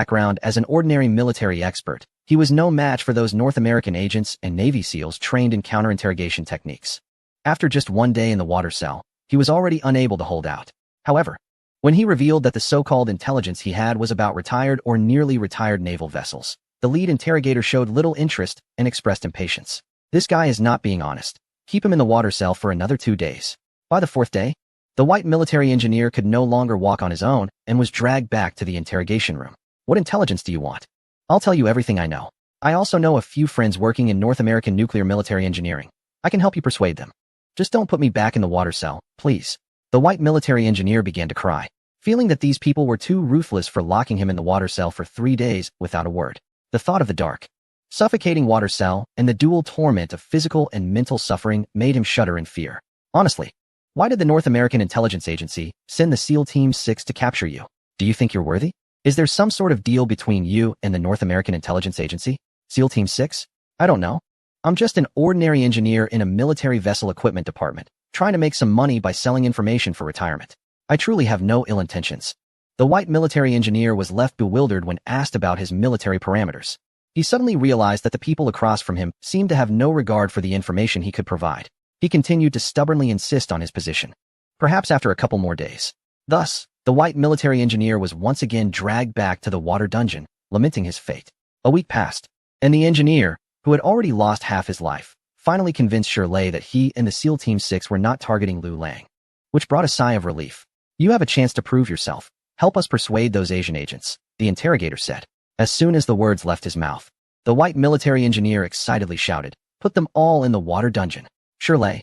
background as an ordinary military expert, he was no match for those North American agents and Navy SEALs trained in counterinterrogation techniques. After just one day in the water cell, he was already unable to hold out. However, when he revealed that the so-called intelligence he had was about retired or nearly retired naval vessels, the lead interrogator showed little interest and expressed impatience. This guy is not being honest. Keep him in the water cell for another 2 days. By the 4th day, the white military engineer could no longer walk on his own and was dragged back to the interrogation room. What intelligence do you want? I'll tell you everything I know. I also know a few friends working in North American nuclear military engineering. I can help you persuade them. Just don't put me back in the water cell, please. The white military engineer began to cry, feeling that these people were too ruthless for locking him in the water cell for 3 days without a word. The thought of the dark, suffocating water cell and the dual torment of physical and mental suffering made him shudder in fear. Honestly, why did the North American Intelligence Agency send the SEAL Team 6 to capture you? Do you think you're worthy? Is there some sort of deal between you and the North American Intelligence Agency? SEAL Team 6? I don't know. I'm just an ordinary engineer in a military vessel equipment department, trying to make some money by selling information for retirement. I truly have no ill intentions. The white military engineer was left bewildered when asked about his military parameters. He suddenly realized that the people across from him seemed to have no regard for the information he could provide. He continued to stubbornly insist on his position, perhaps after a couple more days. Thus, the white military engineer was once again dragged back to the water dungeon, lamenting his fate. A week passed, and the engineer, who had already lost half his life, finally convinced Shirley that he and the SEAL Team 6 were not targeting Lu Lang, which brought a sigh of relief. You have a chance to prove yourself. Help us persuade those Asian agents, the interrogator said. As soon as the words left his mouth, the white military engineer excitedly shouted, "Put them all in the water dungeon." Shirley.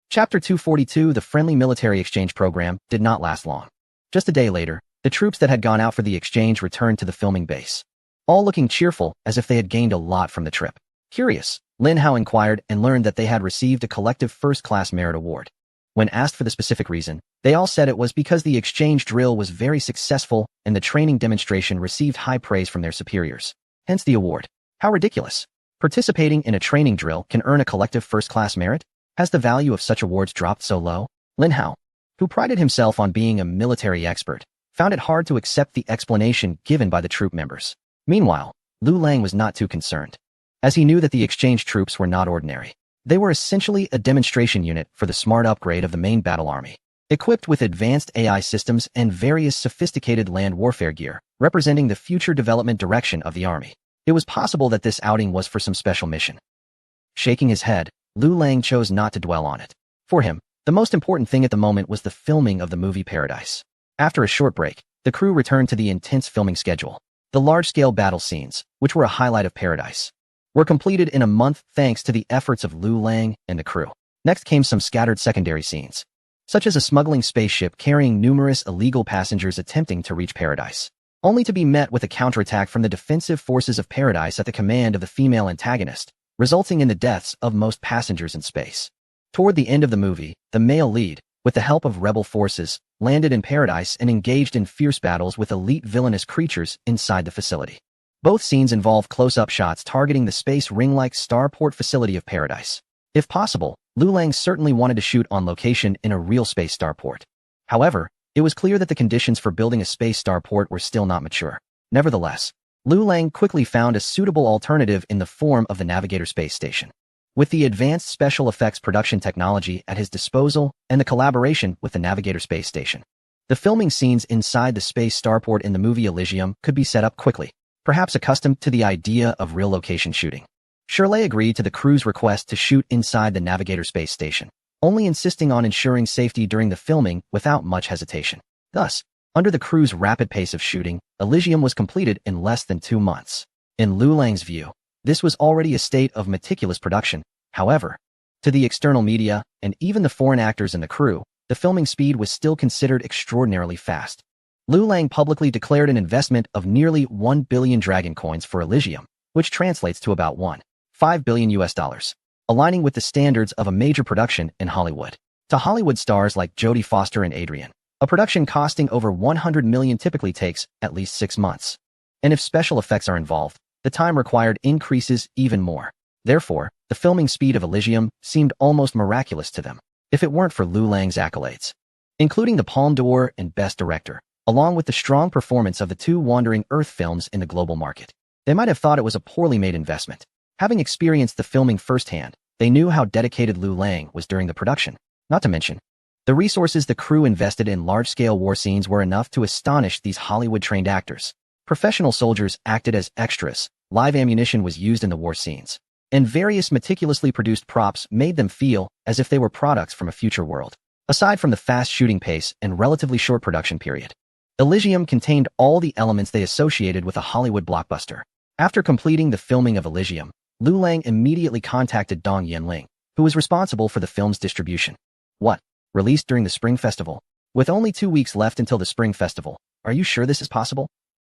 Chapter 242. The friendly military exchange program did not last long. Just a day later, the troops that had gone out for the exchange returned to the filming base, all looking cheerful as if they had gained a lot from the trip. Curious, Lin Hao inquired and learned that they had received a collective first-class merit award. When asked for the specific reason, they all said it was because the exchange drill was very successful and the training demonstration received high praise from their superiors. Hence the award. How ridiculous. Participating in a training drill can earn a collective first-class merit? Has the value of such awards dropped so low? Lin Hao, who prided himself on being a military expert, found it hard to accept the explanation given by the troop members. Meanwhile, Lu Lang was not too concerned, as he knew that the exchange troops were not ordinary. They were essentially a demonstration unit for the smart upgrade of the main battle army, equipped with advanced AI systems and various sophisticated land warfare gear, representing the future development direction of the army. It was possible that this outing was for some special mission. Shaking his head, Lu Lang chose not to dwell on it. For him, the most important thing at the moment was the filming of the movie Paradise. After a short break, the crew returned to the intense filming schedule. The large-scale battle scenes, which were a highlight of Paradise, were completed in a month thanks to the efforts of Lu Lang and the crew. Next came some scattered secondary scenes, such as a smuggling spaceship carrying numerous illegal passengers attempting to reach Paradise, only to be met with a counterattack from the defensive forces of Paradise at the command of the female antagonist, resulting in the deaths of most passengers in space. Toward the end of the movie, the male lead, with the help of rebel forces, landed in Paradise and engaged in fierce battles with elite villainous creatures inside the facility. Both scenes involve close-up shots targeting the space ring-like starport facility of Paradise. If possible, Lu Lang certainly wanted to shoot on location in a real space starport. However, it was clear that the conditions for building a space starport were still not mature. Nevertheless, Lu Lang quickly found a suitable alternative in the form of the Navigator space station. With the advanced special effects production technology at his disposal and the collaboration with the Navigator space station, the filming scenes inside the space starport in the movie Elysium could be set up quickly. Perhaps accustomed to the idea of real location shooting, Shirley agreed to the crew's request to shoot inside the Navigator space station, only insisting on ensuring safety during the filming without much hesitation. Thus, under the crew's rapid pace of shooting, Elysium was completed in less than 2 months. In Lu Lang's view, this was already a state of meticulous production. However, to the external media and even the foreign actors in the crew, the filming speed was still considered extraordinarily fast. Lu Lang publicly declared an investment of nearly 1 billion Dragon coins for Elysium, which translates to about $1.5 billion US, aligning with the standards of a major production in Hollywood. To Hollywood stars like Jodie Foster and Adrian, a production costing over 100 million typically takes at least 6 months. And if special effects are involved, the time required increases even more. Therefore, the filming speed of Elysium seemed almost miraculous to them, if it weren't for Lu Lang's accolades, including the Palme d'Or and Best Director. along with the strong performance of the two Wandering Earth films in the global market. They might have thought it was a poorly made investment. Having experienced the filming firsthand, they knew how dedicated Liu Lang was during the production. Not to mention, the resources the crew invested in large-scale war scenes were enough to astonish these Hollywood-trained actors. Professional soldiers acted as extras, live ammunition was used in the war scenes, and various meticulously produced props made them feel as if they were products from a future world. Aside from the fast shooting pace and relatively short production period, Elysium contained all the elements they associated with a Hollywood blockbuster. After completing the filming of Elysium, Liu Lang immediately contacted Dong Yinling, who was responsible for the film's distribution. What? Released during the Spring Festival? With only 2 weeks left until the Spring Festival, are you sure this is possible?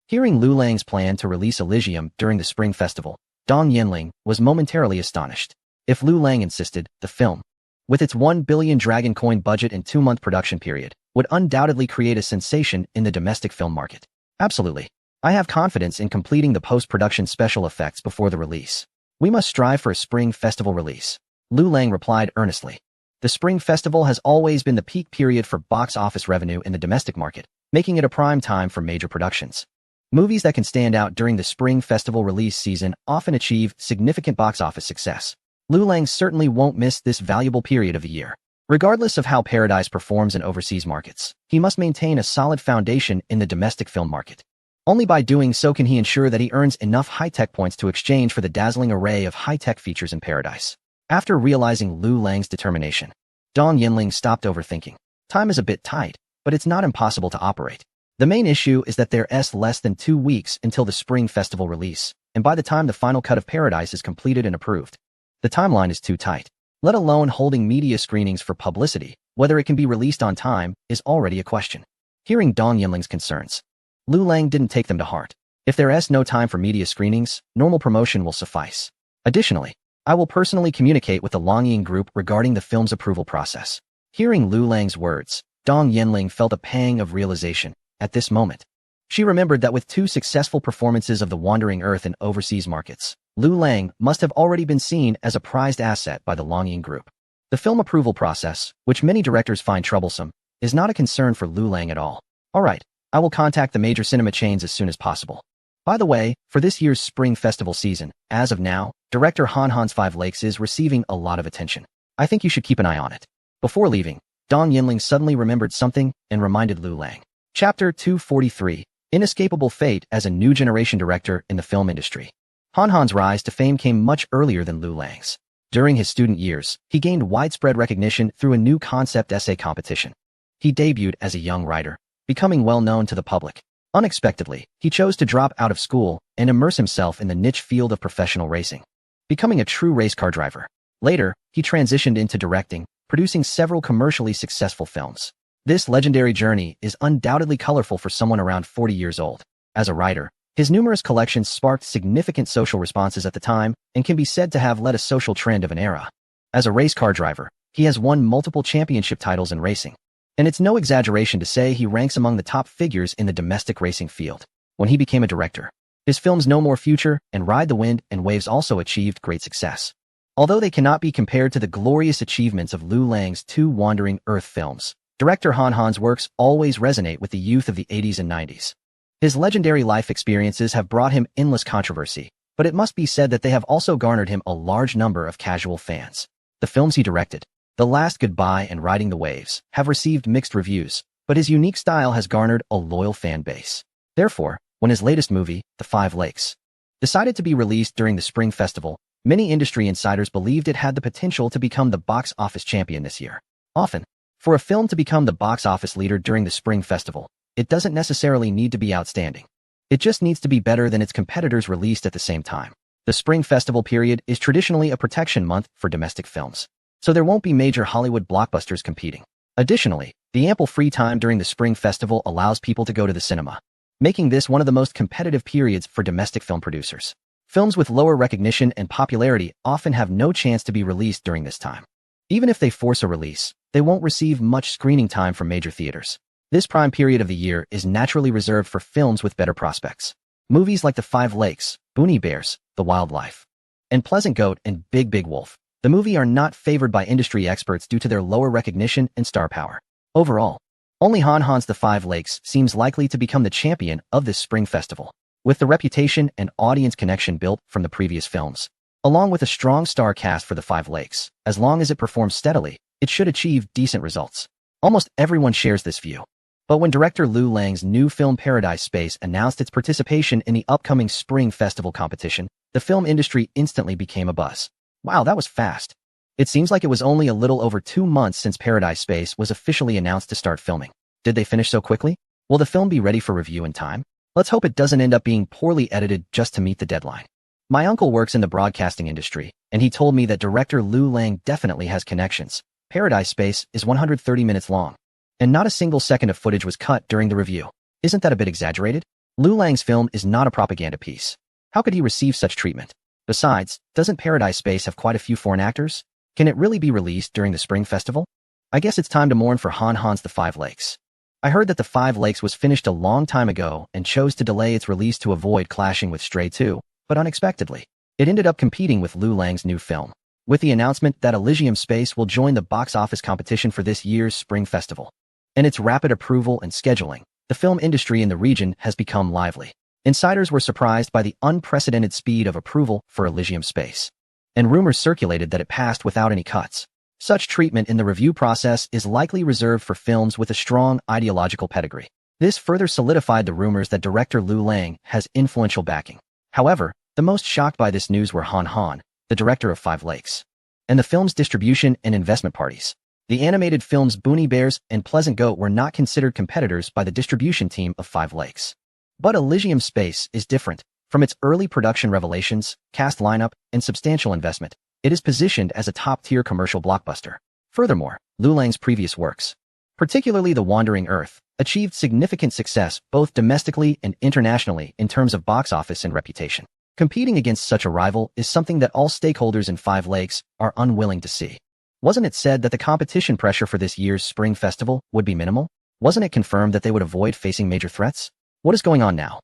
Hearing Liu Lang's plan to release Elysium during the Spring Festival, Dong Yinling was momentarily astonished. If Liu Lang insisted, the film, with its 1 billion dragon coin budget and 2-month production period, would undoubtedly create a sensation in the domestic film market. Absolutely. I have confidence in completing the post-production special effects before the release. We must strive for a Spring Festival release. Liu Lang replied earnestly. The Spring Festival has always been the peak period for box office revenue in the domestic market, making it a prime time for major productions. Movies that can stand out during the Spring Festival release season often achieve significant box office success. Liu Lang certainly won't miss this valuable period of the year. Regardless of how Paradise performs in overseas markets, he must maintain a solid foundation in the domestic film market. Only by doing so can he ensure that he earns enough high-tech points to exchange for the dazzling array of high-tech features in Paradise. After realizing Liu Lang's determination, Dong Yinling stopped overthinking. Time is a bit tight, but it's not impossible to operate. The main issue is that there's less than 2 weeks until the Spring Festival release, and by the time the final cut of Paradise is completed and approved, the timeline is too tight. Let alone holding media screenings for publicity, whether it can be released on time is already a question. Hearing Dong Yinling's concerns, Liu Lang didn't take them to heart. If there's no time for media screenings, normal promotion will suffice. Additionally, I will personally communicate with the Longying Group regarding the film's approval process. Hearing Liu Lang's words, Dong Yinling felt a pang of realization at this moment. She remembered that with 2 successful performances of The Wandering Earth in overseas markets, Liu Lang must have already been seen as a prized asset by the Longying Group. The film approval process, which many directors find troublesome, is not a concern for Liu Lang at all. Alright, I will contact the major cinema chains as soon as possible. By the way, for this year's Spring Festival season, as of now, director Han Han's 5 Lakes is receiving a lot of attention. I think you should keep an eye on it. Before leaving, Dong Yinling suddenly remembered something and reminded Liu Lang. Chapter 243, Inescapable Fate as a New Generation Director in the Film Industry. Han Han's rise to fame came much earlier than Liu Lang's. During his student years, he gained widespread recognition through a new concept essay competition. He debuted as a young writer, becoming well known to the public. Unexpectedly, he chose to drop out of school and immerse himself in the niche field of professional racing, becoming a true race car driver. Later, he transitioned into directing, producing several commercially successful films. This legendary journey is undoubtedly colorful for someone around 40 years old. As a writer, his numerous collections sparked significant social responses at the time and can be said to have led a social trend of an era. As a race car driver, he has won multiple championship titles in racing. And it's no exaggeration to say he ranks among the top figures in the domestic racing field. When he became a director, his films No More Future and Ride the Wind and Waves also achieved great success. Although they cannot be compared to the glorious achievements of Liu Lang's 2 Wandering Earth films, director Han Han's works always resonate with the youth of the 80s and 90s. His legendary life experiences have brought him endless controversy, but it must be said that they have also garnered him a large number of casual fans. The films he directed, The Last Goodbye and Riding the Waves, have received mixed reviews, but his unique style has garnered a loyal fan base. Therefore, when his latest movie, The 5 Lakes, decided to be released during the Spring Festival, many industry insiders believed it had the potential to become the box office champion this year. Often, for a film to become the box office leader during the Spring Festival, it doesn't necessarily need to be outstanding. It just needs to be better than its competitors released at the same time. The Spring Festival period is traditionally a protection month for domestic films, so there won't be major Hollywood blockbusters competing. Additionally, the ample free time during the Spring Festival allows people to go to the cinema, making this one of the most competitive periods for domestic film producers. Films with lower recognition and popularity often have no chance to be released during this time. Even if they force a release, they won't receive much screening time from major theaters. This prime period of the year is naturally reserved for films with better prospects. Movies like The 5 Lakes, Boonie Bears, The Wildlife, and Pleasant Goat and Big Big Wolf, the movie are not favored by industry experts due to their lower recognition and star power. Overall, Only Han Han's The Five Lakes seems likely to become the champion of this spring festival, with the reputation and audience connection built from the previous films. Along with a strong star cast for The Five Lakes, as long as it performs steadily, it should achieve decent results. Almost everyone shares this view. But when director Liu Lang's new film Paradise Space announced its participation in the upcoming Spring Festival competition, the film industry instantly became a buzz. Wow, that was fast. It seems like it was only a little over 2 months since Paradise Space was officially announced to start filming. Did they finish so quickly? Will the film be ready for review in time? Let's hope it doesn't end up being poorly edited just to meet the deadline. My uncle works in the broadcasting industry, and he told me that director Liu Lang definitely has connections. Paradise Space is 130 minutes long, and not a single second of footage was cut during the review. Isn't that a bit exaggerated? Liu Lang's film is not a propaganda piece. How could he receive such treatment? Besides, doesn't Paradise Space have quite a few foreign actors? Can it really be released during the Spring Festival? I guess it's time to mourn for Han Han's The Five Lakes. I heard that The Five Lakes was finished a long time ago and chose to delay its release to avoid clashing with Stray 2, but unexpectedly, it ended up competing with Liu Lang's new film, with the announcement that Elysium Space will join the box office competition for this year's Spring Festival. And its rapid approval and scheduling, the film industry in the region has become lively. Insiders were surprised by the unprecedented speed of approval for Elysium Space, and rumors circulated that it passed without any cuts. Such treatment in the review process is likely reserved for films with a strong ideological pedigree. This further solidified the rumors that director Liu Lang has influential backing. However, the most shocked by this news were Han Han, the director of Five Lakes, and the film's distribution and investment parties. The animated films Boonie Bears and Pleasant Goat were not considered competitors by the distribution team of Five Lakes. But Elysium Space is different. From its early production revelations, cast lineup, and substantial investment, it is positioned as a top-tier commercial blockbuster. Furthermore, Liu Lang's previous works, particularly The Wandering Earth, achieved significant success both domestically and internationally in terms of box office and reputation. Competing against such a rival is something that all stakeholders in Five Lakes are unwilling to see. Wasn't it said that the competition pressure for this year's Spring Festival would be minimal? Wasn't it confirmed that they would avoid facing major threats? What is going on now?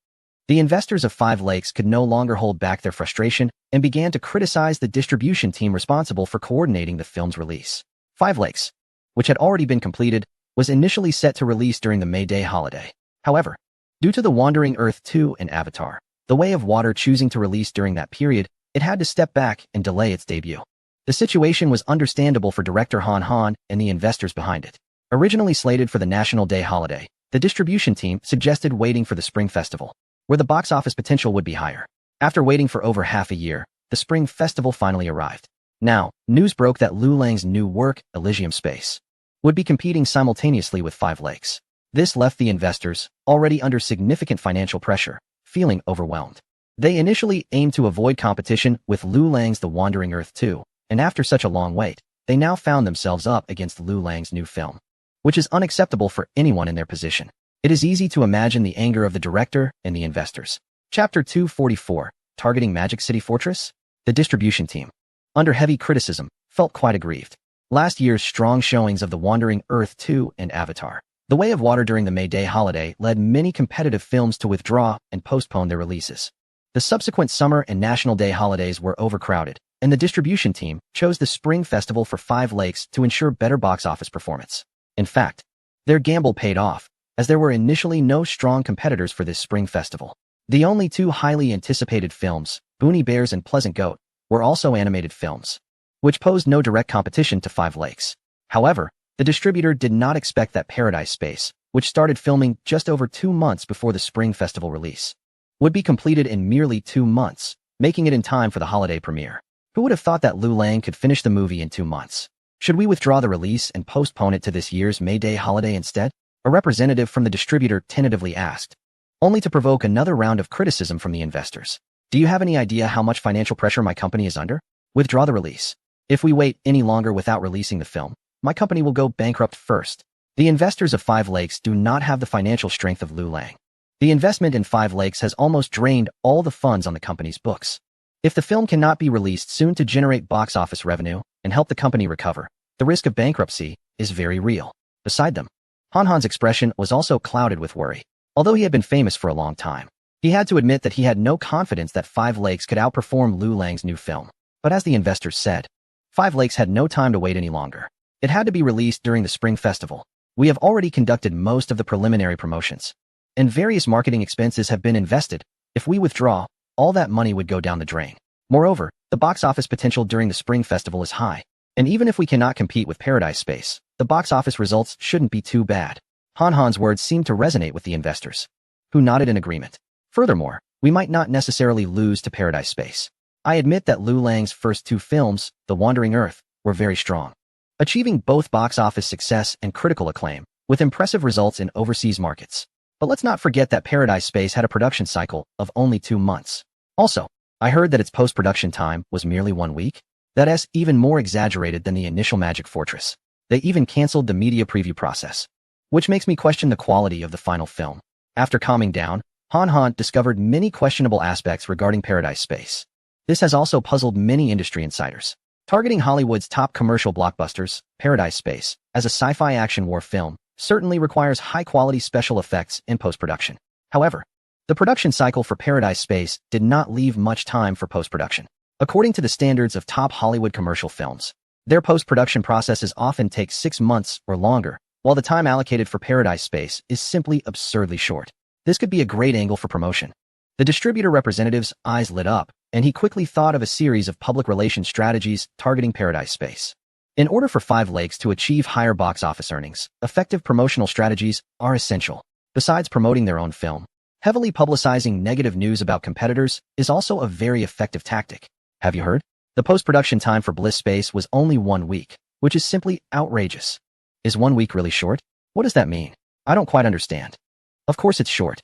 The investors of Five Lakes could no longer hold back their frustration and began to criticize the distribution team responsible for coordinating the film's release. Five Lakes, which had already been completed, was initially set to release during the May Day holiday. However, due to The Wandering Earth 2 and Avatar, The Way of Water choosing to release during that period, it had to step back and delay its debut. The situation was understandable for director Han Han and the investors behind it. Originally slated for the National Day holiday, the distribution team suggested waiting for the Spring Festival, where the box office potential would be higher. After waiting for over half a year, the Spring Festival finally arrived. Now, news broke that Liu Lang's new work, Elysium Space, would be competing simultaneously with Five Lakes. This left the investors, already under significant financial pressure, feeling overwhelmed. They initially aimed to avoid competition with Liu Lang's The Wandering Earth 2, and after such a long wait, they now found themselves up against Liu Lang's new film, which is unacceptable for anyone in their position. It is easy to imagine the anger of the director and the investors. Chapter 244, Targeting Magic City Fortress? The distribution team, under heavy criticism, felt quite aggrieved. Last year's strong showings of The Wandering Earth 2 and Avatar, The Way of Water during the May Day holiday led many competitive films to withdraw and postpone their releases. The subsequent summer and National Day holidays were overcrowded, and the distribution team chose the Spring Festival for Five Lakes to ensure better box office performance. In fact, their gamble paid off, as there were initially no strong competitors for this Spring Festival. The only two highly anticipated films, Boonie Bears and Pleasant Goat, were also animated films, which posed no direct competition to Five Lakes. However, the distributor did not expect that Paradise Space, which started filming just over 2 months before the Spring Festival release, would be completed in merely 2 months, making it in time for the holiday premiere. Who would have thought that Liu Lang could finish the movie in 2 months? Should we withdraw the release and postpone it to this year's May Day holiday instead? A representative from the distributor tentatively asked, only to provoke another round of criticism from the investors. Do you have any idea how much financial pressure my company is under? Withdraw the release. If we wait any longer without releasing the film, my company will go bankrupt first. The investors of Five Lakes do not have the financial strength of Liu Lang. The investment in Five Lakes has almost drained all the funds on the company's books. If the film cannot be released soon to generate box office revenue and help the company recover, the risk of bankruptcy is very real. Beside them, Han Han's expression was also clouded with worry. Although he had been famous for a long time, he had to admit that he had no confidence that Five Lakes could outperform Liu Lang's new film. But as the investors said, Five Lakes had no time to wait any longer. It had to be released during the Spring Festival. We have already conducted most of the preliminary promotions, and various marketing expenses have been invested. If we withdraw, all that money would go down the drain. Moreover, the box office potential during the Spring Festival is high, and even if we cannot compete with Paradise Space, the box office results shouldn't be too bad. Han Han's words seemed to resonate with the investors, who nodded in agreement. Furthermore, we might not necessarily lose to Paradise Space. I admit that Liu Lang's first two films, The Wandering Earth, were very strong, achieving both box office success and critical acclaim, with impressive results in overseas markets. But let's not forget that Paradise Space had a production cycle of only 2 months. Also, I heard that its post-production time was merely 1 week. That's even more exaggerated than the initial Magic Fortress. They even canceled the media preview process, which makes me question the quality of the final film. After calming down, Han discovered many questionable aspects regarding Paradise Space. This has also puzzled many industry insiders. Targeting Hollywood's top commercial blockbusters, Paradise Space, as a sci-fi action war film, certainly requires high-quality special effects in post-production. However, the production cycle for Paradise Space did not leave much time for post-production. According to the standards of top Hollywood commercial films, their post-production processes often take 6 months or longer, while the time allocated for Paradise Space is simply absurdly short. This could be a great angle for promotion. The distributor representative's eyes lit up, and he quickly thought of a series of public relations strategies targeting Paradise Space. In order for Five Lakes to achieve higher box office earnings, effective promotional strategies are essential. Besides promoting their own film, heavily publicizing negative news about competitors is also a very effective tactic. Have you heard? The post-production time for Bliss Space was only 1 week, which is simply outrageous. Is 1 week really short? What does that mean? I don't quite understand. Of course it's short.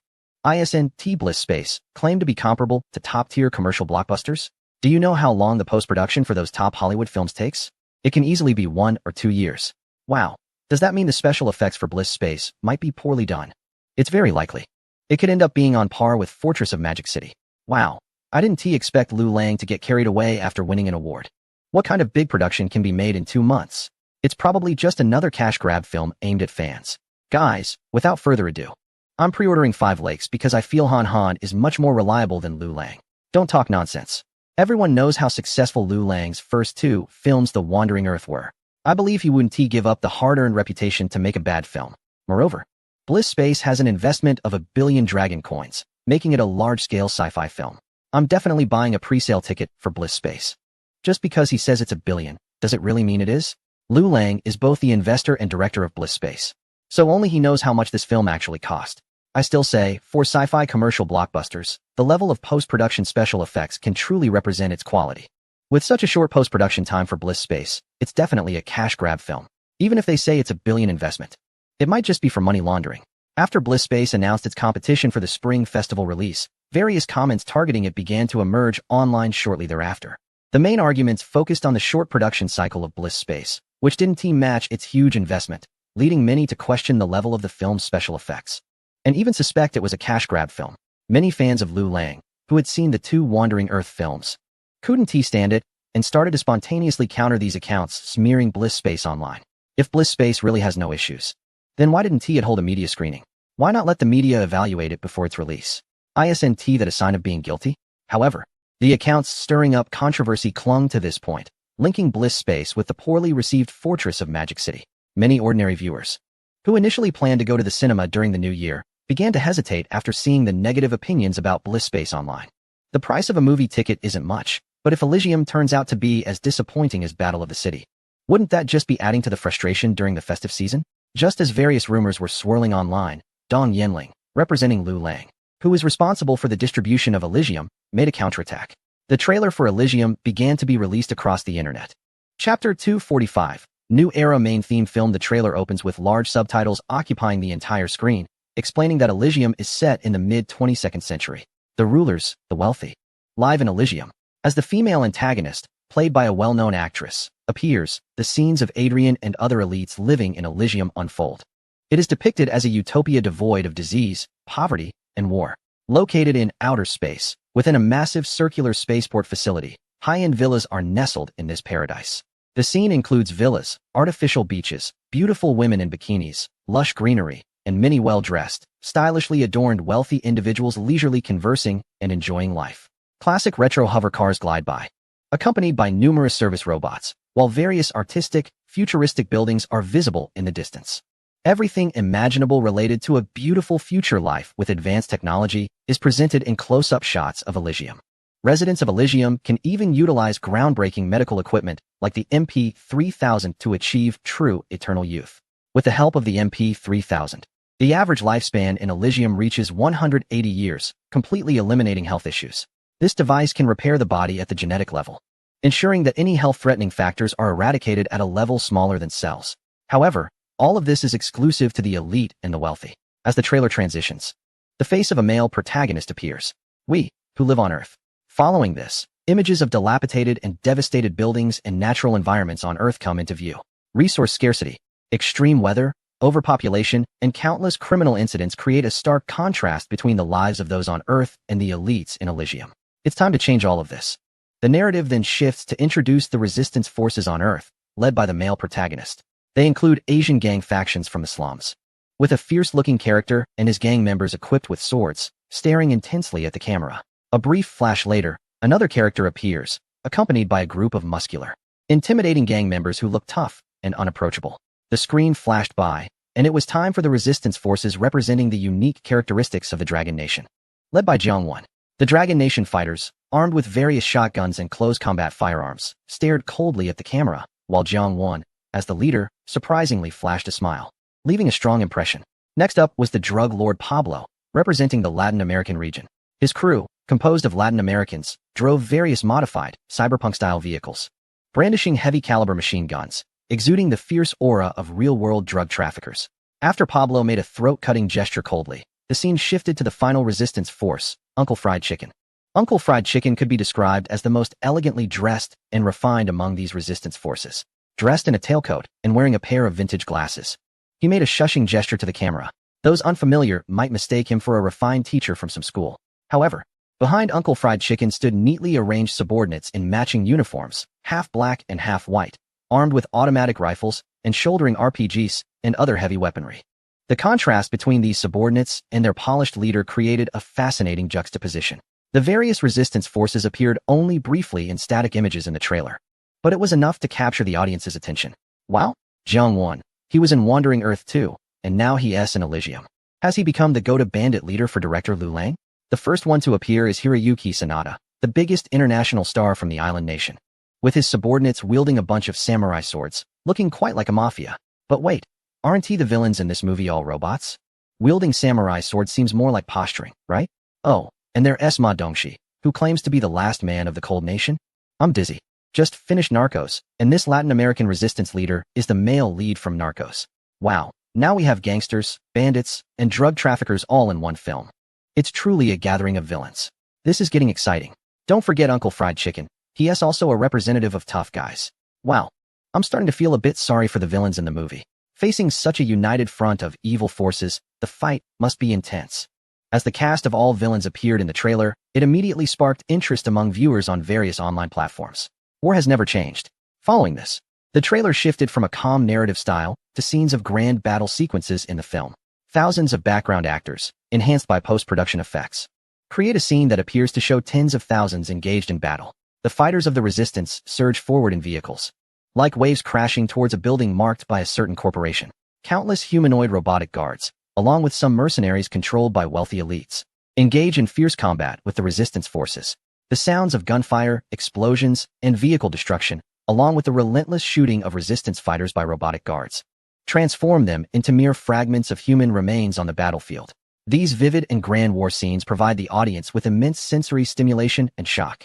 ISNT Bliss Space claimed to be comparable to top-tier commercial blockbusters. Do you know how long the post-production for those top Hollywood films takes? It can easily be 1 or 2 years. Wow. Does that mean the special effects for Bliss Space might be poorly done? It's very likely. It could end up being on par with Fortress of Magic City. Wow. I didn't expect Liu Lang to get carried away after winning an award. What kind of big production can be made in 2 months? It's probably just another cash grab film aimed at fans. Guys, without further ado, I'm pre-ordering Five Lakes because I feel Han is much more reliable than Liu Lang. Don't talk nonsense. Everyone knows how successful Liu Lang's first 2 films, The Wandering Earth, were. I believe he wouldn't give up the hard-earned reputation to make a bad film. Moreover, Bliss Space has an investment of 1 billion dragon coins, making it a large-scale sci-fi film. I'm definitely buying a pre-sale ticket for Bliss Space. Just because he says it's 1 billion, does it really mean it is? Liu Lang is both the investor and director of Bliss Space, so only he knows how much this film actually cost. I still say, for sci-fi commercial blockbusters, the level of post-production special effects can truly represent its quality. With such a short post-production time for Bliss Space, it's definitely a cash grab film. Even if they say it's 1 billion investment, it might just be for money laundering. After Bliss Space announced its competition for the Spring Festival release, various comments targeting it began to emerge online shortly thereafter. The main arguments focused on the short production cycle of Bliss Space, which didn't match its huge investment, leading many to question the level of the film's special effects, and even suspect it was a cash grab film. Many fans of Liu Lang, who had seen the 2 Wandering Earth films, couldn't stand it and started to spontaneously counter these accounts, smearing Bliss Space online. If Bliss Space really has no issues, then why didn't it hold a media screening? Why not let the media evaluate it before its release? Isn't that a sign of being guilty? However, the accounts stirring up controversy clung to this point, linking Bliss Space with the poorly received Fortress of Magic City. Many ordinary viewers, who initially planned to go to the cinema during the new year, began to hesitate after seeing the negative opinions about Bliss Space online. The price of a movie ticket isn't much, but if Elysium turns out to be as disappointing as Battle of the City, wouldn't that just be adding to the frustration during the festive season? Just as various rumors were swirling online, Dong Yenling, representing Liu Lang, who is responsible for the distribution of Elysium, made a counterattack. The trailer for Elysium began to be released across the internet. Chapter 245, New Era main theme film. The trailer opens with large subtitles occupying the entire screen, explaining that Elysium is set in the mid-22nd century. The rulers, the wealthy, live in Elysium. As the female antagonist, played by a well-known actress, appears, the scenes of Adrian and other elites living in Elysium unfold. It is depicted as a utopia devoid of disease, poverty, and war. Located in outer space, within a massive circular spaceport facility, high-end villas are nestled in this paradise. The scene includes villas, artificial beaches, beautiful women in bikinis, lush greenery, and many well-dressed, stylishly adorned wealthy individuals leisurely conversing and enjoying life. Classic retro hover cars glide by, accompanied by numerous service robots, while various artistic, futuristic buildings are visible in the distance. Everything imaginable related to a beautiful future life with advanced technology is presented in close-up shots of Elysium. Residents of Elysium can even utilize groundbreaking medical equipment like the MP3000 to achieve true eternal youth. With the help of the MP3000, the average lifespan in Elysium reaches 180 years, completely eliminating health issues. This device can repair the body at the genetic level, ensuring that any health-threatening factors are eradicated at a level smaller than cells. However, all of this is exclusive to the elite and the wealthy. As the trailer transitions, the face of a male protagonist appears. We, who live on Earth. Following this, images of dilapidated and devastated buildings and natural environments on Earth come into view. Resource scarcity, extreme weather, overpopulation, and countless criminal incidents create a stark contrast between the lives of those on Earth and the elites in Elysium. It's time to change all of this. The narrative then shifts to introduce the resistance forces on Earth, led by the male protagonist. They include Asian gang factions from the slums, with a fierce-looking character and his gang members equipped with swords, staring intensely at the camera. A brief flash later, another character appears, accompanied by a group of muscular, intimidating gang members who look tough and unapproachable. The screen flashed by, and it was time for the resistance forces representing the unique characteristics of the Dragon Nation. Led by Jiang-Won, the Dragon Nation fighters, armed with various shotguns and close combat firearms, stared coldly at the camera, while Jiang-Won, as the leader, surprisingly flashed a smile, leaving a strong impression. Next up was the drug lord Pablo, representing the Latin American region. His crew, composed of Latin Americans, drove various modified, cyberpunk-style vehicles, brandishing heavy-caliber machine guns, exuding the fierce aura of real-world drug traffickers. After Pablo made a throat-cutting gesture coldly, the scene shifted to the final resistance force, Uncle Fried Chicken. Uncle Fried Chicken could be described as the most elegantly dressed and refined among these resistance forces. Dressed in a tailcoat and wearing a pair of vintage glasses, he made a shushing gesture to the camera. Those unfamiliar might mistake him for a refined teacher from some school. However, behind Uncle Fried Chicken stood neatly arranged subordinates in matching uniforms, half black and half white, armed with automatic rifles and shouldering RPGs and other heavy weaponry. The contrast between these subordinates and their polished leader created a fascinating juxtaposition. The various resistance forces appeared only briefly in static images in the trailer, but it was enough to capture the audience's attention. Wow, Jiang-Won. He was in Wandering Earth too, and now he is in Elysium. Has he become the go-to bandit leader for director Liu Lang? The first one to appear is Hiroyuki Sanada, the biggest international star from the island nation, with his subordinates wielding a bunch of samurai swords, looking quite like a mafia. But wait, aren't he the villains in this movie all robots? Wielding samurai swords seems more like posturing, right? Oh, and there's Ma Dongxi, who claims to be the last man of the Cold Nation? I'm dizzy. Just finished Narcos, and this Latin American resistance leader is the male lead from Narcos. Wow, now we have gangsters, bandits, and drug traffickers all in one film. It's truly a gathering of villains. This is getting exciting. Don't forget Uncle Fried Chicken. He is also a representative of tough guys. Wow, I'm starting to feel a bit sorry for the villains in the movie. Facing such a united front of evil forces, the fight must be intense. As the cast of all villains appeared in the trailer, it immediately sparked interest among viewers on various online platforms. War has never changed. Following this, the trailer shifted from a calm narrative style to scenes of grand battle sequences in the film. Thousands of background actors, enhanced by post-production effects, create a scene that appears to show tens of thousands engaged in battle. The fighters of the resistance surge forward in vehicles, like waves crashing towards a building marked by a certain corporation. Countless humanoid robotic guards, along with some mercenaries controlled by wealthy elites, engage in fierce combat with the resistance forces. The sounds of gunfire, explosions, and vehicle destruction, along with the relentless shooting of resistance fighters by robotic guards, transform them into mere fragments of human remains on the battlefield. These vivid and grand war scenes provide the audience with immense sensory stimulation and shock.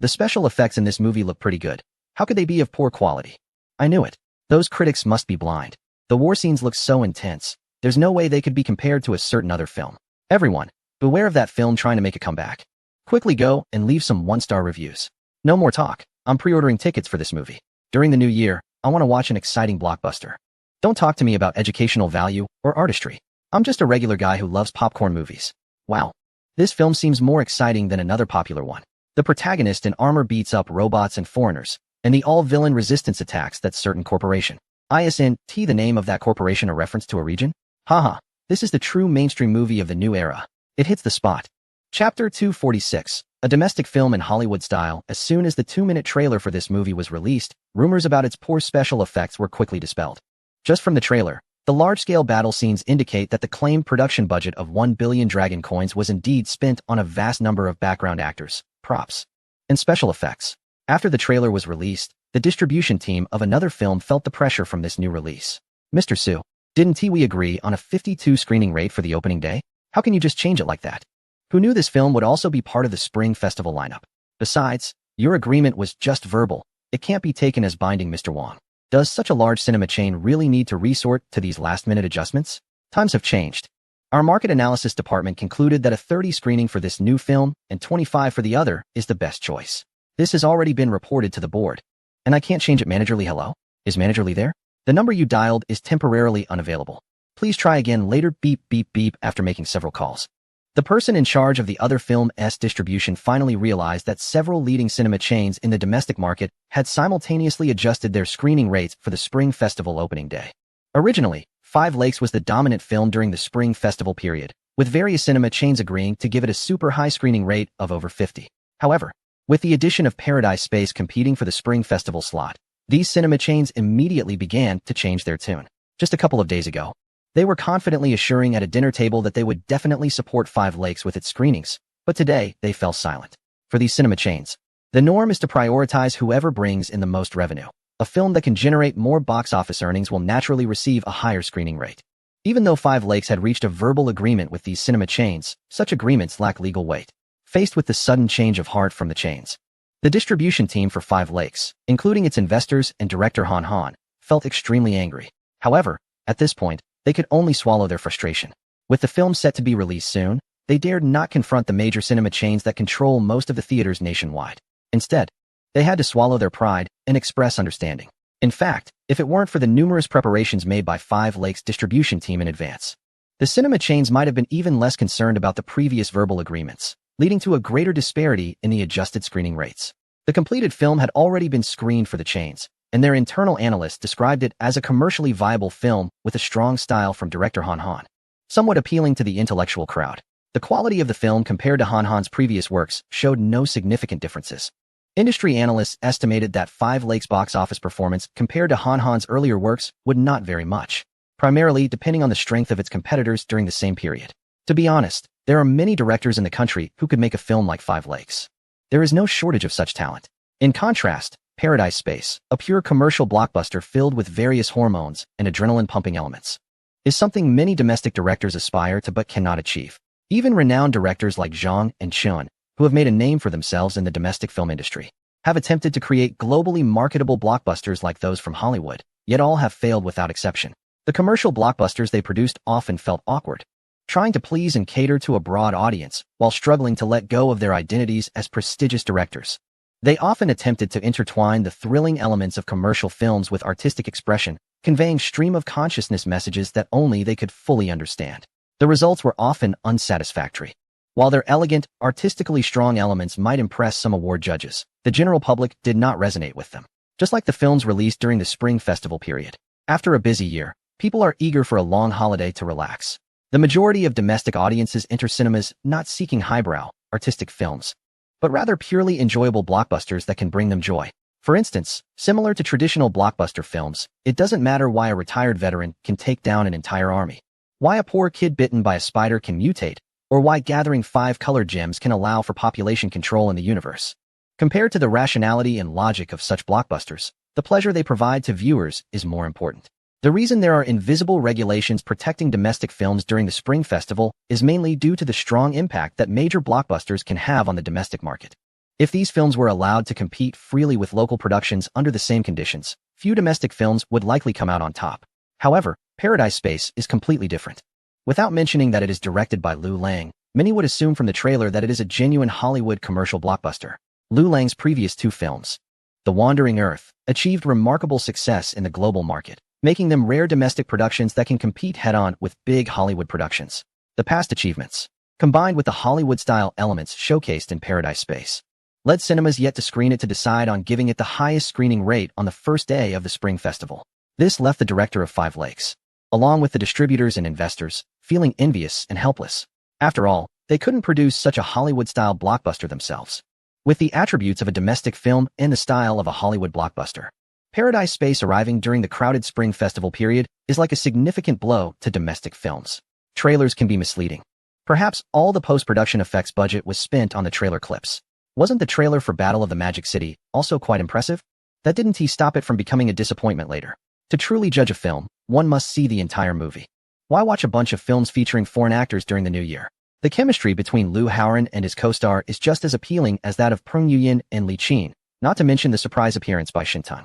The special effects in this movie look pretty good. How could they be of poor quality? I knew it. Those critics must be blind. The war scenes look so intense. There's no way they could be compared to a certain other film. Everyone, beware of that film trying to make a comeback. Quickly go and leave some one-star reviews. No more talk. I'm pre-ordering tickets for this movie. During the new year, I want to watch an exciting blockbuster. Don't talk to me about educational value or artistry. I'm just a regular guy who loves popcorn movies. Wow. This film seems more exciting than another popular one. The protagonist in armor beats up robots and foreigners, and the all-villain resistance attacks that certain corporation. Isn't the name of that corporation a reference to a region? Haha, this is the true mainstream movie of the new era. It hits the spot. Chapter 246, a domestic film in Hollywood style. As soon as the 2-minute trailer for this movie was released, rumors about its poor special effects were quickly dispelled. Just from the trailer, the The large-scale battle scenes indicate that the claimed production budget of 1 billion dragon coins was indeed spent on a vast number of background actors, props, and special effects. After the trailer was released, the distribution team of another film felt the pressure from this new release. Mr. Su, didn't we agree on a 52 screening rate for the opening day? How can you just change it like that? Who knew this film would also be part of the Spring Festival lineup? Besides, your agreement was just verbal. It can't be taken as binding, Mr. Wong. Does such a large cinema chain really need to resort to these last-minute adjustments? Times have changed. Our market analysis department concluded that a 30 screening for this new film and 25 for the other is the best choice. This has already been reported to the board. And I can't change it. Manager Lee, hello? Is Manager Lee there? The number you dialed is temporarily unavailable. Please try again later. Beep, beep, beep. After making several calls, the person in charge of the other film's distribution finally realized that several leading cinema chains in the domestic market had simultaneously adjusted their screening rates for the Spring Festival opening day. Originally, Five Lakes was the dominant film during the Spring Festival period, with various cinema chains agreeing to give it a super high screening rate of over 50. However, with the addition of Paradise Space competing for the Spring Festival slot, these cinema chains immediately began to change their tune. Just a couple of days ago, they were confidently assuring at a dinner table that they would definitely support Five Lakes with its screenings, but today they fell silent. For these cinema chains, the norm is to prioritize whoever brings in the most revenue. A film that can generate more box office earnings will naturally receive a higher screening rate. Even though Five Lakes had reached a verbal agreement with these cinema chains, such agreements lack legal weight. Faced with the sudden change of heart from the chains, the distribution team for Five Lakes, including its investors and director Han Han, felt extremely angry. However, at this point, they could only swallow their frustration. With the film set to be released soon, they dared not confront the major cinema chains that control most of the theaters nationwide. Instead, they had to swallow their pride and express understanding. In fact, if it weren't for the numerous preparations made by Five Lakes' distribution team in advance, the cinema chains might have been even less concerned about the previous verbal agreements, leading to a greater disparity in the adjusted screening rates. The completed film had already been screened for the chains, and their internal analysts described it as a commercially viable film with a strong style from director Han Han, somewhat appealing to the intellectual crowd. The quality of the film compared to Han Han's previous works showed no significant differences. Industry analysts estimated that Five Lakes' box office performance compared to Han Han's earlier works would not vary much, primarily depending on the strength of its competitors during the same period. To be honest, there are many directors in the country who could make a film like Five Lakes. There is no shortage of such talent. In contrast, Paradise Space, a pure commercial blockbuster filled with various hormones and adrenaline-pumping elements, is something many domestic directors aspire to but cannot achieve. Even renowned directors like Zhang and Chun, who have made a name for themselves in the domestic film industry, have attempted to create globally marketable blockbusters like those from Hollywood, yet all have failed without exception. The commercial blockbusters they produced often felt awkward, trying to please and cater to a broad audience while struggling to let go of their identities as prestigious directors. They often attempted to intertwine the thrilling elements of commercial films with artistic expression, conveying stream-of-consciousness messages that only they could fully understand. The results were often unsatisfactory. While their elegant, artistically strong elements might impress some award judges, the general public did not resonate with them. Just like the films released during the Spring Festival period. After a busy year, people are eager for a long holiday to relax. The majority of domestic audiences enter cinemas not seeking highbrow, artistic films, but rather purely enjoyable blockbusters that can bring them joy. For instance, similar to traditional blockbuster films, it doesn't matter why a retired veteran can take down an entire army, why a poor kid bitten by a spider can mutate, or why gathering 5 colored gems can allow for population control in the universe. Compared to the rationality and logic of such blockbusters, the pleasure they provide to viewers is more important. The reason there are invisible regulations protecting domestic films during the Spring Festival is mainly due to the strong impact that major blockbusters can have on the domestic market. If these films were allowed to compete freely with local productions under the same conditions, few domestic films would likely come out on top. However, Paradise Space is completely different. Without mentioning that it is directed by Liu Lang, many would assume from the trailer that it is a genuine Hollywood commercial blockbuster. Liu Lang's previous 2 films, The Wandering Earth, achieved remarkable success in the global market, making them rare domestic productions that can compete head-on with big Hollywood productions. The past achievements, combined with the Hollywood-style elements showcased in Paradise Space, led cinemas yet to screen it to decide on giving it the highest screening rate on the first day of the Spring Festival. This left the director of Five Lakes, along with the distributors and investors, feeling envious and helpless. After all, they couldn't produce such a Hollywood-style blockbuster themselves, with the attributes of a domestic film and the style of a Hollywood blockbuster. Paradise Space arriving during the crowded Spring Festival period is like a significant blow to domestic films. Trailers can be misleading. Perhaps all the post-production effects budget was spent on the trailer clips. Wasn't the trailer for Battle of the Magic City also quite impressive? That didn't stop it from becoming a disappointment later. To truly judge a film, one must see the entire movie. Why watch a bunch of films featuring foreign actors during the new year? The chemistry between Liu Haoran and his co-star is just as appealing as that of Peng Yuyin and Li Qin, not to mention the surprise appearance by Shintung.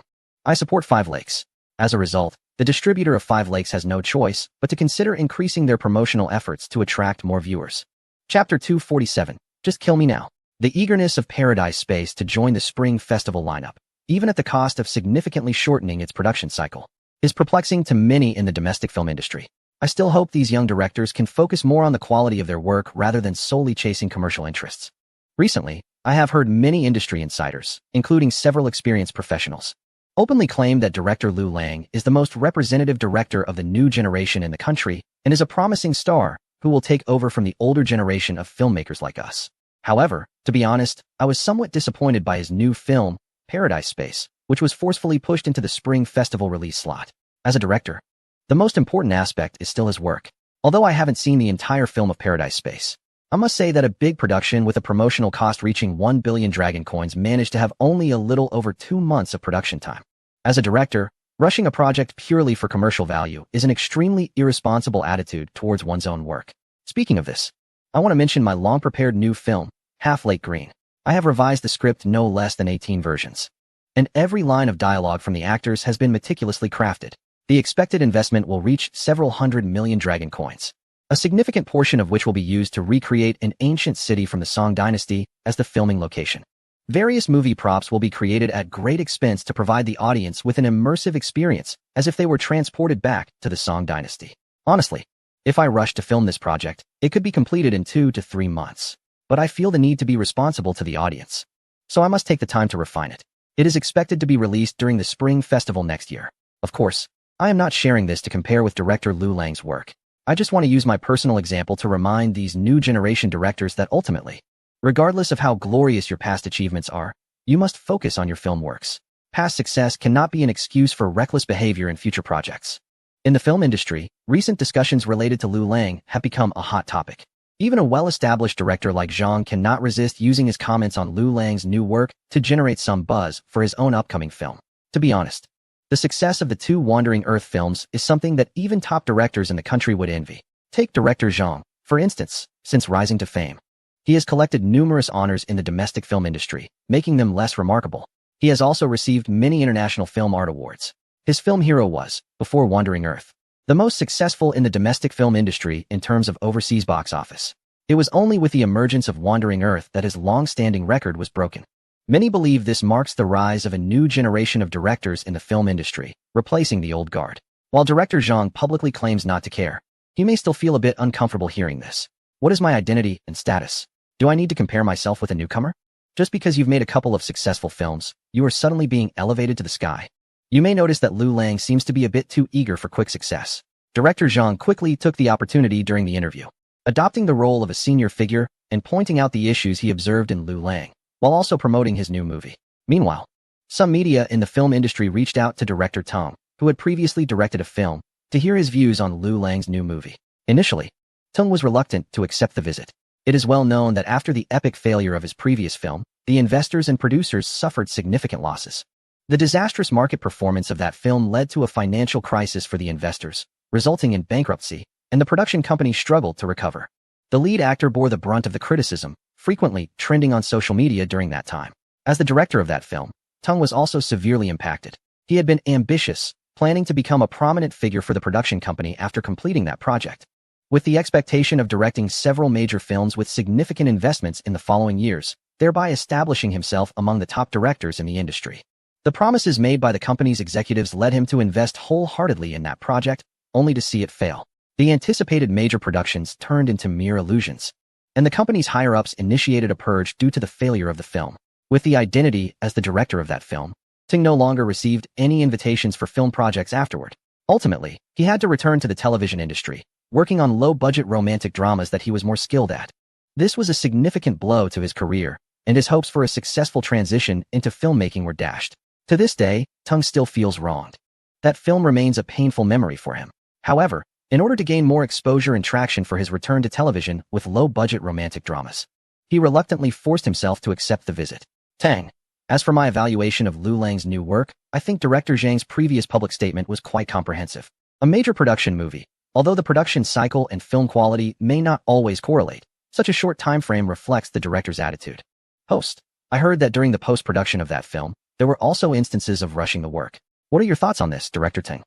I support Five Lakes. As a result, the distributor of Five Lakes has no choice but to consider increasing their promotional efforts to attract more viewers. Chapter 247. Just Kill Me Now. The eagerness of Paradise Space to join the Spring Festival lineup, even at the cost of significantly shortening its production cycle, is perplexing to many in the domestic film industry. I still hope these young directors can focus more on the quality of their work rather than solely chasing commercial interests. Recently, I have heard many industry insiders, including several experienced professionals, openly claim that director Liu Lang is the most representative director of the new generation in the country and is a promising star who will take over from the older generation of filmmakers like us. However, to be honest, I was somewhat disappointed by his new film, Paradise Space, which was forcefully pushed into the Spring Festival release slot. As a director, the most important aspect is still his work. Although I haven't seen the entire film of Paradise Space, I must say that a big production with a promotional cost reaching 1 billion dragon coins managed to have only a little over 2 months of production time. As a director, rushing a project purely for commercial value is an extremely irresponsible attitude towards one's own work. Speaking of this, I want to mention my long-prepared new film, Half Lake Green. I have revised the script no less than 18 versions, and every line of dialogue from the actors has been meticulously crafted. The expected investment will reach several 100 million dragon coins, a significant portion of which will be used to recreate an ancient city from the Song dynasty as the filming location. Various movie props will be created at great expense to provide the audience with an immersive experience as if they were transported back to the Song dynasty. Honestly, if I rushed to film this project, it could be completed in 2 to 3 months. But I feel the need to be responsible to the audience, so I must take the time to refine it. It is expected to be released during the Spring Festival next year. Of course, I am not sharing this to compare with director Liu Lang's work. I just want to use my personal example to remind these new generation directors that ultimately, regardless of how glorious your past achievements are, you must focus on your film works. Past success cannot be an excuse for reckless behavior in future projects. In the film industry, recent discussions related to Liu Lang have become a hot topic. Even a well-established director like Zhang cannot resist using his comments on Liu Lang's new work to generate some buzz for his own upcoming film. To be honest, the success of the 2 Wandering Earth films is something that even top directors in the country would envy. Take director Zhang, for instance. Since rising to fame, he has collected numerous honors in the domestic film industry, making them less remarkable. He has also received many international film art awards. His film Hero was, before Wandering Earth, the most successful in the domestic film industry in terms of overseas box office. It was only with the emergence of Wandering Earth that his long-standing record was broken. Many believe this marks the rise of a new generation of directors in the film industry, replacing the old guard. While director Zhang publicly claims not to care, he may still feel a bit uncomfortable hearing this. What is my identity and status? Do I need to compare myself with a newcomer? Just because you've made a couple of successful films, you are suddenly being elevated to the sky. You may notice that Liu Lang seems to be a bit too eager for quick success. Director Zhang quickly took the opportunity during the interview, adopting the role of a senior figure and pointing out the issues he observed in Liu Lang, while also promoting his new movie. Meanwhile, some media in the film industry reached out to director Tong, who had previously directed a film, to hear his views on Liu Lang's new movie. Initially, Tong was reluctant to accept the visit. It is well known that after the epic failure of his previous film, the investors and producers suffered significant losses. The disastrous market performance of that film led to a financial crisis for the investors, resulting in bankruptcy, and the production company struggled to recover. The lead actor bore the brunt of the criticism, frequently trending on social media during that time. As the director of that film, Tong was also severely impacted. He had been ambitious, planning to become a prominent figure for the production company after completing that project, with the expectation of directing several major films with significant investments in the following years, thereby establishing himself among the top directors in the industry. The promises made by the company's executives led him to invest wholeheartedly in that project, only to see it fail. The anticipated major productions turned into mere illusions, and the company's higher-ups initiated a purge due to the failure of the film. With the identity as the director of that film, Ting no longer received any invitations for film projects afterward. Ultimately, he had to return to the television industry, working on low-budget romantic dramas that he was more skilled at. This was a significant blow to his career, and his hopes for a successful transition into filmmaking were dashed. To this day, Tung still feels wronged. That film remains a painful memory for him. However, in order to gain more exposure and traction for his return to television with low-budget romantic dramas, he reluctantly forced himself to accept the visit. Tang. As for my evaluation of Lu Lang's new work, I think director Zhang's previous public statement was quite comprehensive. A major production movie, although the production cycle and film quality may not always correlate, such a short time frame reflects the director's attitude. Host. I heard that during the post-production of that film, there were also instances of rushing the work. What are your thoughts on this, Director Tang?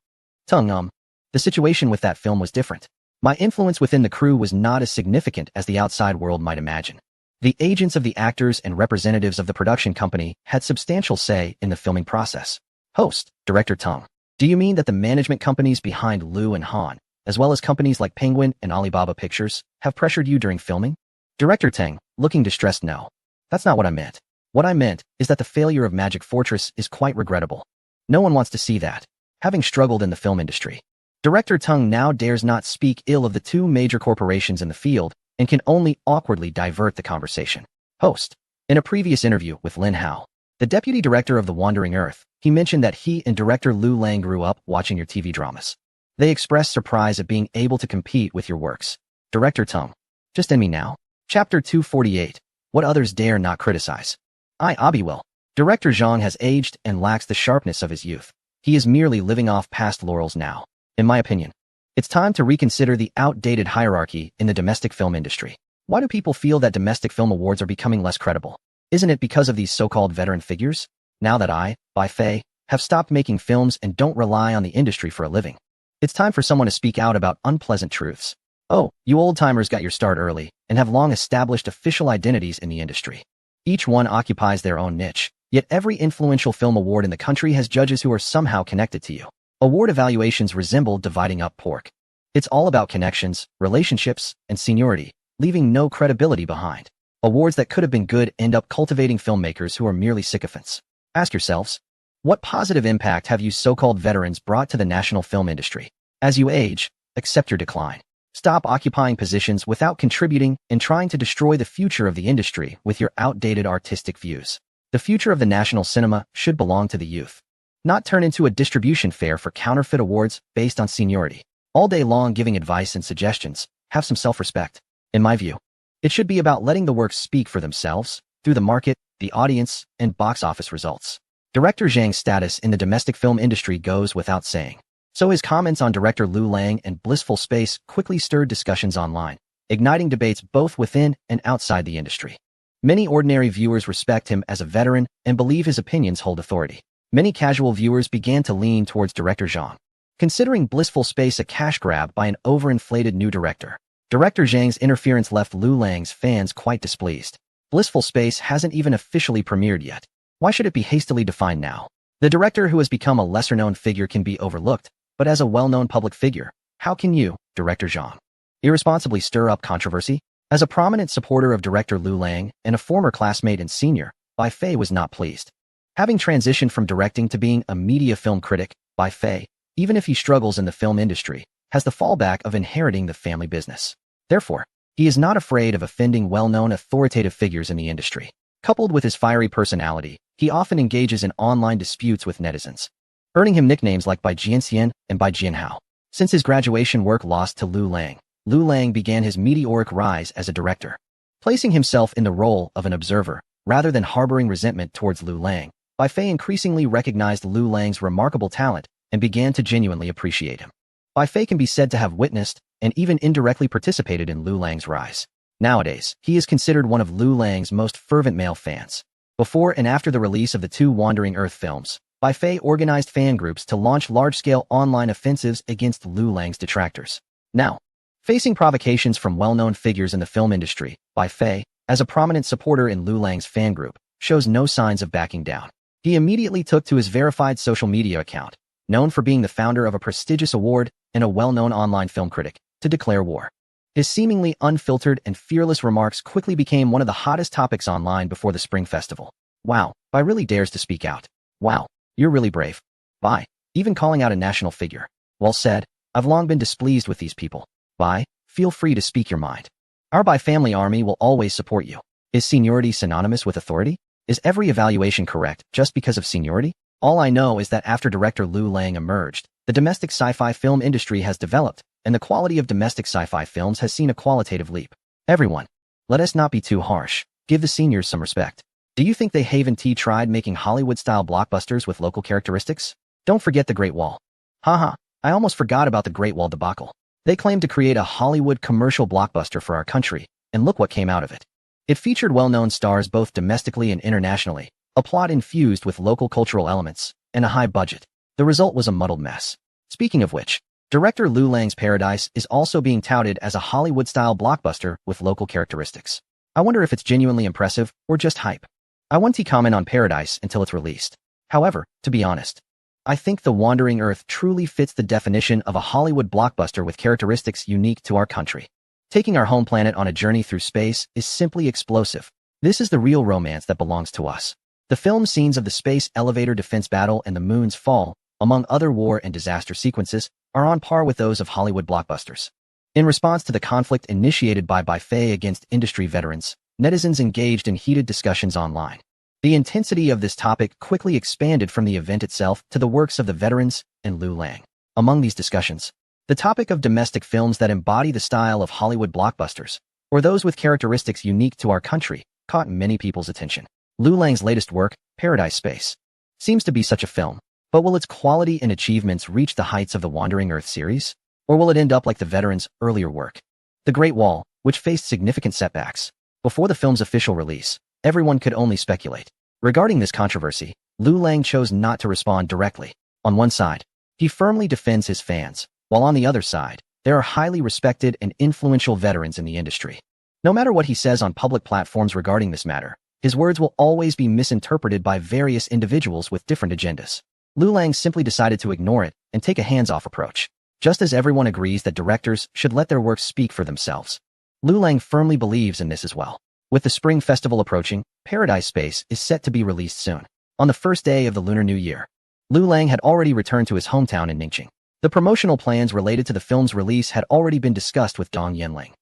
Tung, the situation with that film was different. My influence within the crew was not as significant as the outside world might imagine. The agents of the actors and representatives of the production company had substantial say in the filming process. Host, Director Tung. Do you mean that the management companies behind Lu and Han, as well as companies like Penguin and Alibaba Pictures, have pressured you during filming? Director Tang, looking distressed. No. That's not what I meant. What I meant is that the failure of Magic Fortress is quite regrettable. No one wants to see that. Having struggled in the film industry, Director Tung now dares not speak ill of the two major corporations in the field and can only awkwardly divert the conversation. Host. In a previous interview with Lin Hao, the deputy director of The Wandering Earth, he mentioned that he and director Lu Lang grew up watching your TV dramas. They expressed surprise at being able to compete with your works. Director Tung. Just end me now. Chapter 248. What others dare not criticize. Will. Director Zhang has aged and lacks the sharpness of his youth. He is merely living off past laurels now. In my opinion, it's time to reconsider the outdated hierarchy in the domestic film industry. Why do people feel that domestic film awards are becoming less credible? Isn't it because of these so-called veteran figures? Now that I, Bai Fei, have stopped making films and don't rely on the industry for a living, it's time for someone to speak out about unpleasant truths. Oh, you old-timers got your start early and have long established official identities in the industry. Each one occupies their own niche, yet every influential film award in the country has judges who are somehow connected to you. Award evaluations resemble dividing up pork. It's all about connections, relationships, and seniority, leaving no credibility behind. Awards that could have been good end up cultivating filmmakers who are merely sycophants. Ask yourselves, what positive impact have you so-called veterans brought to the national film industry? As you age, accept your decline. Stop occupying positions without contributing and trying to destroy the future of the industry with your outdated artistic views. The future of the national cinema should belong to the youth, not turn into a distribution fair for counterfeit awards based on seniority. All day long giving advice and suggestions, have some self-respect. In my view, it should be about letting the works speak for themselves, through the market, the audience, and box office results. Director Zhang's status in the domestic film industry goes without saying. So his comments on director Lu Lang and Blissful Space quickly stirred discussions online, igniting debates both within and outside the industry. Many ordinary viewers respect him as a veteran and believe his opinions hold authority. Many casual viewers began to lean towards director Zhang, considering Blissful Space a cash grab by an overinflated new director. Director Zhang's interference left Lu Lang's fans quite displeased. Blissful Space hasn't even officially premiered yet. Why should it be hastily defined now? The director who has become a lesser-known figure can be overlooked, but as a well-known public figure, how can you, Director Zhang, irresponsibly stir up controversy? As a prominent supporter of director Lu Lang and a former classmate and senior, Bai Fei was not pleased. Having transitioned from directing to being a media film critic, Bai Fei, even if he struggles in the film industry, has the fallback of inheriting the family business. Therefore, he is not afraid of offending well-known authoritative figures in the industry. Coupled with his fiery personality, he often engages in online disputes with netizens, earning him nicknames like Bai Jianxian and Bai Jianhao. Since his graduation work lost to Lu Lang began his meteoric rise as a director, placing himself in the role of an observer rather than harboring resentment towards Lu Lang. Bai Fei increasingly recognized Lu Lang's remarkable talent and began to genuinely appreciate him. Bai Fei can be said to have witnessed and even indirectly participated in Lu Lang's rise. Nowadays, he is considered one of Lu Lang's most fervent male fans. Before and after the release of the two Wandering Earth films, Bai Fei organized fan groups to launch large-scale online offensives against Lu Lang's detractors. Now, facing provocations from well-known figures in the film industry, Bai Fei, as a prominent supporter in Lu Lang's fan group, shows no signs of backing down. He immediately took to his verified social media account, known for being the founder of a prestigious award and a well-known online film critic, to declare war. His seemingly unfiltered and fearless remarks quickly became one of the hottest topics online before the Spring Festival. Wow, Bai really dares to speak out. Wow, you're really brave. Bai, even calling out a national figure. Well said, I've long been displeased with these people. Bai, feel free to speak your mind. Our Bai family army will always support you. Is seniority synonymous with authority? Is every evaluation correct just because of seniority? All I know is that after director Liu Lang emerged, the domestic sci-fi film industry has developed, and the quality of domestic sci-fi films has seen a qualitative leap. Everyone, let us not be too harsh. Give the seniors some respect. Do you think they Haven T tried making Hollywood-style blockbusters with local characteristics? Don't forget the Great Wall. Haha, I almost forgot about the Great Wall debacle. They claimed to create a Hollywood commercial blockbuster for our country, and look what came out of it. It featured well-known stars both domestically and internationally, a plot infused with local cultural elements, and a high budget. The result was a muddled mess. Speaking of which, director Liu Lang's Paradise is also being touted as a Hollywood-style blockbuster with local characteristics. I wonder if it's genuinely impressive or just hype. I won't comment on Paradise until it's released. However, to be honest, I think The Wandering Earth truly fits the definition of a Hollywood blockbuster with characteristics unique to our country. Taking our home planet on a journey through space is simply explosive. This is the real romance that belongs to us. The film scenes of the space elevator defense battle and the moon's fall, among other war and disaster sequences, are on par with those of Hollywood blockbusters. In response to the conflict initiated by Buffet against industry veterans, netizens engaged in heated discussions online. The intensity of this topic quickly expanded from the event itself to the works of the veterans and Liu Lang. Among these discussions, the topic of domestic films that embody the style of Hollywood blockbusters, or those with characteristics unique to our country, caught many people's attention. Liu Lang's latest work, Paradise Space, seems to be such a film, but will its quality and achievements reach the heights of the Wandering Earth series? Or will it end up like the veterans' earlier work? The Great Wall, which faced significant setbacks. Before the film's official release, everyone could only speculate. Regarding this controversy, Liu Lang chose not to respond directly. On one side, he firmly defends his fans, while on the other side, there are highly respected and influential veterans in the industry. No matter what he says on public platforms regarding this matter, his words will always be misinterpreted by various individuals with different agendas. Liu Lang simply decided to ignore it and take a hands-off approach. Just as everyone agrees that directors should let their works speak for themselves, Liu Lang firmly believes in this as well. With the Spring Festival approaching, Paradise Space is set to be released soon. On the first day of the Lunar New Year, Liu Lang had already returned to his hometown in Ningxing. The promotional plans related to the film's release had already been discussed with Dong Yanling,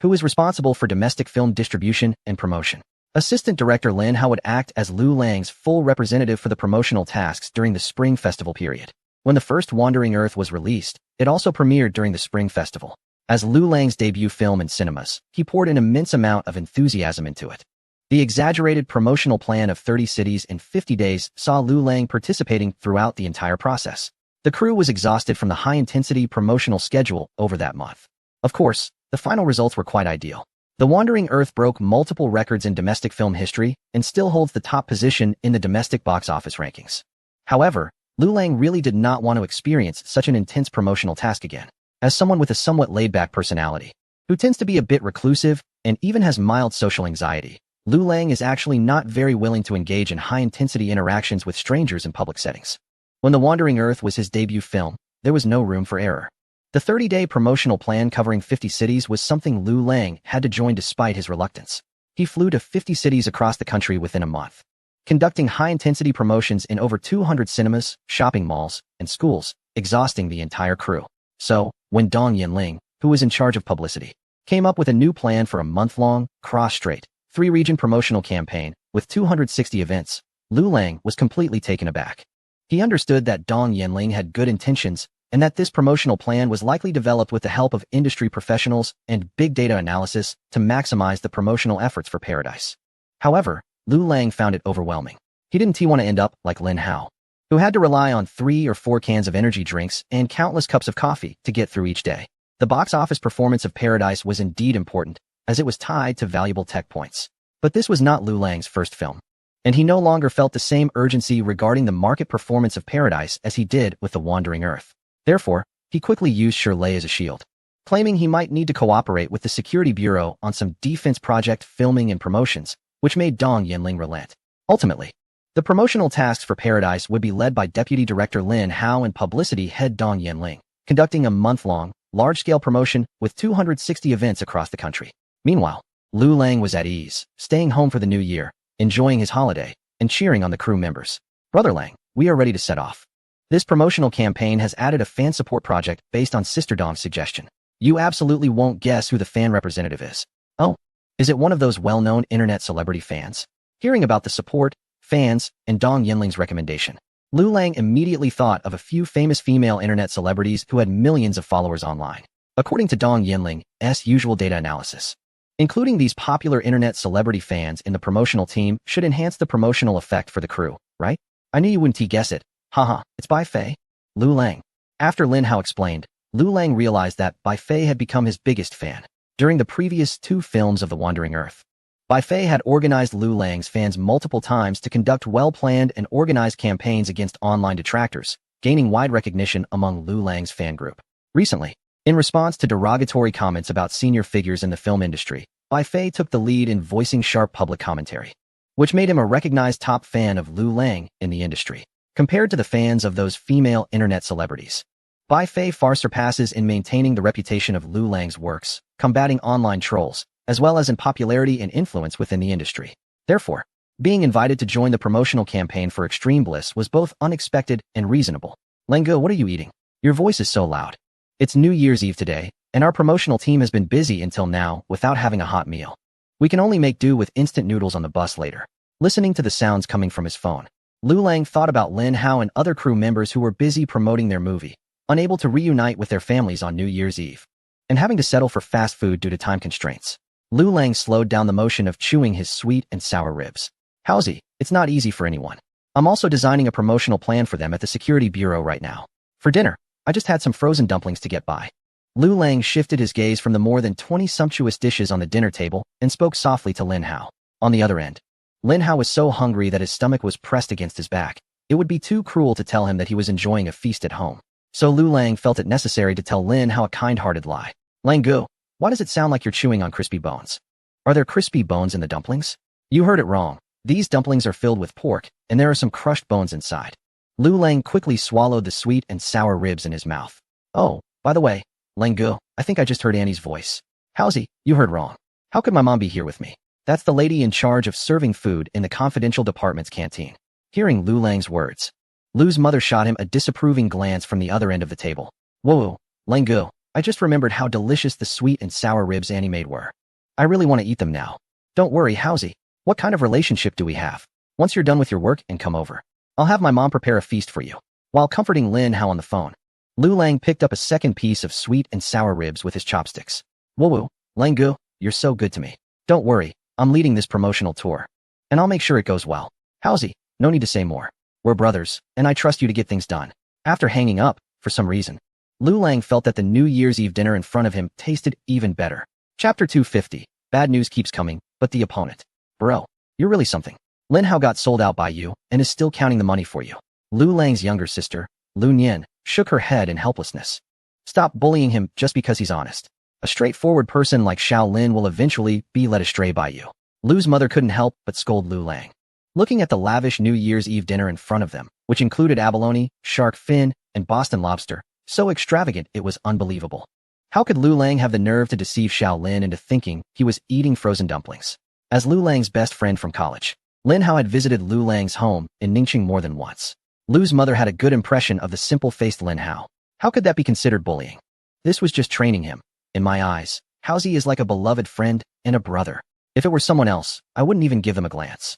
who is responsible for domestic film distribution and promotion. Assistant Director Lin Hao would act as Liu Lang's full representative for the promotional tasks during the Spring Festival period. When the first Wandering Earth was released, it also premiered during the Spring Festival. As Liu Lang's debut film in cinemas, he poured an immense amount of enthusiasm into it. The exaggerated promotional plan of 30 cities in 50 days saw Liu Lang participating throughout the entire process. The crew was exhausted from the high-intensity promotional schedule over that month. Of course, the final results were quite ideal. The Wandering Earth broke multiple records in domestic film history and still holds the top position in the domestic box office rankings. However, Liu Lang really did not want to experience such an intense promotional task again. As someone with a somewhat laid-back personality, who tends to be a bit reclusive and even has mild social anxiety, Liu Lang is actually not very willing to engage in high-intensity interactions with strangers in public settings. When The Wandering Earth was his debut film, there was no room for error. The 30-day promotional plan covering 50 cities was something Liu Lang had to join despite his reluctance. He flew to 50 cities across the country within a month, conducting high-intensity promotions in over 200 cinemas, shopping malls, and schools, exhausting the entire crew. So, when Dong Yanling, who was in charge of publicity, came up with a new plan for a month-long, cross-strait, 3-region promotional campaign with 260 events, Liu Lang was completely taken aback. He understood that Dong Yanling had good intentions and that this promotional plan was likely developed with the help of industry professionals and big data analysis to maximize the promotional efforts for Paradise. However, Liu Lang found it overwhelming. He didn't want to end up like Lin Hao, who had to rely on 3 or 4 cans of energy drinks and countless cups of coffee to get through each day. The box office performance of Paradise was indeed important, as it was tied to valuable tech points. But this was not Liu Lang's first film, and he no longer felt the same urgency regarding the market performance of Paradise as he did with The Wandering Earth. Therefore, he quickly used Shirley as a shield, claiming he might need to cooperate with the Security Bureau on some defense project filming and promotions, which made Dong Yanling relent. Ultimately, the promotional tasks for Paradise would be led by Deputy Director Lin Hao and publicity head Dong Yanling, conducting a month-long, large-scale promotion with 260 events across the country. Meanwhile, Liu Lang was at ease, staying home for the new year, enjoying his holiday, and cheering on the crew members. Brother Lang, we are ready to set off. This promotional campaign has added a fan support project based on Sister Dong's suggestion. You absolutely won't guess who the fan representative is. Oh, is it one of those well-known internet celebrity fans? Hearing about the support, fans, and Dong Yanling's recommendation, Lu Lang immediately thought of a few famous female internet celebrities who had millions of followers online. According to Dong Yinling's usual data analysis, including these popular internet celebrity fans in the promotional team should enhance the promotional effect for the crew, right? I knew you wouldn't guess it. Haha, it's Bai Fei. Lu Lang. After Lin Hao explained, Lu Lang realized that Bai Fei had become his biggest fan. During the previous 2 films of The Wandering Earth, Bai Fei had organized Lu Lang's fans multiple times to conduct well-planned and organized campaigns against online detractors, gaining wide recognition among Lu Lang's fan group. Recently, in response to derogatory comments about senior figures in the film industry, Bai Fei took the lead in voicing sharp public commentary, which made him a recognized top fan of Lu Lang in the industry. Compared to the fans of those female internet celebrities, Bai Fei far surpasses in maintaining the reputation of Lu Lang's works, combating online trolls, as well as in popularity and influence within the industry. Therefore, being invited to join the promotional campaign for Extreme Bliss was both unexpected and reasonable. Lengu, what are you eating? Your voice is so loud. It's New Year's Eve today, and our promotional team has been busy until now without having a hot meal. We can only make do with instant noodles on the bus later. Listening to the sounds coming from his phone, Lu Lang thought about Lin Hao and other crew members who were busy promoting their movie, unable to reunite with their families on New Year's Eve, and having to settle for fast food due to time constraints. Lu Lang slowed down the motion of chewing his sweet and sour ribs. Howsy, it's not easy for anyone. I'm also designing a promotional plan for them at the security bureau right now. For dinner, I just had some frozen dumplings to get by. Lu Lang shifted his gaze from the more than 20 sumptuous dishes on the dinner table and spoke softly to Lin Hao. On the other end, Lin Hao was so hungry that his stomach was pressed against his back. It would be too cruel to tell him that he was enjoying a feast at home. So Lu Lang felt it necessary to tell Lin Hao a kind-hearted lie. Langu, why does it sound like you're chewing on crispy bones? Are there crispy bones in the dumplings? You heard it wrong. These dumplings are filled with pork, and there are some crushed bones inside. Lu Lang quickly swallowed the sweet and sour ribs in his mouth. Oh, by the way, Langu, I think I just heard Annie's voice. Howsy, you heard wrong. How could my mom be here with me? That's the lady in charge of serving food in the confidential department's canteen. Hearing Lu Lang's words, Lu's mother shot him a disapproving glance from the other end of the table. Whoa, Langu, I just remembered how delicious the sweet and sour ribs Annie made were. I really want to eat them now. Don't worry, Howsy. What kind of relationship do we have? Once you're done with your work and come over, I'll have my mom prepare a feast for you. While comforting Lin Hao on the phone, Lu Lang picked up a second piece of sweet and sour ribs with his chopsticks. Whoa, Langu, you're so good to me. Don't worry, I'm leading this promotional tour, and I'll make sure it goes well. Howsy, no need to say more. We're brothers, and I trust you to get things done. After hanging up, for some reason, Lu Lang felt that the New Year's Eve dinner in front of him tasted even better. Chapter 250. Bad news keeps coming, but the opponent. Bro, you're really something. Lin Hao got sold out by you and is still counting the money for you. Lu Lang's younger sister, Lu Nian, shook her head in helplessness. Stop bullying him just because he's honest. A straightforward person like Xiao Lin will eventually be led astray by you. Lu's mother couldn't help but scold Lu Lang. Looking at the lavish New Year's Eve dinner in front of them, which included abalone, shark fin, and Boston lobster, so extravagant it was unbelievable. How could Lu Lang have the nerve to deceive Xiao Lin into thinking he was eating frozen dumplings? As Lu Lang's best friend from college, Lin Hao had visited Lu Lang's home in Ningxing more than once. Lu's mother had a good impression of the simple-faced Lin Hao. How could that be considered bullying? This was just training him. In my eyes, Howsy is like a beloved friend and a brother. If it were someone else, I wouldn't even give them a glance.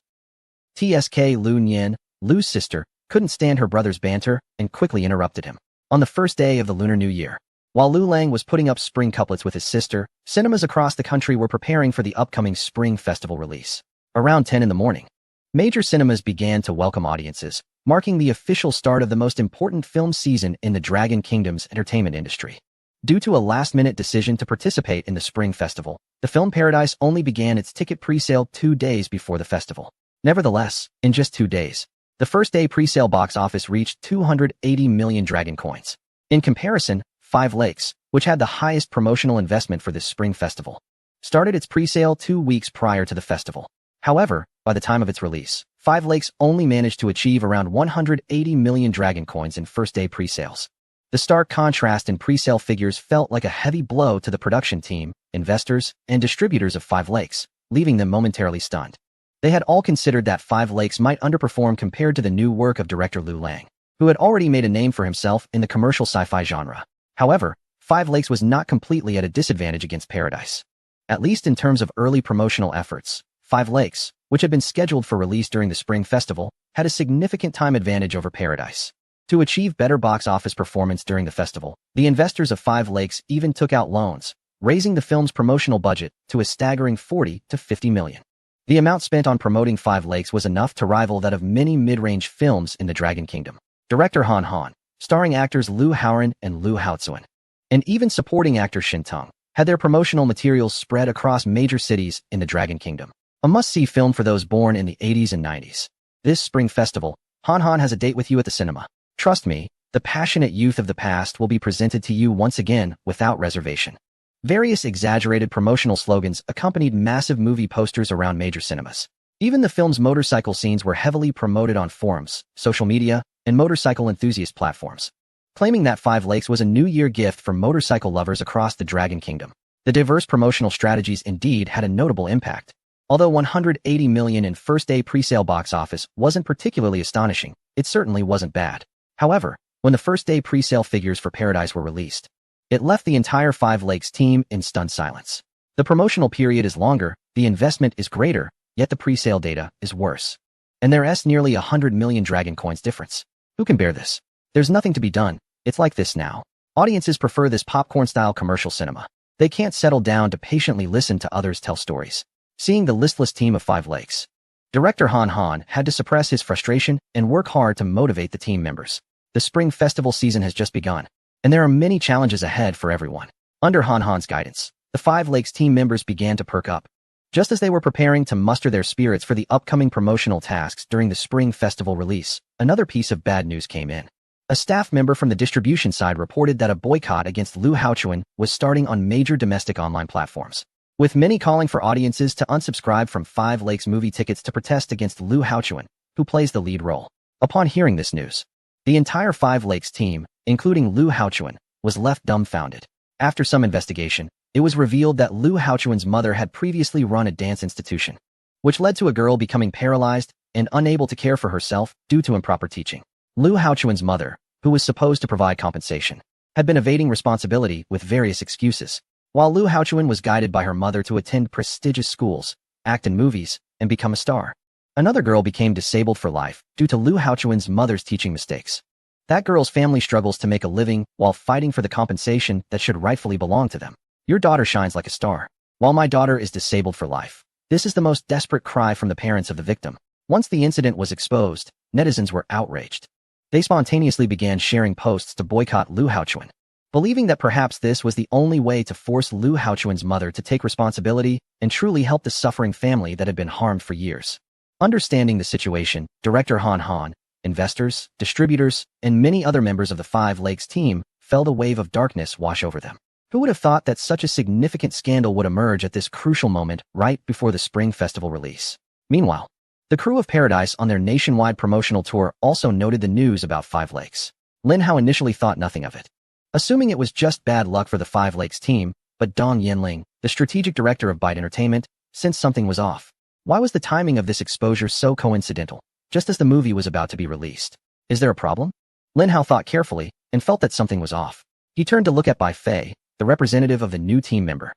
TSK Lu Nian, Lu's sister, couldn't stand her brother's banter and quickly interrupted him. On the first day of the Lunar New Year, while Lu Lang was putting up spring couplets with his sister, cinemas across the country were preparing for the upcoming Spring Festival release. Around 10 in the morning, major cinemas began to welcome audiences, marking the official start of the most important film season in the Dragon Kingdom's entertainment industry. Due to a last-minute decision to participate in the Spring Festival, the Film Paradise only began its ticket pre-sale 2 days before the festival. Nevertheless, in just 2 days, the first-day pre-sale box office reached 280 million dragon coins. In comparison, Five Lakes, which had the highest promotional investment for this Spring Festival, started its pre-sale 2 weeks prior to the festival. However, by the time of its release, Five Lakes only managed to achieve around 180 million dragon coins in first-day pre-sales. The stark contrast in pre-sale figures felt like a heavy blow to the production team, investors, and distributors of Five Lakes, leaving them momentarily stunned. They had all considered that Five Lakes might underperform compared to the new work of director Lu Lang, who had already made a name for himself in the commercial sci-fi genre. However, Five Lakes was not completely at a disadvantage against Paradise. At least in terms of early promotional efforts, Five Lakes, which had been scheduled for release during the Spring Festival, had a significant time advantage over Paradise. To achieve better box office performance during the festival, the investors of Five Lakes even took out loans, raising the film's promotional budget to a staggering $40 to $50 million. The amount spent on promoting Five Lakes was enough to rival that of many mid-range films in the Dragon Kingdom. Director Han Han, starring actors Liu Haoran and Liu Haozuan, and even supporting actor Shin Tung, had their promotional materials spread across major cities in the Dragon Kingdom. A must-see film for those born in the 80s and 90s. This spring festival, Han Han has a date with you at the cinema. Trust me, the passionate youth of the past will be presented to you once again without reservation. Various exaggerated promotional slogans accompanied massive movie posters around major cinemas. Even the film's motorcycle scenes were heavily promoted on forums, social media, and motorcycle enthusiast platforms, claiming that Five Lakes was a New Year gift for motorcycle lovers across the Dragon Kingdom. The diverse promotional strategies indeed had a notable impact. Although $180 million in first-day pre-sale box office wasn't particularly astonishing, it certainly wasn't bad. However, when the first-day pre-sale figures for Paradise were released, it left the entire Five Lakes team in stunned silence. The promotional period is longer, the investment is greater, yet the pre-sale data is worse. And there's nearly 100 million Dragon coins difference. Who can bear this? There's nothing to be done. It's like this now. Audiences prefer this popcorn-style commercial cinema. They can't settle down to patiently listen to others tell stories. Seeing the listless team of Five Lakes, director Han Han had to suppress his frustration and work hard to motivate the team members. The spring festival season has just begun, and there are many challenges ahead for everyone. Under Han Han's guidance, the Five Lakes team members began to perk up. Just as they were preparing to muster their spirits for the upcoming promotional tasks during the spring festival release, another piece of bad news came in. A staff member from the distribution side reported that a boycott against Liu Haozuan was starting on major domestic online platforms, with many calling for audiences to unsubscribe from Five Lakes movie tickets to protest against Liu Haozuan, who plays the lead role. Upon hearing this news, the entire Five Lakes team, including Liu Haozuan, was left dumbfounded. After some investigation, it was revealed that Liu Haozuan's mother had previously run a dance institution, which led to a girl becoming paralyzed and unable to care for herself due to improper teaching. Liu Haozuan's mother, who was supposed to provide compensation, had been evading responsibility with various excuses, while Liu Haozuan was guided by her mother to attend prestigious schools, act in movies, and become a star. Another girl became disabled for life due to Liu Haozuan's mother's teaching mistakes. That girl's family struggles to make a living while fighting for the compensation that should rightfully belong to them. Your daughter shines like a star, while my daughter is disabled for life. This is the most desperate cry from the parents of the victim. Once the incident was exposed, netizens were outraged. They spontaneously began sharing posts to boycott Liu Haozuan, believing that perhaps this was the only way to force Liu Haozuan's mother to take responsibility and truly help the suffering family that had been harmed for years. Understanding the situation, director Han Han, investors, distributors, and many other members of the Five Lakes team felt a wave of darkness wash over them. Who would have thought that such a significant scandal would emerge at this crucial moment right before the spring festival release? Meanwhile, the crew of Paradise on their nationwide promotional tour also noted the news about Five Lakes. Lin Hao initially thought nothing of it, assuming it was just bad luck for the Five Lakes team, but Dong Yanling, the strategic director of Byte Entertainment, sensed something was off. Why was the timing of this exposure so coincidental, just as the movie was about to be released? Is there a problem? Lin Hao thought carefully and felt that something was off. He turned to look at Bai Fei, the representative of the new team member,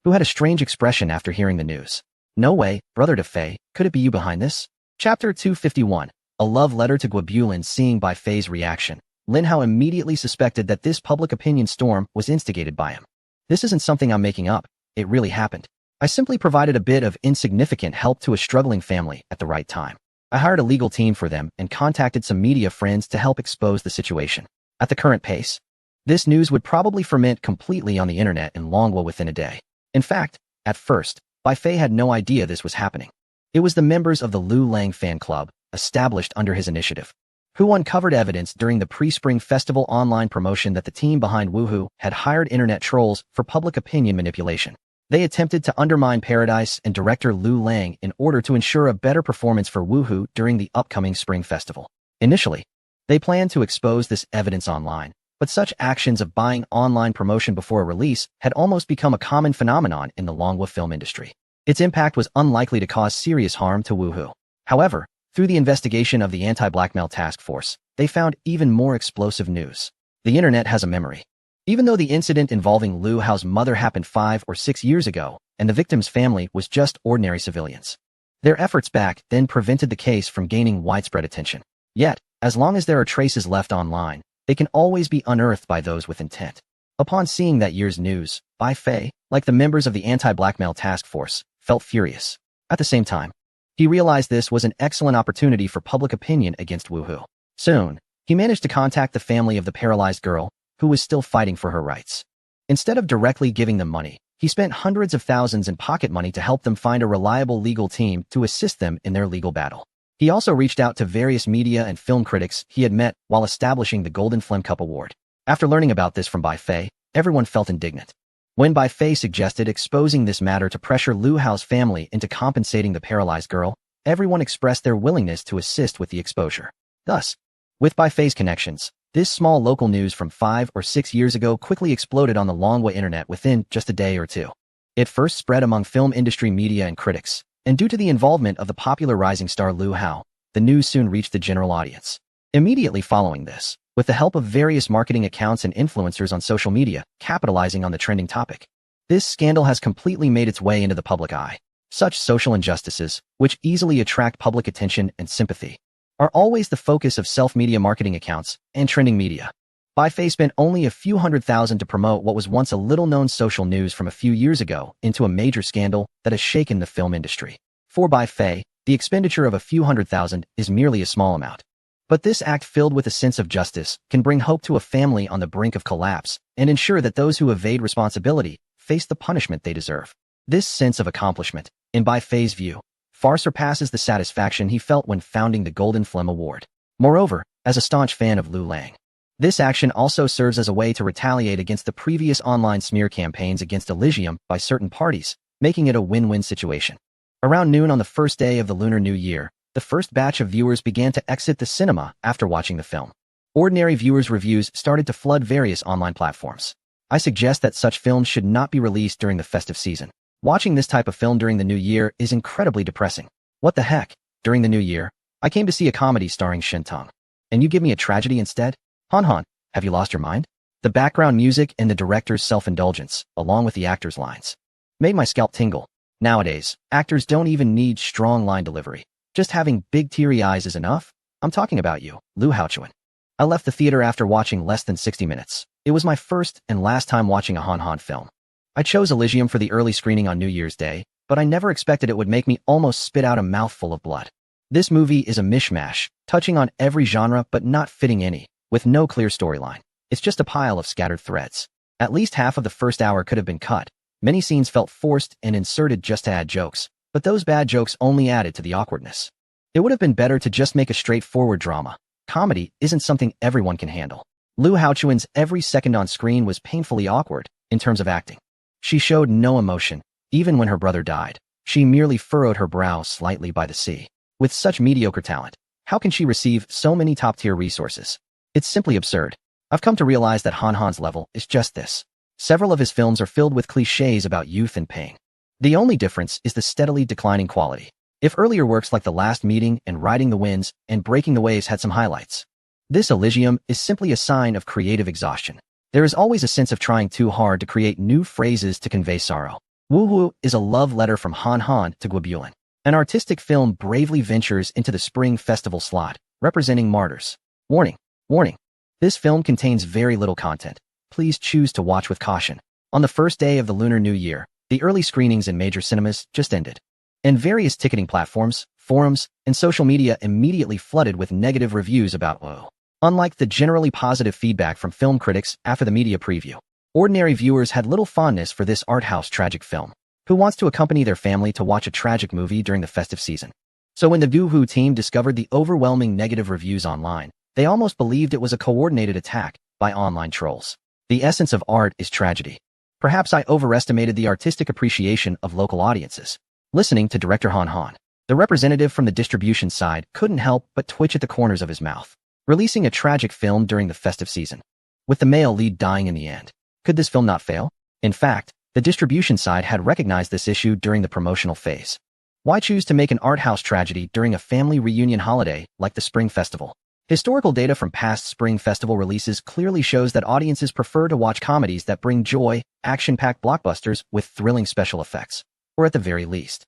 who had a strange expression after hearing the news. No way, brother to Fei, could it be you behind this? Chapter 251, A Love Letter to Guobulin. Seeing Bai Fei's reaction, Lin Hao immediately suspected that this public opinion storm was instigated by him. This isn't something I'm making up, it really happened. I simply provided a bit of insignificant help to a struggling family at the right time. I hired a legal team for them and contacted some media friends to help expose the situation. At the current pace, this news would probably ferment completely on the internet in Longwa within a day. In fact, at first, Bai Fei had no idea this was happening. It was the members of the Lu Lang fan club, established under his initiative, who uncovered evidence during the pre-spring festival online promotion that the team behind Woohoo had hired internet trolls for public opinion manipulation. They attempted to undermine Paradise and director Lu Lang in order to ensure a better performance for Woohoo during the upcoming spring festival. Initially, they planned to expose this evidence online, but such actions of buying online promotion before a release had almost become a common phenomenon in the Longwa film industry. Its impact was unlikely to cause serious harm to Woohoo. However, through the investigation of the Anti-Blackmail Task Force, they found even more explosive news. The internet has a memory. Even though the incident involving Liu Hao's mother happened 5 or 6 years ago, and the victim's family was just ordinary civilians, Their efforts back then prevented the case from gaining widespread attention. Yet, as long as there are traces left online, they can always be unearthed by those with intent. Upon seeing that year's news, Bai Fei, like the members of the anti-blackmail task force, felt furious. At the same time, he realized this was an excellent opportunity for public opinion against Wu Hu. Soon, he managed to contact the family of the paralyzed girl, who was still fighting for her rights. Instead of directly giving them money, he spent hundreds of thousands in pocket money to help them find a reliable legal team to assist them in their legal battle. He also reached out to various media and film critics he had met while establishing the Golden Phlegm Cup Award. After learning about this from Bai Fei, everyone felt indignant. When Bai Fei suggested exposing this matter to pressure Lu Hao's family into compensating the paralyzed girl, everyone expressed their willingness to assist with the exposure. Thus, with Bai Fei's connections, this small local news from 5 or 6 years ago quickly exploded on the Longwei internet within just a day or two. It first spread among film industry media and critics, and due to the involvement of the popular rising star Lu Hao, the news soon reached the general audience. Immediately following this, with the help of various marketing accounts and influencers on social media, capitalizing on the trending topic, this scandal has completely made its way into the public eye. Such social injustices, which easily attract public attention and sympathy, are always the focus of self-media marketing accounts and trending media. Bai Fei spent only a few $100,000 to promote what was once a little-known social news from a few years ago into a major scandal that has shaken the film industry. For Bai Fei, the expenditure of a few $100,000 is merely a small amount. But this act filled with a sense of justice can bring hope to a family on the brink of collapse and ensure that those who evade responsibility face the punishment they deserve. This sense of accomplishment, in Bai Fei's view, far surpasses the satisfaction he felt when founding the Golden Phlegm Award. Moreover, as a staunch fan of Lu Lang, this action also serves as a way to retaliate against the previous online smear campaigns against Elysium by certain parties, making it a win-win situation. Around noon on the first day of the Lunar New Year, the first batch of viewers began to exit the cinema after watching the film. Ordinary viewers' reviews started to flood various online platforms. I suggest that such films should not be released during the festive season. Watching this type of film during the New Year is incredibly depressing. What the heck? During the New Year, I came to see a comedy starring Shen Tong. And you give me a tragedy instead? Han Han, have you lost your mind? The background music and the director's self-indulgence, along with the actor's lines, made my scalp tingle. Nowadays, actors don't even need strong line delivery. Just having big teary eyes is enough. I'm talking about you, Lu Haochuan. I left the theater after watching less than 60 minutes. It was my first and last time watching a Han Han film. I chose Elysium for the early screening on New Year's Day, but I never expected it would make me almost spit out a mouthful of blood. This movie is a mishmash, touching on every genre but not fitting any, with no clear storyline. It's just a pile of scattered threads. At least half of the first hour could have been cut. Many scenes felt forced and inserted just to add jokes, but those bad jokes only added to the awkwardness. It would have been better to just make a straightforward drama. Comedy isn't something everyone can handle. Lu Haochuan's every second on screen was painfully awkward, in terms of acting. She showed no emotion, even when her brother died. She merely furrowed her brow slightly by the sea. With such mediocre talent, how can she receive so many top-tier resources? It's simply absurd. I've come to realize that Han Han's level is just this. Several of his films are filled with clichés about youth and pain. The only difference is the steadily declining quality. If earlier works like The Last Meeting and Riding the Winds and Breaking the Waves had some highlights, this Elysium is simply a sign of creative exhaustion. There is always a sense of trying too hard to create new phrases to convey sorrow. Wu Hu is a love letter from Han Han to Guobulan. An artistic film bravely ventures into the Spring Festival slot, representing martyrs. Warning, warning. This film contains very little content. Please choose to watch with caution. On the first day of the Lunar New Year, the early screenings in major cinemas just ended. And various ticketing platforms, forums, and social media immediately flooded with negative reviews about Wu. Unlike the generally positive feedback from film critics after the media preview, ordinary viewers had little fondness for this art house tragic film. Who wants to accompany their family to watch a tragic movie during the festive season? So when the Wu Hu team discovered the overwhelming negative reviews online, they almost believed it was a coordinated attack by online trolls. The essence of art is tragedy. Perhaps I overestimated the artistic appreciation of local audiences. Listening to director Han Han, the representative from the distribution side couldn't help but twitch at the corners of his mouth. Releasing a tragic film during the festive season, with the male lead dying in the end. Could this film not fail? In fact, the distribution side had recognized this issue during the promotional phase. Why choose to make an art house tragedy during a family reunion holiday like the Spring Festival? Historical data from past Spring Festival releases clearly shows that audiences prefer to watch comedies that bring joy, action-packed blockbusters with thrilling special effects, or at the very least,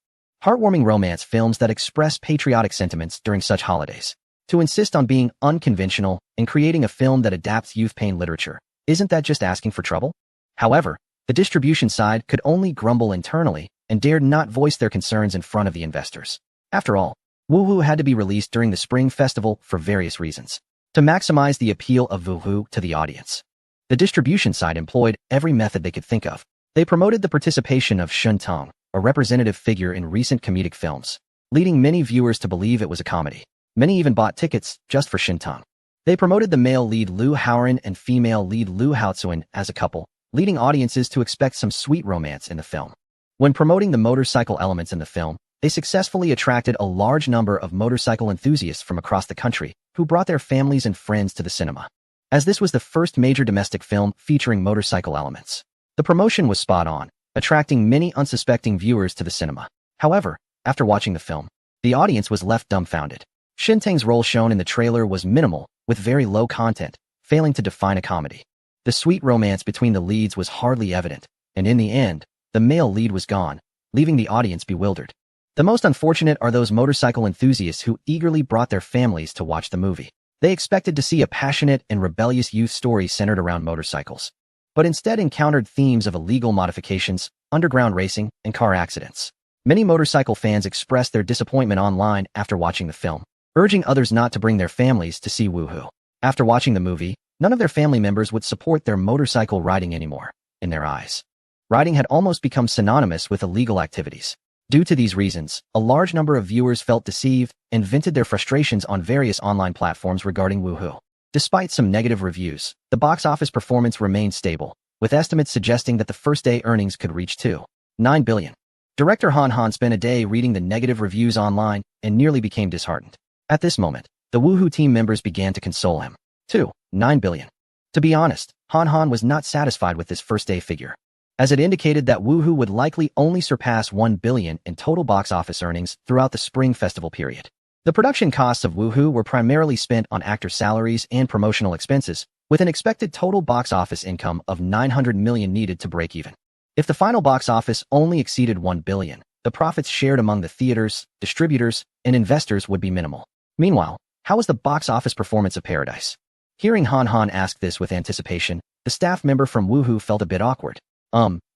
Heartwarming romance films that express patriotic sentiments during such holidays. To insist on being unconventional and creating a film that adapts youth pain literature, isn't that just asking for trouble? However, the distribution side could only grumble internally and dared not voice their concerns in front of the investors. After all, Woohoo had to be released during the Spring Festival for various reasons. To maximize the appeal of Woohoo to the audience, the distribution side employed every method they could think of. They promoted the participation of Shun Tong, a representative figure in recent comedic films, leading many viewers to believe it was a comedy. Many even bought tickets just for Shun Tong. They promoted the male lead Liu Haoran and female lead Liu Haozuan as a couple, leading audiences to expect some sweet romance in the film. When promoting the motorcycle elements in the film, they successfully attracted a large number of motorcycle enthusiasts from across the country who brought their families and friends to the cinema. As this was the first major domestic film featuring motorcycle elements, the promotion was spot on, attracting many unsuspecting viewers to the cinema. However, after watching the film, the audience was left dumbfounded. Shin Tang's role shown in the trailer was minimal, with very low content, failing to define a comedy. The sweet romance between the leads was hardly evident, and in the end, the male lead was gone, leaving the audience bewildered. The most unfortunate are those motorcycle enthusiasts who eagerly brought their families to watch the movie. They expected to see a passionate and rebellious youth story centered around motorcycles, but instead encountered themes of illegal modifications, underground racing, and car accidents. Many motorcycle fans expressed their disappointment online after watching the film, urging others not to bring their families to see Woohoo. After watching the movie, none of their family members would support their motorcycle riding anymore. In their eyes, riding had almost become synonymous with illegal activities. Due to these reasons, a large number of viewers felt deceived and vented their frustrations on various online platforms regarding Woohoo. Despite some negative reviews, the box office performance remained stable, with estimates suggesting that the first-day earnings could reach $2.9 billion. Director Han Han spent a day reading the negative reviews online and nearly became disheartened. At this moment, the Woohoo team members began to console him. $2.9 billion. To be honest, Han Han was not satisfied with this first-day figure, as it indicated that Woohoo would likely only surpass $1 billion in total box office earnings throughout the Spring Festival period. The production costs of Woohoo were primarily spent on actor salaries and promotional expenses, with an expected total box office income of $900 million needed to break even. If the final box office only exceeded $1 billion, the profits shared among the theaters, distributors, and investors would be minimal. Meanwhile, how was the box office performance of Paradise? Hearing Han Han ask this with anticipation, the staff member from Woohoo felt a bit awkward.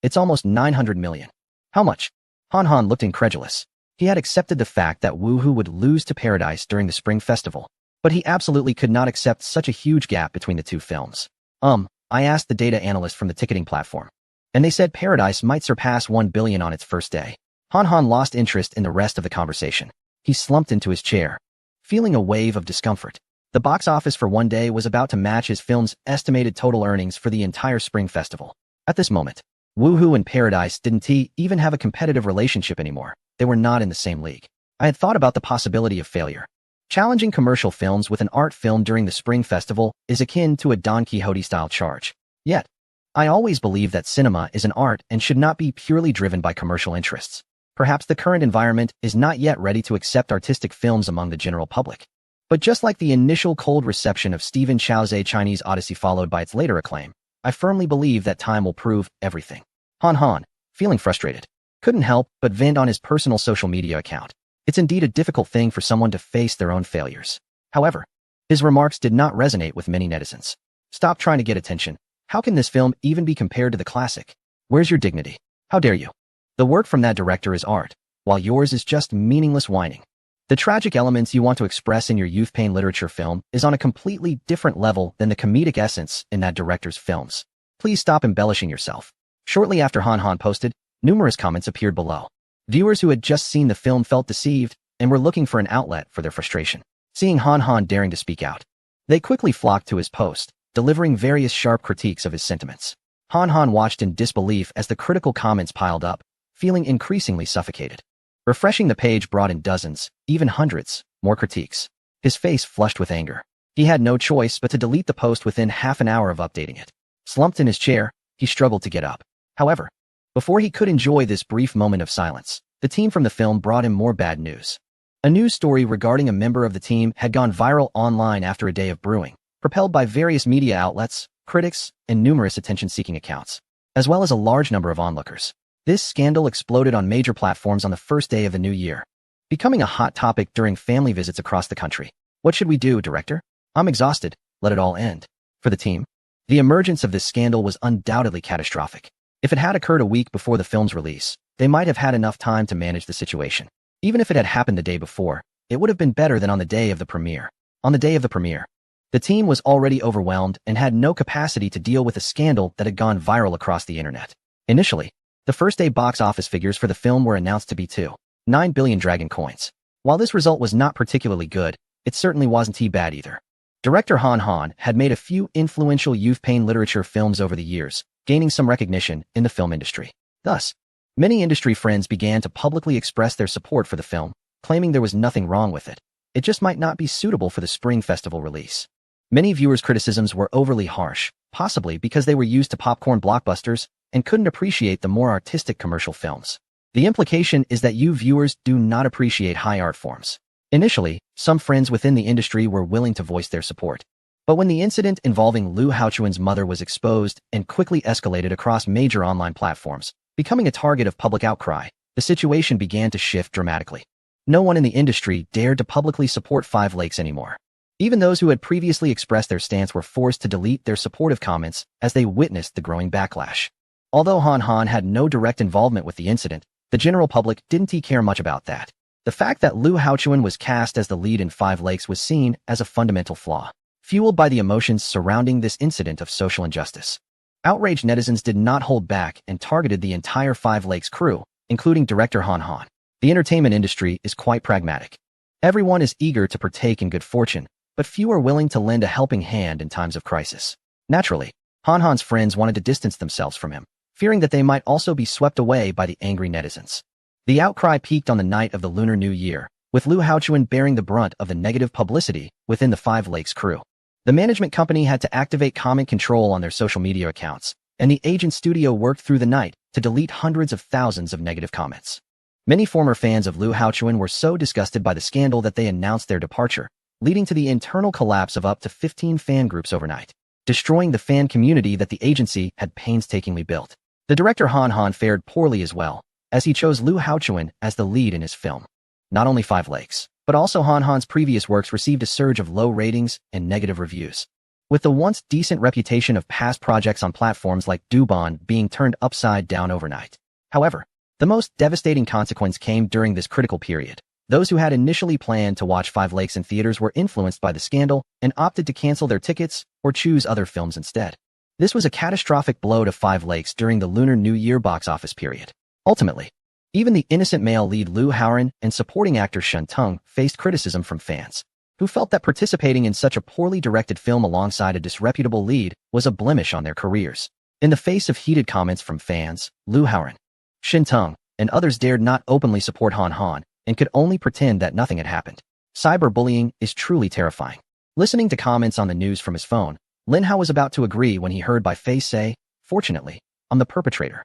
It's almost $900 million. How much? Han Han looked incredulous. He had accepted the fact that Woohoo would lose to Paradise during the Spring Festival, but he absolutely could not accept such a huge gap between the two films. I asked the data analyst from the ticketing platform, and they said Paradise might surpass $1 billion on its first day. Han Han lost interest in the rest of the conversation. He slumped into his chair, feeling a wave of discomfort. The box office for one day was about to match his film's estimated total earnings for the entire Spring Festival. At this moment, Woohoo and Paradise didn't even have a competitive relationship anymore. They were not in the same league. I had thought about the possibility of failure. Challenging commercial films with an art film during the Spring Festival is akin to a Don Quixote-style charge. Yet, I always believe that cinema is an art and should not be purely driven by commercial interests. Perhaps the current environment is not yet ready to accept artistic films among the general public. But just like the initial cold reception of Stephen Chow's A Chinese Odyssey followed by its later acclaim, I firmly believe that time will prove everything. Han Han, feeling frustrated, couldn't help but vent on his personal social media account. It's indeed a difficult thing for someone to face their own failures. However, his remarks did not resonate with many netizens. Stop trying to get attention. How can this film even be compared to the classic? Where's your dignity? How dare you? The work from that director is art, while yours is just meaningless whining. The tragic elements you want to express in your youth pain literature film is on a completely different level than the comedic essence in that director's films. Please stop embellishing yourself. Shortly after Han Han posted, numerous comments appeared below. Viewers who had just seen the film felt deceived and were looking for an outlet for their frustration. Seeing Han Han daring to speak out, they quickly flocked to his post, delivering various sharp critiques of his sentiments. Han Han watched in disbelief as the critical comments piled up, feeling increasingly suffocated. Refreshing the page brought in dozens, even hundreds, more critiques. His face flushed with anger. He had no choice but to delete the post within half an hour of updating it. Slumped in his chair, he struggled to get up. However, before he could enjoy this brief moment of silence, the team from the film brought him more bad news. A news story regarding a member of the team had gone viral online after a day of brewing, propelled by various media outlets, critics, and numerous attention-seeking accounts, as well as a large number of onlookers. This scandal exploded on major platforms on the first day of the new year, becoming a hot topic during family visits across the country. What should we do, director? I'm exhausted. Let it all end. For the team, the emergence of this scandal was undoubtedly catastrophic. If it had occurred a week before the film's release, they might have had enough time to manage the situation. Even if it had happened the day before, it would have been better than on the day of the premiere. On the day of the premiere, the team was already overwhelmed and had no capacity to deal with a scandal that had gone viral across the internet. Initially, the first-day box office figures for the film were announced to be 2.9 billion Dragon coins. While this result was not particularly good, it certainly wasn't too bad either. Director Han Han had made a few influential youth pain literature films over the years, gaining some recognition in the film industry. Thus, many industry friends began to publicly express their support for the film, claiming there was nothing wrong with it. It just might not be suitable for the Spring Festival release. Many viewers' criticisms were overly harsh, possibly because they were used to popcorn blockbusters and couldn't appreciate the more artistic commercial films. The implication is that you viewers do not appreciate high art forms. Initially, some friends within the industry were willing to voice their support. But when the incident involving Liu Haochuan's mother was exposed and quickly escalated across major online platforms, becoming a target of public outcry, the situation began to shift dramatically. No one in the industry dared to publicly support Five Lakes anymore. Even those who had previously expressed their stance were forced to delete their supportive comments as they witnessed the growing backlash. Although Han Han had no direct involvement with the incident, the general public didn't care much about that. The fact that Liu Haochuan was cast as the lead in Five Lakes was seen as a fundamental flaw, fueled by the emotions surrounding this incident of social injustice. Outraged netizens did not hold back and targeted the entire Five Lakes crew, including director Han Han. The entertainment industry is quite pragmatic. Everyone is eager to partake in good fortune, but few are willing to lend a helping hand in times of crisis. Naturally, Han Han's friends wanted to distance themselves from him, fearing that they might also be swept away by the angry netizens. The outcry peaked on the night of the Lunar New Year, with Liu Haochuan bearing the brunt of the negative publicity within the Five Lakes crew. The management company had to activate comment control on their social media accounts, and the agent studio worked through the night to delete hundreds of thousands of negative comments. Many former fans of Liu Haochuan were so disgusted by the scandal that they announced their departure, leading to the internal collapse of up to 15 fan groups overnight, destroying the fan community that the agency had painstakingly built. The director Han Han fared poorly as well, as he chose Liu Haochuan as the lead in his film. Not only Five Lakes, but also Han Han's previous works received a surge of low ratings and negative reviews, with the once decent reputation of past projects on platforms like Douban being turned upside down overnight. However, the most devastating consequence came during this critical period. Those who had initially planned to watch Five Lakes in theaters were influenced by the scandal and opted to cancel their tickets or choose other films instead. This was a catastrophic blow to Five Lakes during the Lunar New Year box office period. Ultimately, even the innocent male lead Liu Haoran and supporting actor Shen Teng faced criticism from fans, who felt that participating in such a poorly directed film alongside a disreputable lead was a blemish on their careers. In the face of heated comments from fans, Liu Haoran, Shen Teng, and others dared not openly support Han Han and could only pretend that nothing had happened. Cyberbullying is truly terrifying. Listening to comments on the news from his phone, Lin Hao was about to agree when he heard Bai Fei say, "Fortunately, I'm the perpetrator."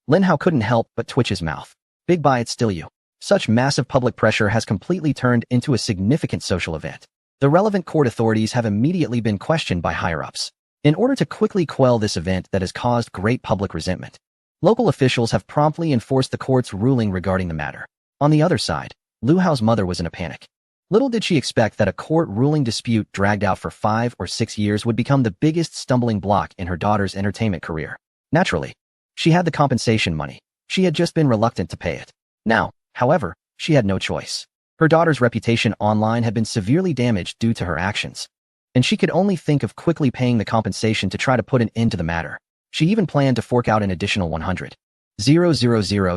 Lin Hao couldn't help but twitch his mouth. Big Bai, it's still you. Such massive public pressure has completely turned into a significant social event. The relevant court authorities have immediately been questioned by higher-ups. In order to quickly quell this event that has caused great public resentment, local officials have promptly enforced the court's ruling regarding the matter. On the other side, Liu Hao's mother was in a panic. Little did she expect that a court ruling dispute dragged out for 5 or 6 years would become the biggest stumbling block in her daughter's entertainment career. Naturally, she had the compensation money. She had just been reluctant to pay it. Now, however, she had no choice. Her daughter's reputation online had been severely damaged due to her actions, and she could only think of quickly paying the compensation to try to put an end to the matter. She even planned to fork out an additional 100,000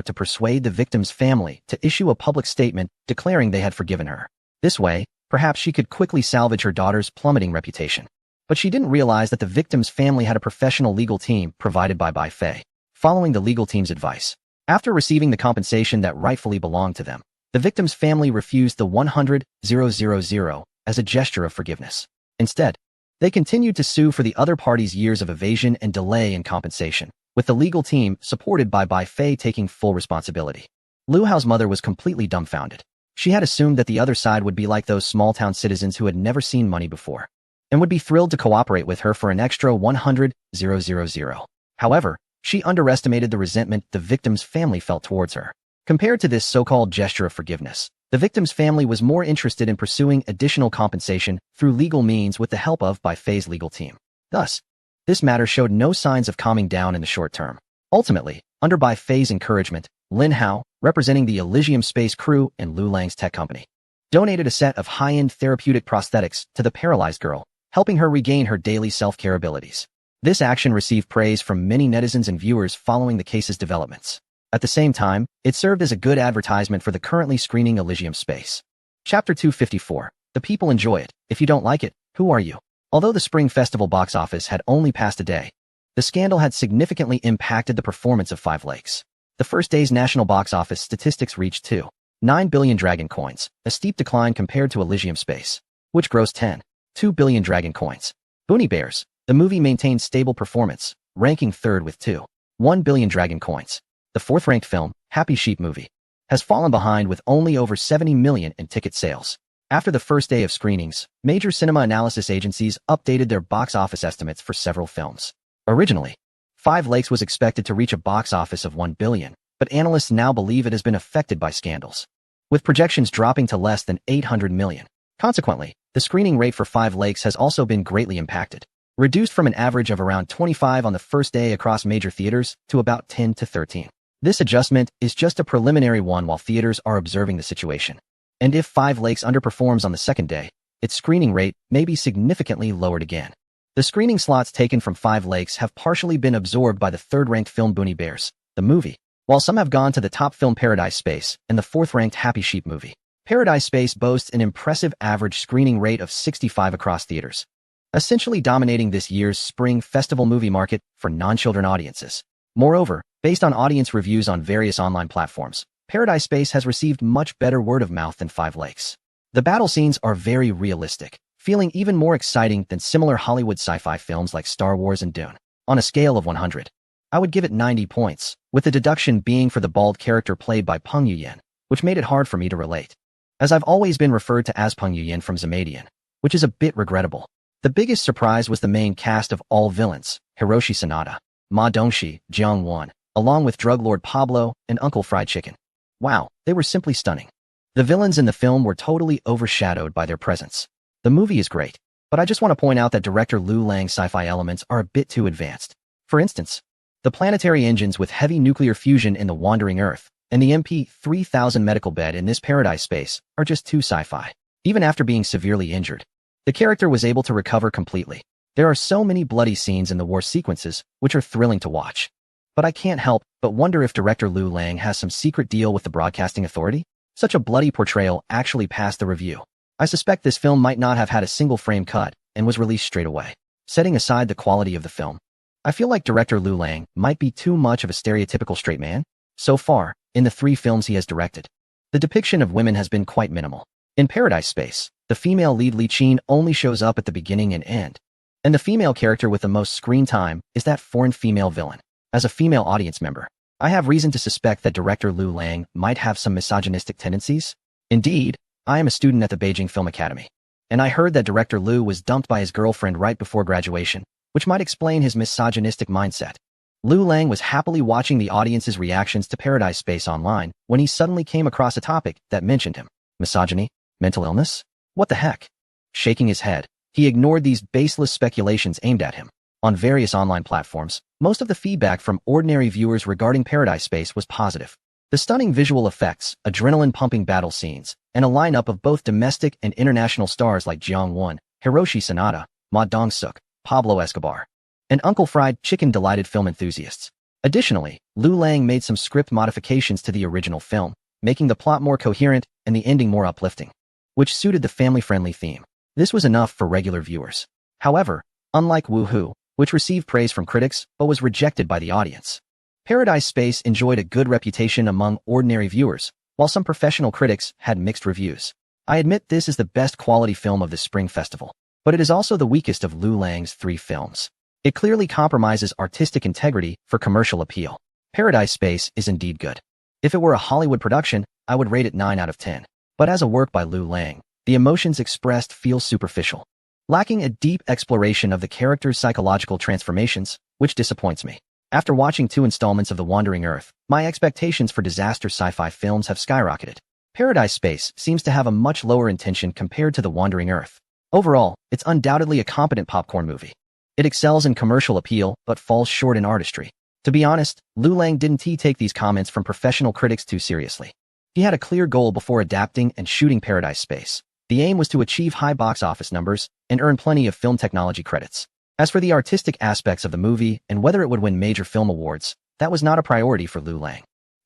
to persuade the victim's family to issue a public statement declaring they had forgiven her. This way, perhaps she could quickly salvage her daughter's plummeting reputation. But she didn't realize that the victim's family had a professional legal team provided by Bai Fei. Following the legal team's advice, after receiving the compensation that rightfully belonged to them, the victim's family refused the 100,000 as a gesture of forgiveness. Instead, they continued to sue for the other party's years of evasion and delay in compensation, with the legal team supported by Bai Fei taking full responsibility. Liu Hao's mother was completely dumbfounded. She had assumed that the other side would be like those small-town citizens who had never seen money before, and would be thrilled to cooperate with her for an extra 100,000. However, She underestimated the resentment the victim's family felt towards her. Compared to this so-called gesture of forgiveness, the victim's family was more interested in pursuing additional compensation through legal means with the help of by Faye's legal team. Thus, this matter showed no signs of calming down in the short term. Ultimately, under Bai Fei's encouragement, Lin Hao, representing the Elysium Space crew and Lu Lang's tech company, donated a set of high-end therapeutic prosthetics to the paralyzed girl, helping her regain her daily self-care abilities. This action received praise from many netizens and viewers following the case's developments. At the same time, it served as a good advertisement for the currently screening Elysium Space. Chapter 254. The people enjoy it. If you don't like it, who are you? Although the Spring Festival box office had only passed a day, the scandal had significantly impacted the performance of Five Lakes. The first day's national box office statistics reached 2.9 billion Dragon Coins, a steep decline compared to Elysium Space, which grossed 10.2 billion Dragon Coins. Bunny Bears, the movie maintained stable performance, ranking third with 2.1 billion Dragon Coins. The fourth-ranked film, Happy Sheep Movie, has fallen behind with only over 70 million in ticket sales. After the first day of screenings, major cinema analysis agencies updated their box office estimates for several films. Originally, Five Lakes was expected to reach a box office of 1 billion, but analysts now believe it has been affected by scandals, with projections dropping to less than 800 million. Consequently, the screening rate for Five Lakes has also been greatly impacted, reduced from an average of around 25 on the first day across major theaters to about 10 to 13. This adjustment is just a preliminary one while theaters are observing the situation. And if Five Lakes underperforms on the second day, its screening rate may be significantly lowered again. The screening slots taken from Five Lakes have partially been absorbed by the third-ranked film Bunny Bears, the movie, while some have gone to the top film Paradise Space and the fourth-ranked Happy Sheep Movie. Paradise Space boasts an impressive average screening rate of 65 across theaters, essentially dominating this year's Spring Festival movie market for non-children audiences. Moreover, based on audience reviews on various online platforms, Paradise Space has received much better word of mouth than Five Lakes. The battle scenes are very realistic, feeling even more exciting than similar Hollywood sci-fi films like Star Wars and Dune. On a scale of 100, I would give it 90 points, with the deduction being for the bald character played by Peng Yuyen, which made it hard for me to relate, as I've always been referred to as Peng Yuyen from Zomadian, which is a bit regrettable. The biggest surprise was the main cast of all villains, Hiroshi Sanada, Ma Dongxi, Jiang Wan, along with drug lord Pablo and Uncle Fried Chicken. Wow, they were simply stunning. The villains in the film were totally overshadowed by their presence. The movie is great, but I just want to point out that director Lu Lang's sci-fi elements are a bit too advanced. For instance, the planetary engines with heavy nuclear fusion in the Wandering Earth and the MP-3000 medical bed in this Paradise Space are just too sci-fi. Even after being severely injured, the character was able to recover completely. There are so many bloody scenes in the war sequences, which are thrilling to watch. But I can't help but wonder if director Lu Lang has some secret deal with the broadcasting authority. Such a bloody portrayal actually passed the review. I suspect this film might not have had a single frame cut and was released straight away. Setting aside the quality of the film, I feel like director Lu Lang might be too much of a stereotypical straight man. So far, in the 3 films he has directed, the depiction of women has been quite minimal. In Paradise Space, the female lead Li Qin only shows up at the beginning and end, and the female character with the most screen time is that foreign female villain. As a female audience member, I have reason to suspect that director Lu Lang might have some misogynistic tendencies. Indeed, I am a student at the Beijing Film Academy, and I heard that director Lu was dumped by his girlfriend right before graduation, which might explain his misogynistic mindset. Lu Lang was happily watching the audience's reactions to Paradise Space online when he suddenly came across a topic that mentioned him. Misogyny? Mental illness? What the heck? Shaking his head, he ignored these baseless speculations aimed at him. On various online platforms, most of the feedback from ordinary viewers regarding Paradise Space was positive. The stunning visual effects, adrenaline-pumping battle scenes, and a lineup of both domestic and international stars like Jiang Wan, Hiroshi Sanada, Ma Dong-suk, Pablo Escobar, and Uncle Fried Chicken delighted film enthusiasts. Additionally, Lu Lang made some script modifications to the original film, making the plot more coherent and the ending more uplifting, which suited the family-friendly theme. This was enough for regular viewers. However, unlike Woohoo, which received praise from critics but was rejected by the audience, Paradise Space enjoyed a good reputation among ordinary viewers, while some professional critics had mixed reviews. I admit this is the best quality film of the Spring Festival, but it is also the weakest of Lu Lang's 3 films. It clearly compromises artistic integrity for commercial appeal. Paradise Space is indeed good. If it were a Hollywood production, I would rate it 9 out of 10. But as a work by Lu Lang, the emotions expressed feel superficial, lacking a deep exploration of the character's psychological transformations, which disappoints me. After watching 2 installments of The Wandering Earth, my expectations for disaster sci-fi films have skyrocketed. Paradise Space seems to have a much lower intention compared to The Wandering Earth. Overall, it's undoubtedly a competent popcorn movie. It excels in commercial appeal, but falls short in artistry. To be honest, Liu Lang didn't take these comments from professional critics too seriously. He had a clear goal before adapting and shooting Paradise Space. The aim was to achieve high box office numbers and earn plenty of film technology credits. As for the artistic aspects of the movie and whether it would win major film awards, that was not a priority for Liu Lang.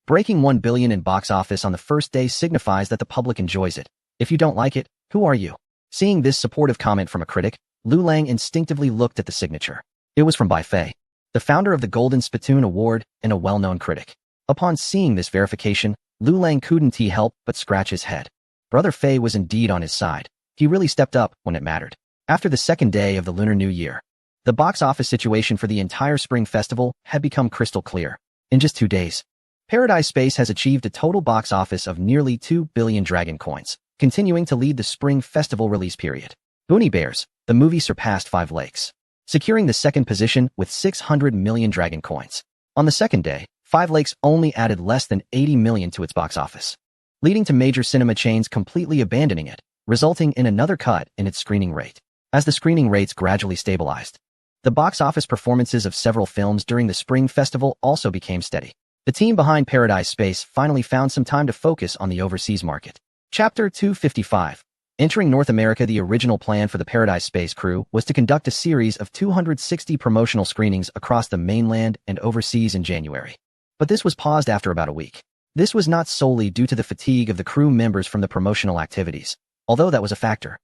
Breaking $1 billion in box office on the first day signifies that the public enjoys it. If you don't like it, who are you? Seeing this supportive comment from a critic, Liu Lang instinctively looked at the signature. It was from Bai Fei, the founder of the Golden Spittoon Award and a well-known critic. Upon seeing this verification, Liu Lang couldn't help but scratch his head. Brother Fei was indeed on his side. He really stepped up when it mattered. After the second day of the Lunar New Year, the box office situation for the entire Spring Festival had become crystal clear. In just 2 days, Paradise Space has achieved a total box office of nearly 2 billion Dragon Coins, continuing to lead the Spring Festival release period. Boonie Bears, the movie surpassed Five Lakes, securing the second position with 600 million Dragon Coins. On the second day, Five Lakes only added less than 80 million to its box office, leading to major cinema chains completely abandoning it, resulting in another cut in its screening rate. As the screening rates gradually stabilized, the box office performances of several films during the Spring Festival also became steady. The team behind Paradise Space finally found some time to focus on the overseas market. Chapter 255. Entering North America. The original plan for the Paradise Space crew was to conduct a series of 260 promotional screenings across the mainland and overseas in January. But this was paused after about a week. This was not solely due to the fatigue of the crew members from the promotional activities, although that was a factor.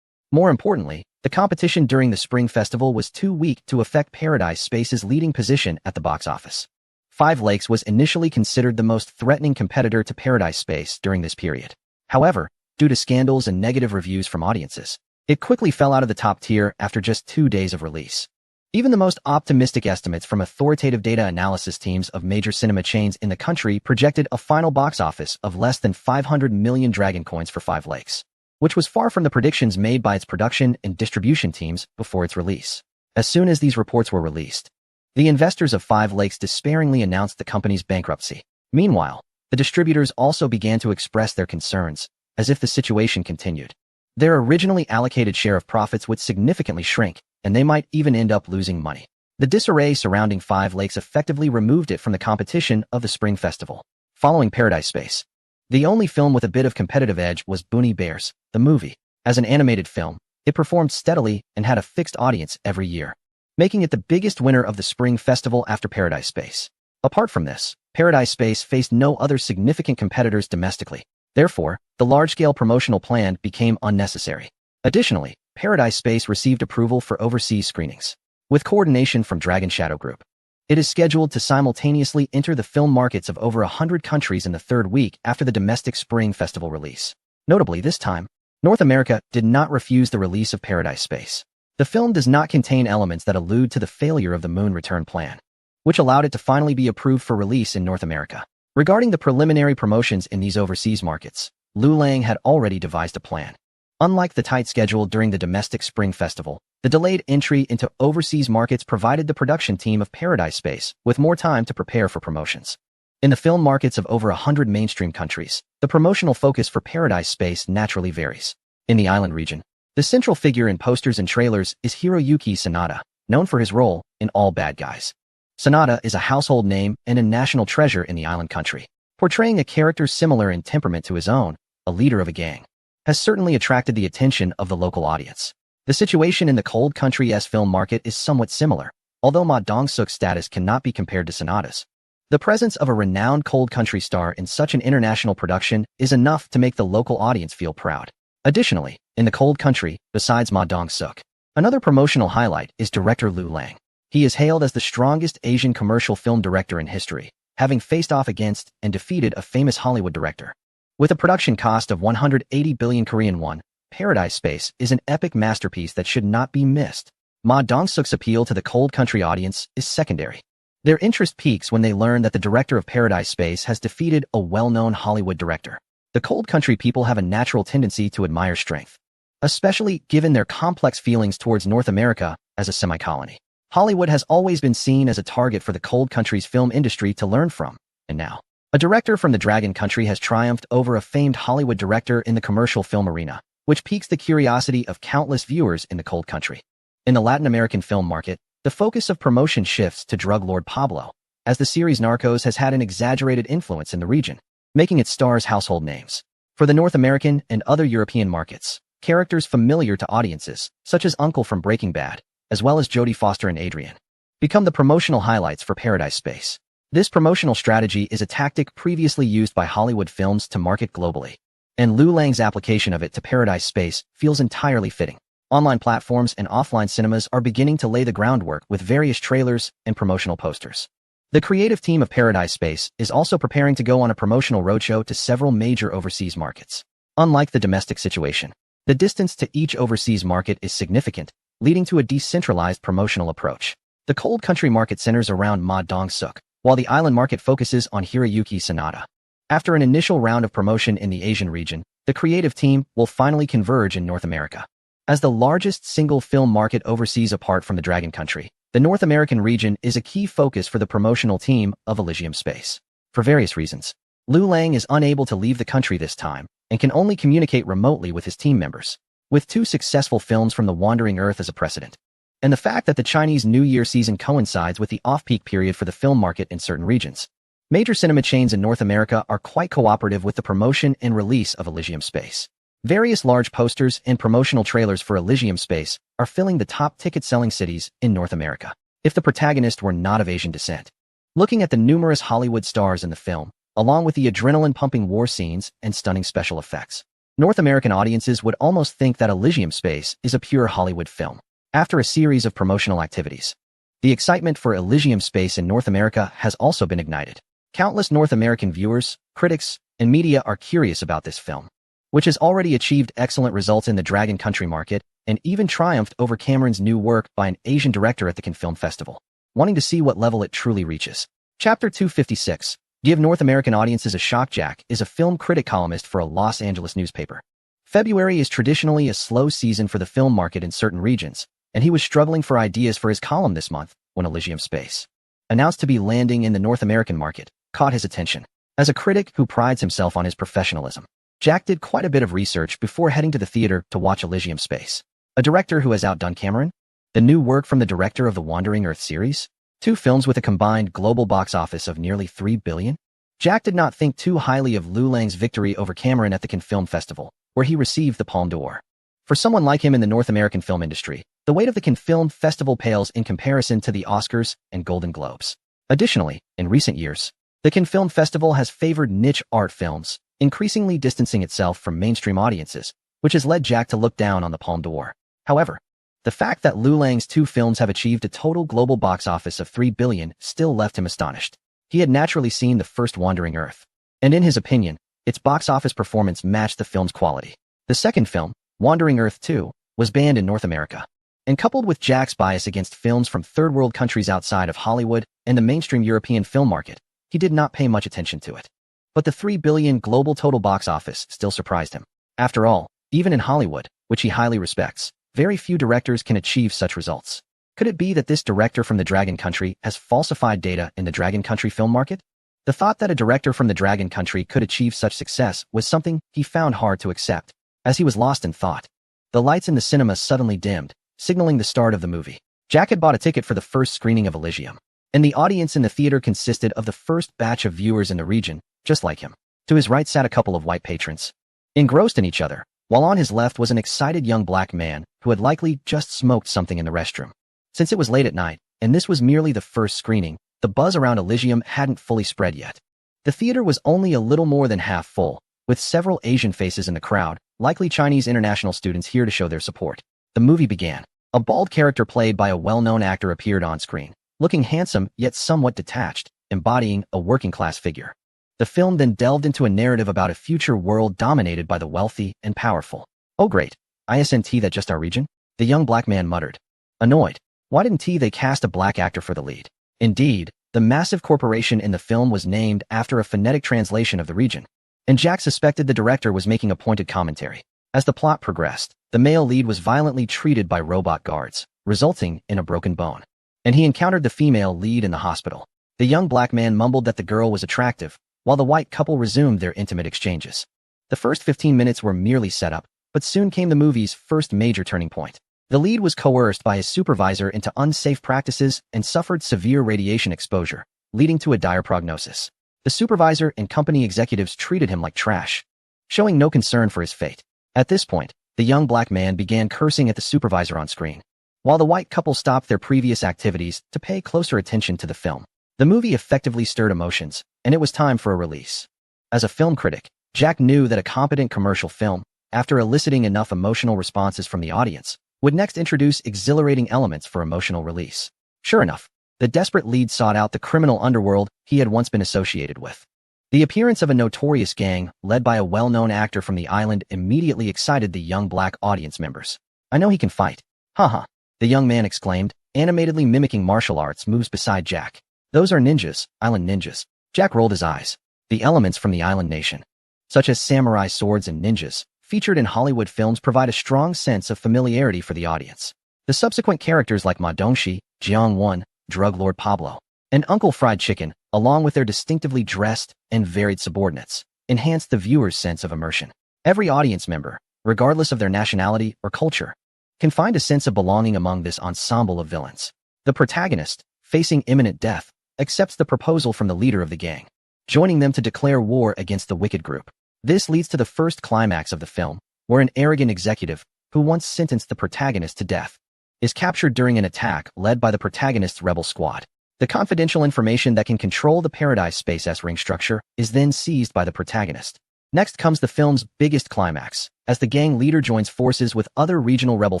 More importantly, the competition during the Spring Festival was too weak to affect Paradise Space's leading position at the box office. Five Lakes was initially considered the most threatening competitor to Paradise Space during this period. However, due to scandals and negative reviews from audiences, it quickly fell out of the top tier after just 2 days of release. Even the most optimistic estimates from authoritative data analysis teams of major cinema chains in the country projected a final box office of less than 500 million Dragon Coins for Five Lakes, which was far from the predictions made by its production and distribution teams before its release. As soon as these reports were released, the investors of Five Lakes despairingly announced the company's bankruptcy. Meanwhile, the distributors also began to express their concerns, as if the situation continued. Their originally allocated share of profits would significantly shrink, and they might even end up losing money. The disarray surrounding Five Lakes effectively removed it from the competition of the Spring Festival. Following Paradise Space, the only film with a bit of competitive edge was Boonie Bears, the movie. As an animated film, it performed steadily and had a fixed audience every year, making it the biggest winner of the Spring Festival after Paradise Space. Apart from this, Paradise Space faced no other significant competitors domestically. Therefore, the large-scale promotional plan became unnecessary. Additionally, Paradise Space received approval for overseas screenings, with coordination from Dragon Shadow Group. It is scheduled to simultaneously enter the film markets of over 100 countries in the third week after the domestic Spring Festival release. Notably this time, North America did not refuse the release of Paradise Space. The film does not contain elements that allude to the failure of the Moon Return plan, which allowed it to finally be approved for release in North America. Regarding the preliminary promotions in these overseas markets, Liu Lang had already devised a plan. Unlike the tight schedule during the domestic Spring Festival, the delayed entry into overseas markets provided the production team of Paradise Space with more time to prepare for promotions. In the film markets of over 100 mainstream countries, the promotional focus for Paradise Space naturally varies. In the island region, the central figure in posters and trailers is Hiroyuki Sanada, known for his role in All Bad Guys. Sanada is a household name and a national treasure in the island country. Portraying a character similar in temperament to his own, a leader of a gang, has certainly attracted the attention of the local audience. The situation in the cold country's film market is somewhat similar, although Ma Dong-seok's status cannot be compared to Sanada's. The presence of a renowned cold country star in such an international production is enough to make the local audience feel proud. Additionally, in the cold country, besides Ma Dong-seok, another promotional highlight is director Liu Lang. He is hailed as the strongest Asian commercial film director in history, having faced off against and defeated a famous Hollywood director. With a production cost of 180 billion Korean won, Paradise Space is an epic masterpiece that should not be missed. Ma Dong-seok's appeal to the cold country audience is secondary. Their interest peaks when they learn that the director of Paradise Space has defeated a well-known Hollywood director. The cold country people have a natural tendency to admire strength, especially given their complex feelings towards North America as a semi-colony. Hollywood has always been seen as a target for the cold country's film industry to learn from, and now, a director from the Dragon Country has triumphed over a famed Hollywood director in the commercial film arena, which piques the curiosity of countless viewers in the cold country. In the Latin American film market, the focus of promotion shifts to drug lord Pablo, as the series Narcos has had an exaggerated influence in the region, making its stars household names. For the North American and other European markets, characters familiar to audiences, such as Uncle from Breaking Bad, as well as Jodie Foster and Adrian, become the promotional highlights for Paradise Space. This promotional strategy is a tactic previously used by Hollywood films to market globally, and Liu Lang's application of it to Paradise Space feels entirely fitting. Online platforms and offline cinemas are beginning to lay the groundwork with various trailers and promotional posters. The creative team of Paradise Space is also preparing to go on a promotional roadshow to several major overseas markets. Unlike the domestic situation, the distance to each overseas market is significant, leading to a decentralized promotional approach. The cold country market centers around Ma Dong-suk, while the island market focuses on Hiroyuki Sanada. After an initial round of promotion in the Asian region, the creative team will finally converge in North America. As the largest single film market overseas apart from the Dragon Country, the North American region is a key focus for the promotional team of Elysium Space. For various reasons, Liu Lang is unable to leave the country this time and can only communicate remotely with his team members, with 2 successful films from The Wandering Earth as a precedent. And the fact that the Chinese New Year season coincides with the off-peak period for the film market in certain regions. Major cinema chains in North America are quite cooperative with the promotion and release of Elysium Space. Various large posters and promotional trailers for Elysium Space are filling the top ticket-selling cities in North America, if the protagonist were not of Asian descent. Looking at the numerous Hollywood stars in the film, along with the adrenaline-pumping war scenes and stunning special effects, North American audiences would almost think that Elysium Space is a pure Hollywood film. After a series of promotional activities, the excitement for Elysium Space in North America has also been ignited. Countless North American viewers, critics, and media are curious about this film, which has already achieved excellent results in the Dragon Country market and even triumphed over Cameron's new work by an Asian director at the Cannes Film Festival, wanting to see what level it truly reaches. Chapter 256, Give North American Audiences a Shock. Jack is a film critic columnist for a Los Angeles newspaper. February is traditionally a slow season for the film market in certain regions, and he was struggling for ideas for his column this month when Elysium Space, announced to be landing in the North American market, caught his attention. As a critic who prides himself on his professionalism, Jack did quite a bit of research before heading to the theater to watch Elysium Space. A director who has outdone Cameron? The new work from the director of the Wandering Earth series? 2 films with a combined global box office of nearly $3 billion? Jack did not think too highly of Liu Lang's victory over Cameron at the Cannes Film Festival, where he received the Palme d'Or. For someone like him in the North American film industry, the weight of the Cannes Film Festival pales in comparison to the Oscars and Golden Globes. Additionally, in recent years, the Cannes Film Festival has favored niche art films, increasingly distancing itself from mainstream audiences, which has led Jack to look down on the Palme d'Or. However, the fact that Liu Lang's 2 films have achieved a total global box office of $3 billion still left him astonished. He had naturally seen the first Wandering Earth, and in his opinion, its box office performance matched the film's quality. The second film, Wandering Earth 2, was banned in North America, and coupled with Jack's bias against films from third world countries outside of Hollywood and the mainstream European film market, he did not pay much attention to it. But the $3 billion global total box office still surprised him. After all, even in Hollywood, which he highly respects, very few directors can achieve such results. Could it be that this director from the Dragon Country has falsified data in the Dragon Country film market? The thought that a director from the Dragon Country could achieve such success was something he found hard to accept. As he was lost in thought, the lights in the cinema suddenly dimmed, signaling the start of the movie. Jack had bought a ticket for the first screening of Elysium, and the audience in the theater consisted of the first batch of viewers in the region, just like him. To his right sat a couple of white patrons, engrossed in each other, while on his left was an excited young black man who had likely just smoked something in the restroom. Since it was late at night, and this was merely the first screening, the buzz around Elysium hadn't fully spread yet. The theater was only a little more than half full, with several Asian faces in the crowd, likely Chinese international students here to show their support. The movie began. A bald character played by a well-known actor appeared on screen, looking handsome yet somewhat detached, embodying a working-class figure. The film then delved into a narrative about a future world dominated by the wealthy and powerful. "Oh great, isn't that just our region?" the young black man muttered. Annoyed. Why didn't they cast a black actor for the lead? Indeed, the massive corporation in the film was named after a phonetic translation of the region, and Jack suspected the director was making a pointed commentary. As the plot progressed, the male lead was violently treated by robot guards, resulting in a broken bone. and he encountered the female lead in the hospital. The young black man mumbled that the girl was attractive, while the white couple resumed their intimate exchanges. The first 15 minutes were merely set up, but soon came the movie's first major turning point. The lead was coerced by his supervisor into unsafe practices and suffered severe radiation exposure, leading to a dire prognosis. The supervisor and company executives treated him like trash, showing no concern for his fate. At this point, the young black man began cursing at the supervisor on screen, while the white couple stopped their previous activities to pay closer attention to the film. The movie effectively stirred emotions, and it was time for a release. As a film critic, Jack knew that a competent commercial film, after eliciting enough emotional responses from the audience, would next introduce exhilarating elements for emotional release. Sure enough, the desperate lead sought out the criminal underworld he had once been associated with. The appearance of a notorious gang, led by a well-known actor from the island, immediately excited the young black audience members. "I know he can fight. Haha," the young man exclaimed, animatedly mimicking martial arts moves beside Jack. "Those are ninjas, island ninjas." Jack rolled his eyes. The elements from the island nation, such as samurai swords and ninjas, featured in Hollywood films provide a strong sense of familiarity for the audience. The subsequent characters like Ma Dongxi, Jiang Wan, Drug Lord Pablo, and Uncle Fried Chicken, along with their distinctively dressed and varied subordinates, enhanced the viewer's sense of immersion. Every audience member, regardless of their nationality or culture, can find a sense of belonging among this ensemble of villains. The protagonist, facing imminent death, accepts the proposal from the leader of the gang, joining them to declare war against the wicked group. This leads to the first climax of the film, where an arrogant executive, who once sentenced the protagonist to death, is captured during an attack led by the protagonist's rebel squad. The confidential information that can control the Paradise Space's ring structure is then seized by the protagonist. Next comes the film's biggest climax, as the gang leader joins forces with other regional rebel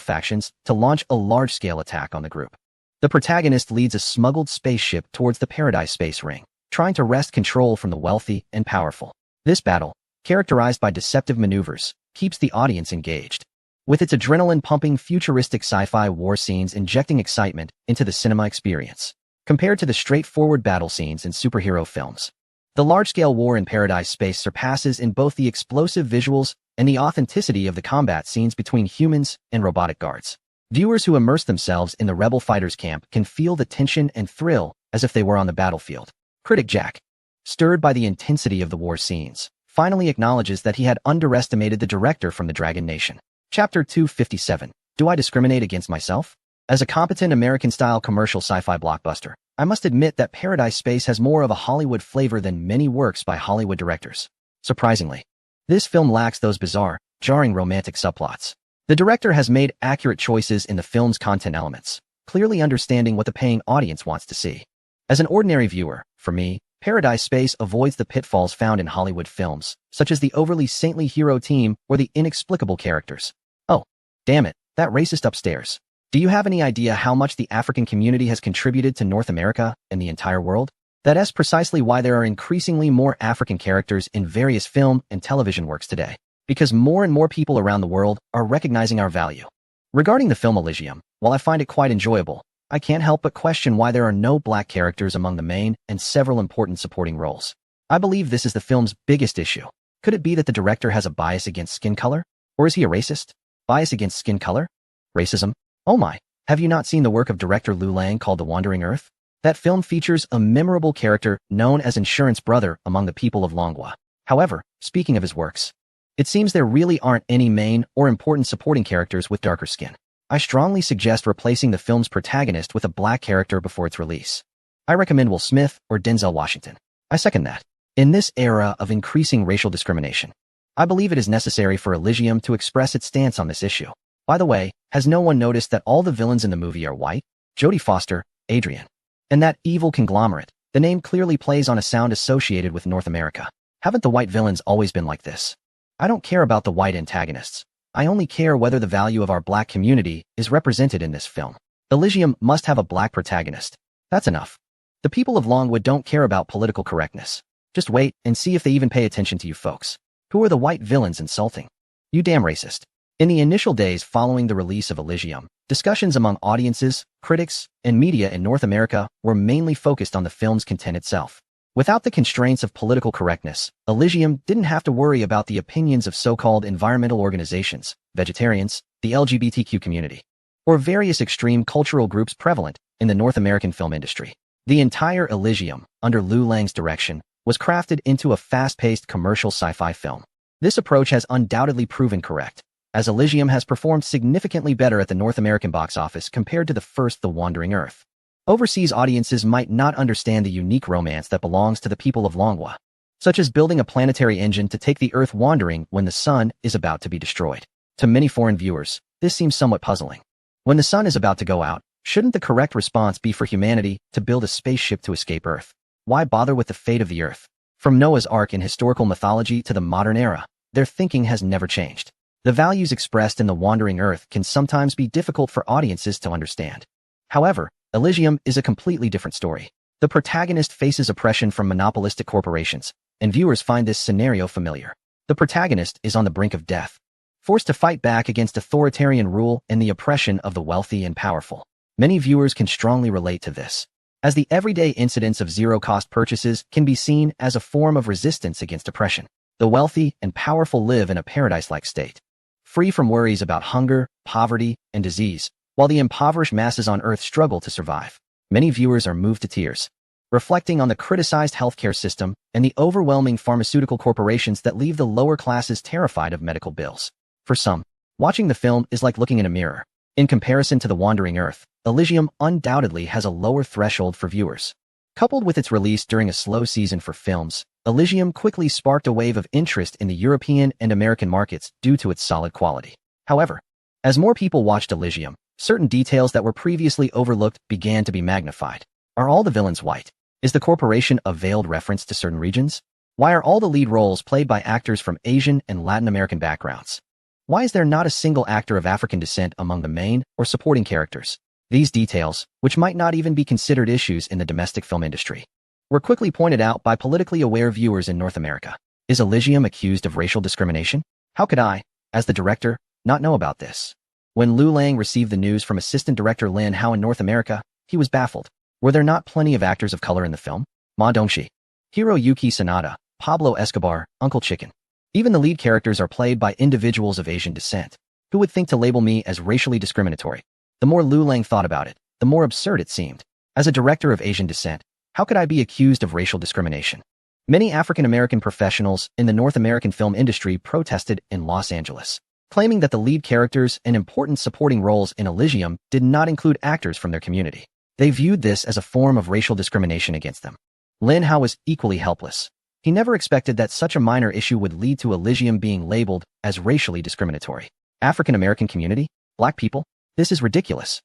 factions to launch a large-scale attack on the group. The protagonist leads a smuggled spaceship towards the Paradise Space ring, trying to wrest control from the wealthy and powerful. This battle, characterized by deceptive maneuvers, keeps the audience engaged, with its adrenaline-pumping futuristic sci-fi war scenes injecting excitement into the cinema experience. Compared to the straightforward battle scenes in superhero films, the large-scale war in Paradise Space surpasses in both the explosive visuals and the authenticity of the combat scenes between humans and robotic guards. Viewers who immerse themselves in the rebel fighters' camp can feel the tension and thrill as if they were on the battlefield. Critic Jack, stirred by the intensity of the war scenes, finally acknowledges that he had underestimated the director from the Dragon Nation. Chapter 257. Do I discriminate against myself? As a competent American-style commercial sci-fi blockbuster, I must admit that Paradise Space has more of a Hollywood flavor than many works by Hollywood directors. Surprisingly, this film lacks those bizarre, jarring romantic subplots. The director has made accurate choices in the film's content elements, clearly understanding what the paying audience wants to see. As an ordinary viewer, for me, Paradise Space avoids the pitfalls found in Hollywood films, such as the overly saintly hero team or the inexplicable characters. Oh, damn it, that racist upstairs. Do you have any idea how much the African community has contributed to North America and the entire world? That's precisely why there are increasingly more African characters in various film and television works today, because more and more people around the world are recognizing our value. Regarding the film Elysium, while I find it quite enjoyable, I can't help but question why there are no black characters among the main and several important supporting roles. I believe this is the film's biggest issue. Could it be that the director has a bias against skin color? Or is he a racist? Bias against skin color? Racism? Oh my, have you not seen the work of director Liu Lang called The Wandering Earth? That film features a memorable character known as Insurance Brother among the people of Longwa. However, speaking of his works, it seems there really aren't any main or important supporting characters with darker skin. I strongly suggest replacing the film's protagonist with a black character before its release. I recommend Will Smith or Denzel Washington. I second that. In this era of increasing racial discrimination, I believe it is necessary for Elysium to express its stance on this issue. By the way, has no one noticed that all the villains in the movie are white? Jodie Foster, Adrian, and that evil conglomerate. The name clearly plays on a sound associated with North America. Haven't the white villains always been like this? I don't care about the white antagonists. I only care whether the value of our black community is represented in this film. Elysium must have a black protagonist. That's enough. The people of Longwood don't care about political correctness. Just wait and see if they even pay attention to you folks. Who are the white villains insulting? You damn racist. In the initial days following the release of Elysium, discussions among audiences, critics, and media in North America were mainly focused on the film's content itself. Without the constraints of political correctness, Elysium didn't have to worry about the opinions of so-called environmental organizations, vegetarians, the LGBTQ community, or various extreme cultural groups prevalent in the North American film industry. The entire Elysium, under Liu Lang's direction, was crafted into a fast-paced commercial sci-fi film. This approach has undoubtedly proven correct, as Elysium has performed significantly better at the North American box office compared to the first The Wandering Earth. Overseas audiences might not understand the unique romance that belongs to the people of Longwa, such as building a planetary engine to take the Earth wandering when the sun is about to be destroyed. To many foreign viewers, this seems somewhat puzzling. When the sun is about to go out, shouldn't the correct response be for humanity to build a spaceship to escape Earth? Why bother with the fate of the Earth? From Noah's Ark in historical mythology to the modern era, their thinking has never changed. The values expressed in The Wandering Earth can sometimes be difficult for audiences to understand. However, Elysium is a completely different story. The protagonist faces oppression from monopolistic corporations, and viewers find this scenario familiar. The protagonist is on the brink of death, forced to fight back against authoritarian rule and the oppression of the wealthy and powerful. Many viewers can strongly relate to this, as the everyday incidents of zero-cost purchases can be seen as a form of resistance against oppression. The wealthy and powerful live in a paradise-like state, free from worries about hunger, poverty, and disease, while the impoverished masses on Earth struggle to survive. Many viewers are moved to tears, reflecting on the criticized healthcare system and the overwhelming pharmaceutical corporations that leave the lower classes terrified of medical bills. For some, watching the film is like looking in a mirror. In comparison to The Wandering Earth, Elysium undoubtedly has a lower threshold for viewers. Coupled with its release during a slow season for films, Elysium quickly sparked a wave of interest in the European and American markets due to its solid quality. However, as more people watched Elysium, certain details that were previously overlooked began to be magnified. Are all the villains white? Is the corporation a veiled reference to certain regions? Why are all the lead roles played by actors from Asian and Latin American backgrounds? Why is there not a single actor of African descent among the main or supporting characters? These details, which might not even be considered issues in the domestic film industry, were quickly pointed out by politically aware viewers in North America. Is Elysium accused of racial discrimination? How could I, as the director, not know about this? When Liu Lang received the news from assistant director Lin Hao in North America, he was baffled. Were there not plenty of actors of color in the film? Ma Dongshi, Hiroyuki Sanada, Pablo Escobar, Uncle Chicken. Even the lead characters are played by individuals of Asian descent. Who would think to label me as racially discriminatory? The more Liu Lang thought about it, the more absurd it seemed. As a director of Asian descent, how could I be accused of racial discrimination? Many African-American professionals in the North American film industry protested in Los Angeles, claiming that the lead characters and important supporting roles in Elysium did not include actors from their community. They viewed this as a form of racial discrimination against them. Lin Hao was equally helpless. He never expected that such a minor issue would lead to Elysium being labeled as racially discriminatory. African-American community? Black people? This is ridiculous.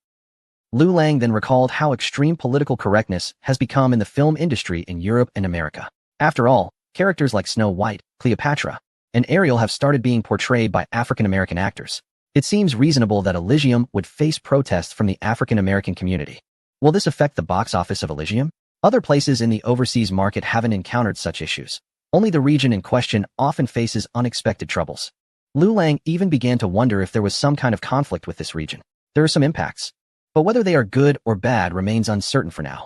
Liu Lang then recalled how extreme political correctness has become in the film industry in Europe and America. After all, characters like Snow White, Cleopatra, and Ariel have started being portrayed by African-American actors. It seems reasonable that Elysium would face protests from the African-American community. Will this affect the box office of Elysium? Other places in the overseas market haven't encountered such issues. Only the region in question often faces unexpected troubles. Liu Lang even began to wonder if there was some kind of conflict with this region. There are some impacts, but whether they are good or bad remains uncertain for now.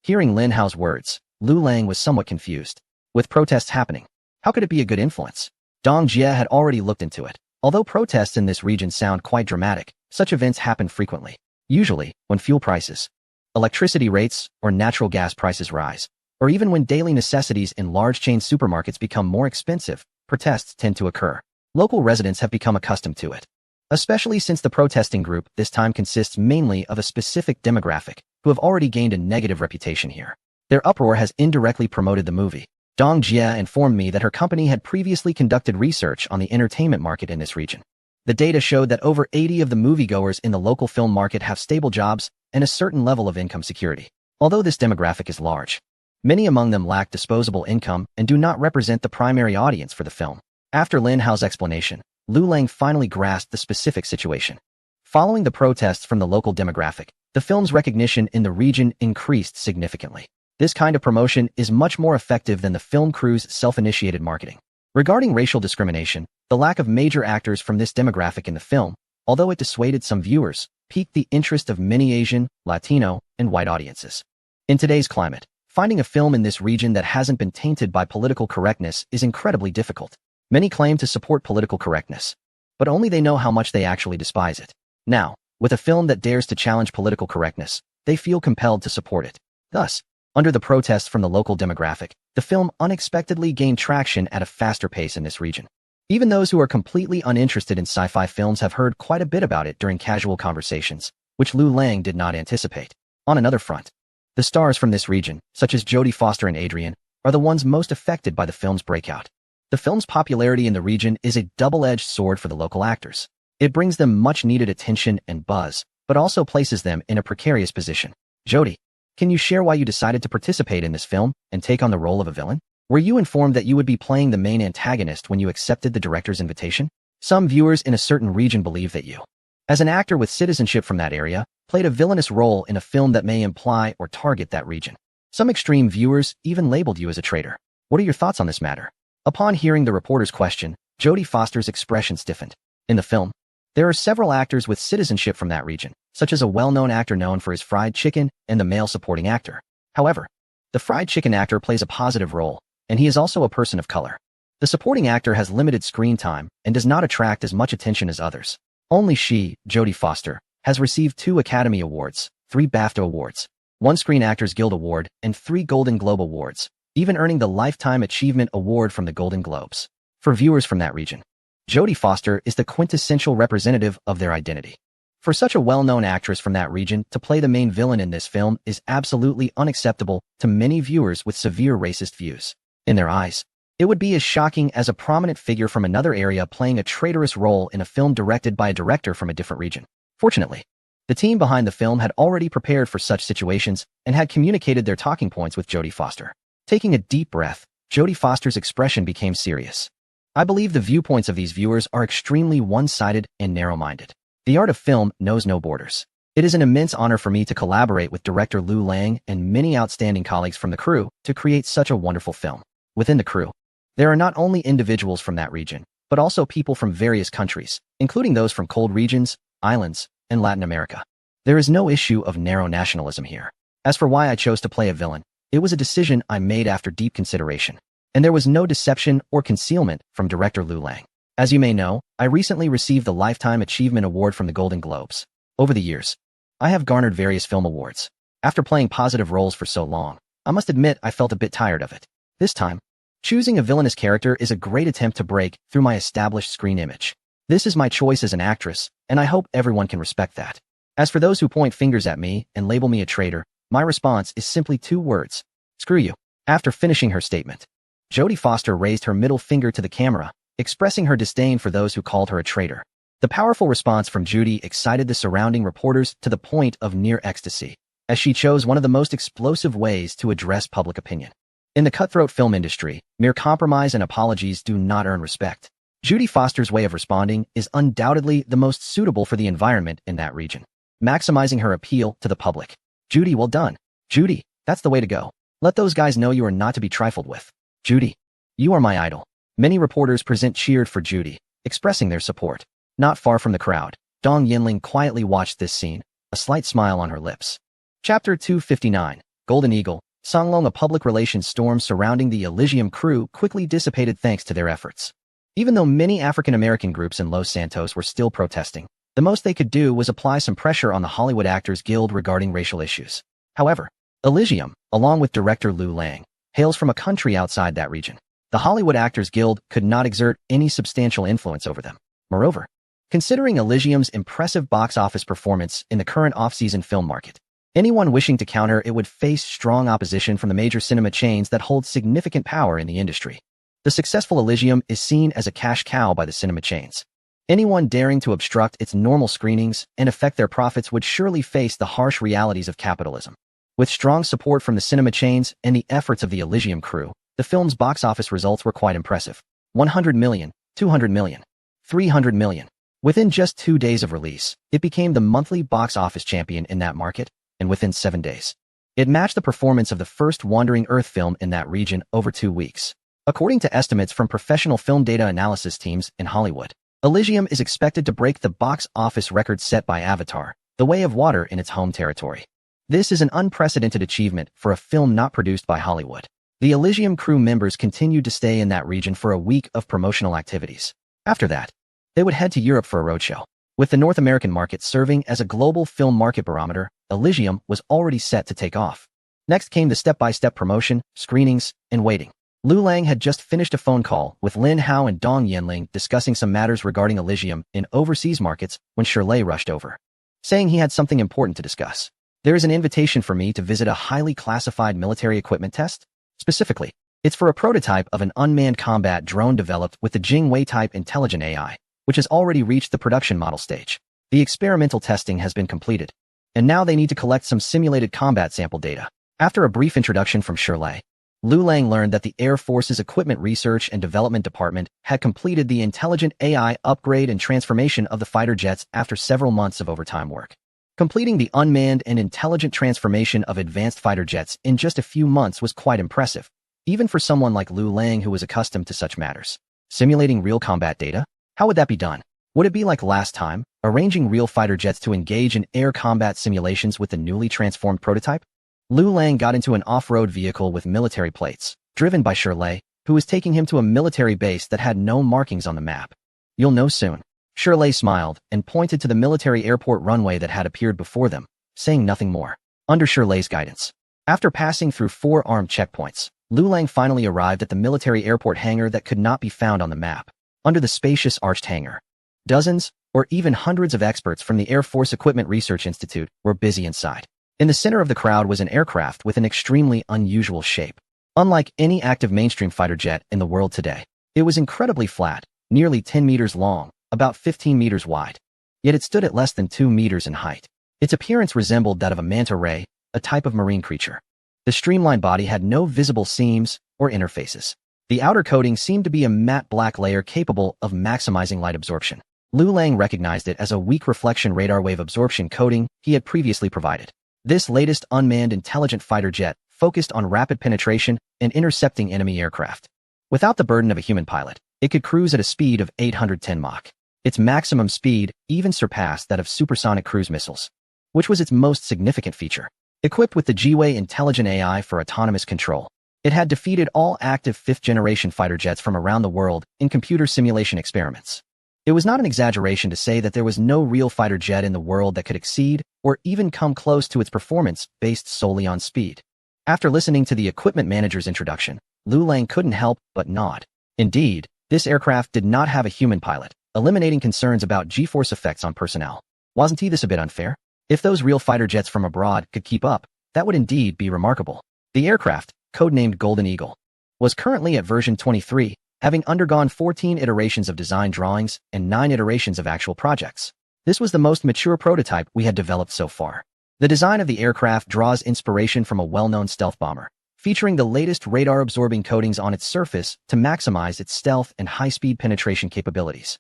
Hearing Lin Hao's words, Liu Lang was somewhat confused. With protests happening, how could it be a good influence? Dong Jie had already looked into it. Although protests in this region sound quite dramatic, such events happen frequently. Usually, when fuel prices, electricity rates, or natural gas prices rise, or even when daily necessities in large chain supermarkets become more expensive, protests tend to occur. Local residents have become accustomed to it, especially since the protesting group this time consists mainly of a specific demographic who have already gained a negative reputation here. Their uproar has indirectly promoted the movie. Dong Jie informed me that her company had previously conducted research on the entertainment market in this region. The data showed that over 80 of the moviegoers in the local film market have stable jobs and a certain level of income security. Although this demographic is large, many among them lack disposable income and do not represent the primary audience for the film. After Lin Hao's explanation, Liu Lang finally grasped the specific situation. Following the protests from the local demographic, the film's recognition in the region increased significantly. This kind of promotion is much more effective than the film crew's self-initiated marketing. Regarding racial discrimination, the lack of major actors from this demographic in the film, although it dissuaded some viewers, piqued the interest of many Asian, Latino, and white audiences. In today's climate, finding a film in this region that hasn't been tainted by political correctness is incredibly difficult. Many claim to support political correctness, but only they know how much they actually despise it. Now, with a film that dares to challenge political correctness, they feel compelled to support it. Thus, under the protests from the local demographic, the film unexpectedly gained traction at a faster pace in this region. Even those who are completely uninterested in sci-fi films have heard quite a bit about it during casual conversations, which Liu Lang did not anticipate. On another front, the stars from this region, such as Jodie Foster and Adrian, are the ones most affected by the film's breakout. The film's popularity in the region is a double-edged sword for the local actors. It brings them much-needed attention and buzz, but also places them in a precarious position. Jodie, can you share why you decided to participate in this film and take on the role of a villain? Were you informed that you would be playing the main antagonist when you accepted the director's invitation? Some viewers in a certain region believe that you, as an actor with citizenship from that area, played a villainous role in a film that may imply or target that region. Some extreme viewers even labeled you as a traitor. What are your thoughts on this matter? Upon hearing the reporter's question, Jodie Foster's expression stiffened. In the film, there are several actors with citizenship from that region, such as a well-known actor known for his fried chicken and the male supporting actor. However, the fried chicken actor plays a positive role, and he is also a person of color. The supporting actor has limited screen time and does not attract as much attention as others. Only she, Jodie Foster, has received 2 Academy Awards, 3 BAFTA Awards, 1 Screen Actors Guild Award, and 3 Golden Globe Awards, even earning the Lifetime Achievement Award from the Golden Globes. For viewers from that region, Jodie Foster is the quintessential representative of their identity. For such a well-known actress from that region to play the main villain in this film is absolutely unacceptable to many viewers with severe racist views. In their eyes, it would be as shocking as a prominent figure from another area playing a traitorous role in a film directed by a director from a different region. Fortunately, the team behind the film had already prepared for such situations and had communicated their talking points with Jodie Foster. Taking a deep breath, Jodie Foster's expression became serious. I believe the viewpoints of these viewers are extremely one-sided and narrow-minded. The art of film knows no borders. It is an immense honor for me to collaborate with director Liu Lang and many outstanding colleagues from the crew to create such a wonderful film. Within the crew, there are not only individuals from that region, but also people from various countries, including those from cold regions, islands, and Latin America. There is no issue of narrow nationalism here. As for why I chose to play a villain, it was a decision I made after deep consideration, and there was no deception or concealment from director Liu Lang. As you may know, I recently received the Lifetime Achievement Award from the Golden Globes. Over the years, I have garnered various film awards. After playing positive roles for so long, I must admit I felt a bit tired of it. This time, choosing a villainous character is a great attempt to break through my established screen image. This is my choice as an actress, and I hope everyone can respect that. As for those who point fingers at me and label me a traitor, my response is simply 2 words. Screw you. After finishing her statement, Jodie Foster raised her middle finger to the camera, expressing her disdain for those who called her a traitor. The powerful response from Jodie excited the surrounding reporters to the point of near ecstasy, as she chose one of the most explosive ways to address public opinion. In the cutthroat film industry, mere compromise and apologies do not earn respect. Jodie Foster's way of responding is undoubtedly the most suitable for the environment in that region, maximizing her appeal to the public. Jodie, well done. Jodie, that's the way to go. Let those guys know you are not to be trifled with. Jodie, you are my idol. Many reporters cheered for Jodie, expressing their support. Not far from the crowd, Dong Yinling quietly watched this scene, a slight smile on her lips. Chapter 259, Golden Eagle. Songlong. A public relations storm surrounding the Elysium crew quickly dissipated thanks to their efforts. Even though many African-American groups in Los Santos were still protesting, the most they could do was apply some pressure on the Hollywood Actors Guild regarding racial issues. However, Elysium, along with director Liu Lang, hails from a country outside that region. The Hollywood Actors Guild could not exert any substantial influence over them. Moreover, considering Elysium's impressive box office performance in the current off-season film market, anyone wishing to counter it would face strong opposition from the major cinema chains that hold significant power in the industry. The successful Elysium is seen as a cash cow by the cinema chains. Anyone daring to obstruct its normal screenings and affect their profits would surely face the harsh realities of capitalism. With strong support from the cinema chains and the efforts of the Elysium crew, the film's box office results were quite impressive. 100 million, 200 million, 300 million. Within just 2 days of release, it became the monthly box office champion in that market, and within 7 days, it matched the performance of the first Wandering Earth film in that region over 2 weeks. According to estimates from professional film data analysis teams in Hollywood, Elysium is expected to break the box office record set by Avatar, The Way of Water in its home territory. This is an unprecedented achievement for a film not produced by Hollywood. The Elysium crew members continued to stay in that region for a week of promotional activities. After that, they would head to Europe for a roadshow. With the North American market serving as a global film market barometer, Elysium was already set to take off. Next came the step-by-step promotion, screenings, and waiting. Lu Lang had just finished a phone call with Lin Hao and Dong Yanling discussing some matters regarding Elysium in overseas markets when Shirley rushed over, saying he had something important to discuss. There is an invitation for me to visit a highly classified military equipment test. Specifically, it's for a prototype of an unmanned combat drone developed with the Jingwei-type intelligent AI, which has already reached the production model stage. The experimental testing has been completed, and now they need to collect some simulated combat sample data. After a brief introduction from Shirley, Lu Lang learned that the Air Force's Equipment Research and Development Department had completed the intelligent AI upgrade and transformation of the fighter jets after several months of overtime work. Completing the unmanned and intelligent transformation of advanced fighter jets in just a few months was quite impressive, even for someone like Lu Lang who was accustomed to such matters. Simulating real combat data? How would that be done? Would it be like last time, arranging real fighter jets to engage in air combat simulations with the newly transformed prototype? Lu Lang got into an off-road vehicle with military plates, driven by Shirley, who was taking him to a military base that had no markings on the map. You'll know soon. Shirley smiled and pointed to the military airport runway that had appeared before them, saying nothing more. Under Shirley's guidance, after passing through 4 armed checkpoints, Lu Lang finally arrived at the military airport hangar that could not be found on the map. Under the spacious arched hangar, dozens, or even hundreds of experts from the Air Force Equipment Research Institute were busy inside. In the center of the crowd was an aircraft with an extremely unusual shape. Unlike any active mainstream fighter jet in the world today, it was incredibly flat, nearly 10 meters long, about 15 meters wide. Yet it stood at less than 2 meters in height. Its appearance resembled that of a manta ray, a type of marine creature. The streamlined body had no visible seams or interfaces. The outer coating seemed to be a matte black layer capable of maximizing light absorption. Lu Lang recognized it as a weak reflection radar wave absorption coating he had previously provided. This latest unmanned intelligent fighter jet focused on rapid penetration and intercepting enemy aircraft. Without the burden of a human pilot, it could cruise at a speed of 810 Mach. Its maximum speed even surpassed that of supersonic cruise missiles, which was its most significant feature. Equipped with the Jingwei intelligent AI for autonomous control, it had defeated all active 5th-generation fighter jets from around the world in computer simulation experiments. It was not an exaggeration to say that there was no real fighter jet in the world that could exceed or even come close to its performance based solely on speed. After listening to the equipment manager's introduction, Lu Lang couldn't help but nod. Indeed, this aircraft did not have a human pilot, eliminating concerns about G-force effects on personnel. Wasn't this a bit unfair? If those real fighter jets from abroad could keep up, that would indeed be remarkable. The aircraft, codenamed Golden Eagle, was currently at version 23, having undergone 14 iterations of design drawings and 9 iterations of actual projects. This was the most mature prototype we had developed so far. The design of the aircraft draws inspiration from a well-known stealth bomber, featuring the latest radar-absorbing coatings on its surface to maximize its stealth and high-speed penetration capabilities.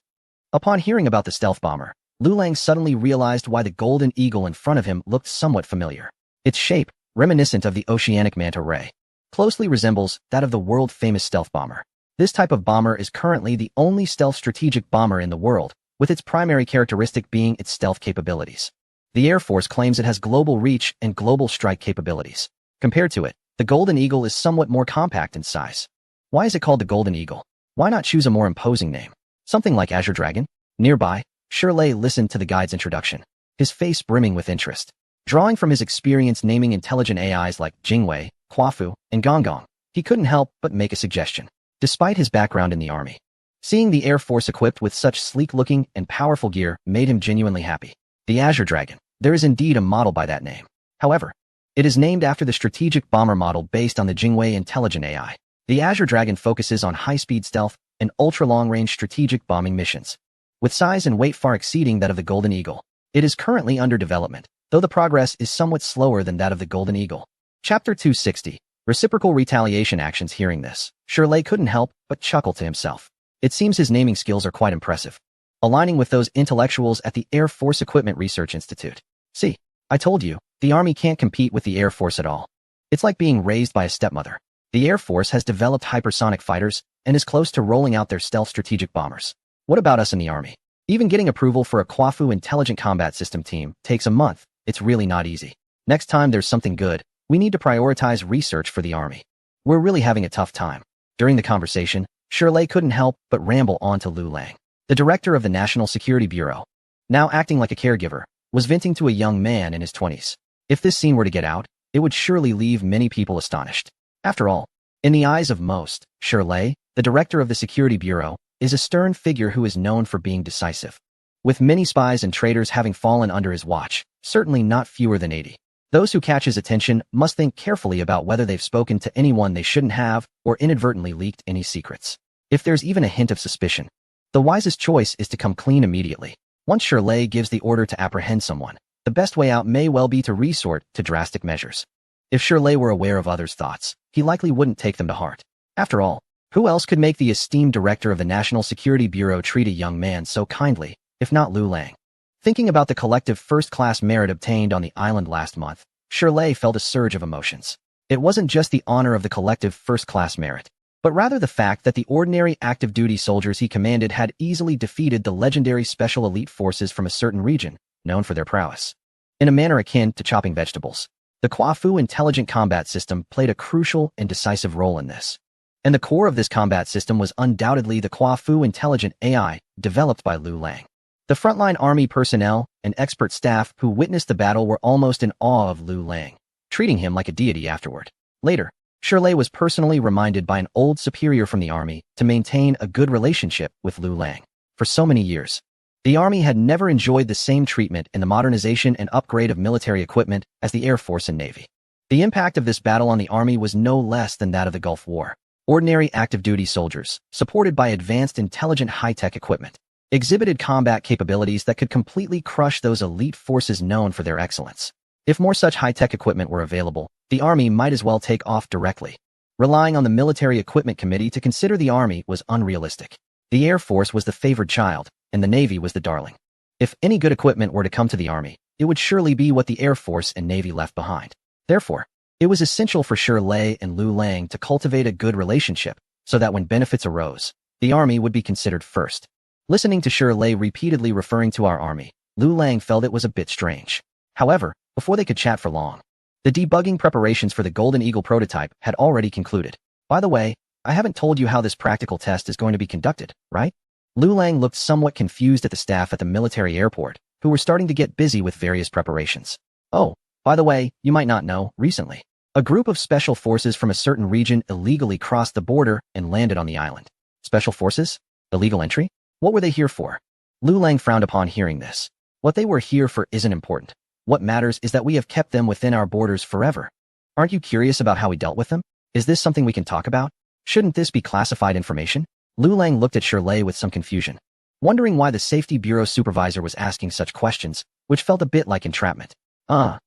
Upon hearing about the stealth bomber, Lu Lang suddenly realized why the Golden Eagle in front of him looked somewhat familiar. Its shape, reminiscent of the oceanic manta ray, closely resembles that of the world-famous stealth bomber. This type of bomber is currently the only stealth strategic bomber in the world, with its primary characteristic being its stealth capabilities. The Air Force claims it has global reach and global strike capabilities. Compared to it, the Golden Eagle is somewhat more compact in size. Why is it called the Golden Eagle? Why not choose a more imposing name? Something like Azure Dragon? Nearby, Shirley listened to the guide's introduction, his face brimming with interest. Drawing from his experience naming intelligent AIs like Jingwei, Quafu, and Gonggong, he couldn't help but make a suggestion. Despite his background in the Army, seeing the Air Force equipped with such sleek-looking and powerful gear made him genuinely happy. The Azure Dragon. There is indeed a model by that name. However, it is named after the strategic bomber model based on the Jingwei intelligent AI. The Azure Dragon focuses on high-speed stealth and ultra-long-range strategic bombing missions. With size and weight far exceeding that of the Golden Eagle, it is currently under development, though the progress is somewhat slower than that of the Golden Eagle. Chapter 260. Reciprocal retaliation actions. Hearing this, Shirley couldn't help but chuckle to himself. It seems his naming skills are quite impressive, aligning with those intellectuals at the Air Force Equipment Research Institute. See, I told you, the Army can't compete with the Air Force at all. It's like being raised by a stepmother. The Air Force has developed hypersonic fighters and is close to rolling out their stealth strategic bombers. What about us in the Army? Even getting approval for a Quafu Intelligent Combat System team takes a month. It's really not easy. Next time there's something good, we need to prioritize research for the Army. We're really having a tough time. During the conversation, Shirley couldn't help but ramble on to Lu Lang. The director of the National Security Bureau, now acting like a caregiver, was venting to a young man in his 20s. If this scene were to get out, it would surely leave many people astonished. After all, in the eyes of most, Shirley, the director of the Security Bureau, is a stern figure who is known for being decisive. With many spies and traitors having fallen under his watch, certainly not fewer than 80. Those who catch his attention must think carefully about whether they've spoken to anyone they shouldn't have or inadvertently leaked any secrets. If there's even a hint of suspicion, the wisest choice is to come clean immediately. Once Shirley gives the order to apprehend someone, the best way out may well be to resort to drastic measures. If Shirley were aware of others' thoughts, he likely wouldn't take them to heart. After all, who else could make the esteemed director of the National Security Bureau treat a young man so kindly, if not Lu Lang? Thinking about the collective first-class merit obtained on the island last month, Shirley felt a surge of emotions. It wasn't just the honor of the collective first-class merit, but rather the fact that the ordinary active-duty soldiers he commanded had easily defeated the legendary special elite forces from a certain region, known for their prowess. In a manner akin to chopping vegetables, the Kwafu intelligent combat system played a crucial and decisive role in this. And the core of this combat system was undoubtedly the Kwafu intelligent AI developed by Lu Lang. The frontline army personnel and expert staff who witnessed the battle were almost in awe of Lu Lang, treating him like a deity afterward. Later, Shirley was personally reminded by an old superior from the army to maintain a good relationship with Lu Lang. For so many years, the army had never enjoyed the same treatment in the modernization and upgrade of military equipment as the Air Force and Navy. The impact of this battle on the army was no less than that of the Gulf War. Ordinary active-duty soldiers, supported by advanced intelligent high-tech equipment, exhibited combat capabilities that could completely crush those elite forces known for their excellence. If more such high-tech equipment were available, the Army might as well take off directly. Relying on the Military Equipment Committee to consider the Army was unrealistic. The Air Force was the favored child, and the Navy was the darling. If any good equipment were to come to the Army, it would surely be what the Air Force and Navy left behind. Therefore, it was essential for Shirley and Lu Lang to cultivate a good relationship, so that when benefits arose, the Army would be considered first. Listening to Shirley repeatedly referring to our Army, Lu Lang felt it was a bit strange. However, before they could chat for long, the debugging preparations for the Golden Eagle prototype had already concluded. By the way, I haven't told you how this practical test is going to be conducted, right? Lu Lang looked somewhat confused at the staff at the military airport, who were starting to get busy with various preparations. Oh, by the way, you might not know, recently, a group of special forces from a certain region illegally crossed the border and landed on the island. Special forces? Illegal entry? What were they here for? Lu Lang frowned upon hearing this. What they were here for isn't important. What matters is that we have kept them within our borders forever. Aren't you curious about how we dealt with them? Is this something we can talk about? Shouldn't this be classified information? Lu Lang looked at Shirley with some confusion, wondering why the Safety Bureau supervisor was asking such questions, which felt a bit like entrapment.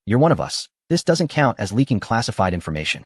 You're one of us. This doesn't count as leaking classified information.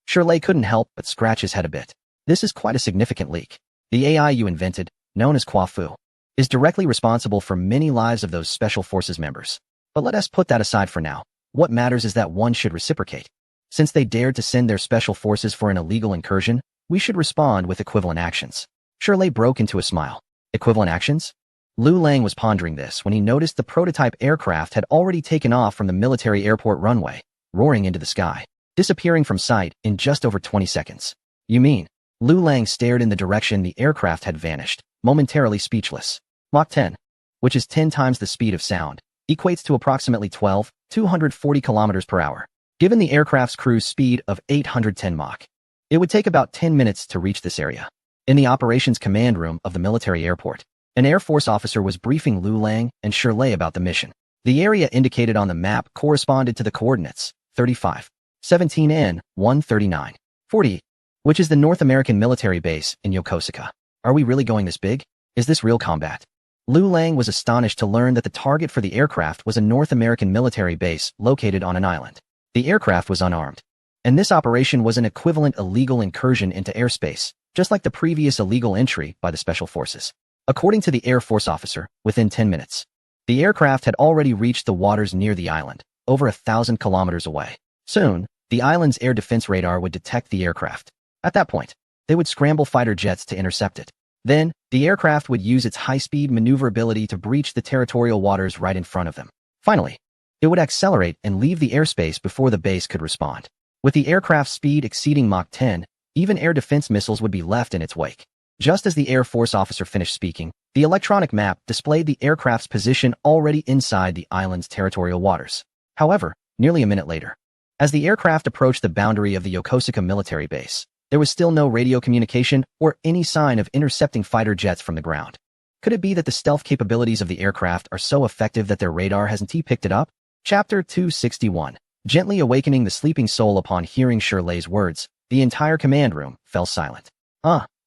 Shirley couldn't help but scratch his head a bit. This is quite a significant leak. The AI you invented, known as Kwafu, is directly responsible for many lives of those special forces members. But let us put that aside for now. What matters is that one should reciprocate. Since they dared to send their special forces for an illegal incursion, we should respond with equivalent actions. Shirley broke into a smile. Equivalent actions? Lu Lang was pondering this when he noticed the prototype aircraft had already taken off from the military airport runway, roaring into the sky, disappearing from sight in just over 20 seconds. You mean? Lu Lang stared in the direction the aircraft had vanished, momentarily speechless. Mach 10, which is 10 times the speed of sound, equates to approximately 240 kilometers per hour. Given the aircraft's cruise speed of 810 Mach, it would take about 10 minutes to reach this area. In the operations command room of the military airport, an Air Force officer was briefing Lu Lang and Shirley about the mission. The area indicated on the map corresponded to the coordinates 35, 17 and 139, 40, which is the North American military base in Yokosuka. Are we really going this big? Is this real combat? Lu Lang was astonished to learn that the target for the aircraft was a North American military base located on an island. The aircraft was unarmed, and this operation was an equivalent illegal incursion into airspace, just like the previous illegal entry by the Special Forces. According to the Air Force officer, within 10 minutes, the aircraft had already reached the waters near the island, over 1,000 kilometers away. Soon, the island's air defense radar would detect the aircraft. At that point, they would scramble fighter jets to intercept it. Then, the aircraft would use its high-speed maneuverability to breach the territorial waters right in front of them. Finally, it would accelerate and leave the airspace before the base could respond. With the aircraft's speed exceeding Mach 10, even air defense missiles would be left in its wake. Just as the Air Force officer finished speaking, the electronic map displayed the aircraft's position already inside the island's territorial waters. However, nearly a minute later. As the aircraft approached the boundary of the Yokosuka military base, there was still no radio communication or any sign of intercepting fighter jets from the ground. Could it be that the stealth capabilities of the aircraft are so effective that their radar hasn't picked it up? Chapter 261. Gently awakening the sleeping soul. Upon hearing Shirley's words, the entire command room fell silent.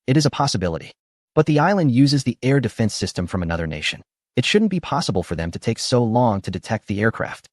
It is a possibility. But the island uses the air defense system from another nation. It shouldn't be possible for them to take so long to detect the aircraft.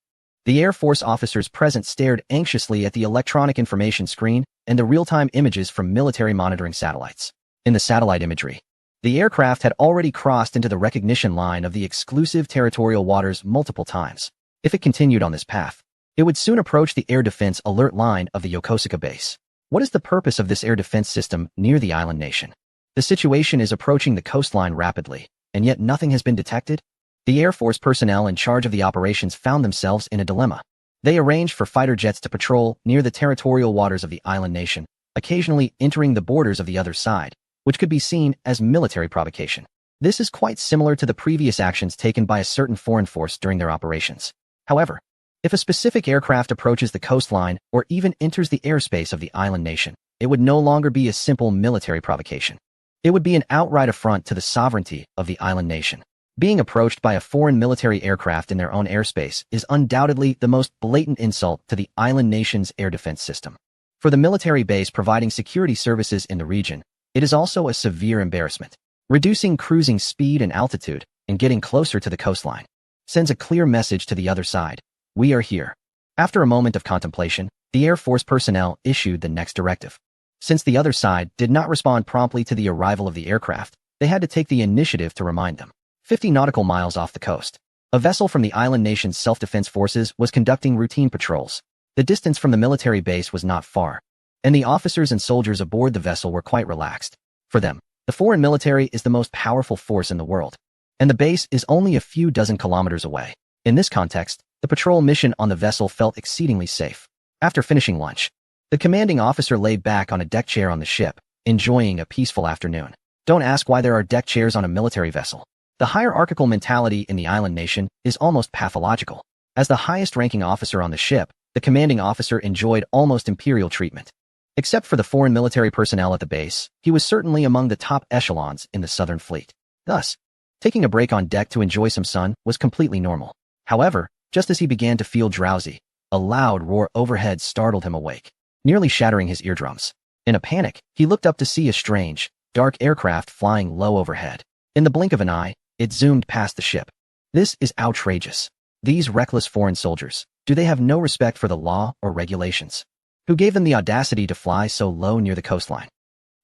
The Air Force officers present stared anxiously at the electronic information screen and the real-time images from military monitoring satellites. In the satellite imagery, the aircraft had already crossed into the recognition line of the exclusive territorial waters multiple times. If it continued on this path, it would soon approach the air defense alert line of the Yokosuka base. What is the purpose of this air defense system near the island nation? The situation is approaching the coastline rapidly, and yet nothing has been detected? The Air Force personnel in charge of the operations found themselves in a dilemma. They arranged for fighter jets to patrol near the territorial waters of the island nation, occasionally entering the borders of the other side, which could be seen as military provocation. This is quite similar to the previous actions taken by a certain foreign force during their operations. However, if a specific aircraft approaches the coastline or even enters the airspace of the island nation, it would no longer be a simple military provocation. It would be an outright affront to the sovereignty of the island nation. Being approached by a foreign military aircraft in their own airspace is undoubtedly the most blatant insult to the island nation's air defense system. For the military base providing security services in the region, it is also a severe embarrassment. Reducing cruising speed and altitude and getting closer to the coastline sends a clear message to the other side. We are here. After a moment of contemplation, the Air Force personnel issued the next directive. Since the other side did not respond promptly to the arrival of the aircraft, they had to take the initiative to remind them. 50 nautical miles off the coast, a vessel from the island nation's self-defense forces was conducting routine patrols. The distance from the military base was not far, and the officers and soldiers aboard the vessel were quite relaxed. For them, the foreign military is the most powerful force in the world, and the base is only a few dozen kilometers away. In this context, the patrol mission on the vessel felt exceedingly safe. After finishing lunch, the commanding officer lay back on a deck chair on the ship, enjoying a peaceful afternoon. Don't ask why there are deck chairs on a military vessel. The hierarchical mentality in the island nation is almost pathological. As the highest-ranking officer on the ship, the commanding officer enjoyed almost imperial treatment. Except for the foreign military personnel at the base, he was certainly among the top echelons in the Southern Fleet. Thus, taking a break on deck to enjoy some sun was completely normal. However, just as he began to feel drowsy, a loud roar overhead startled him awake, nearly shattering his eardrums. In a panic, he looked up to see a strange, dark aircraft flying low overhead. In the blink of an eye, it zoomed past the ship. This is outrageous. These reckless foreign soldiers, do they have no respect for the law or regulations? Who gave them the audacity to fly so low near the coastline?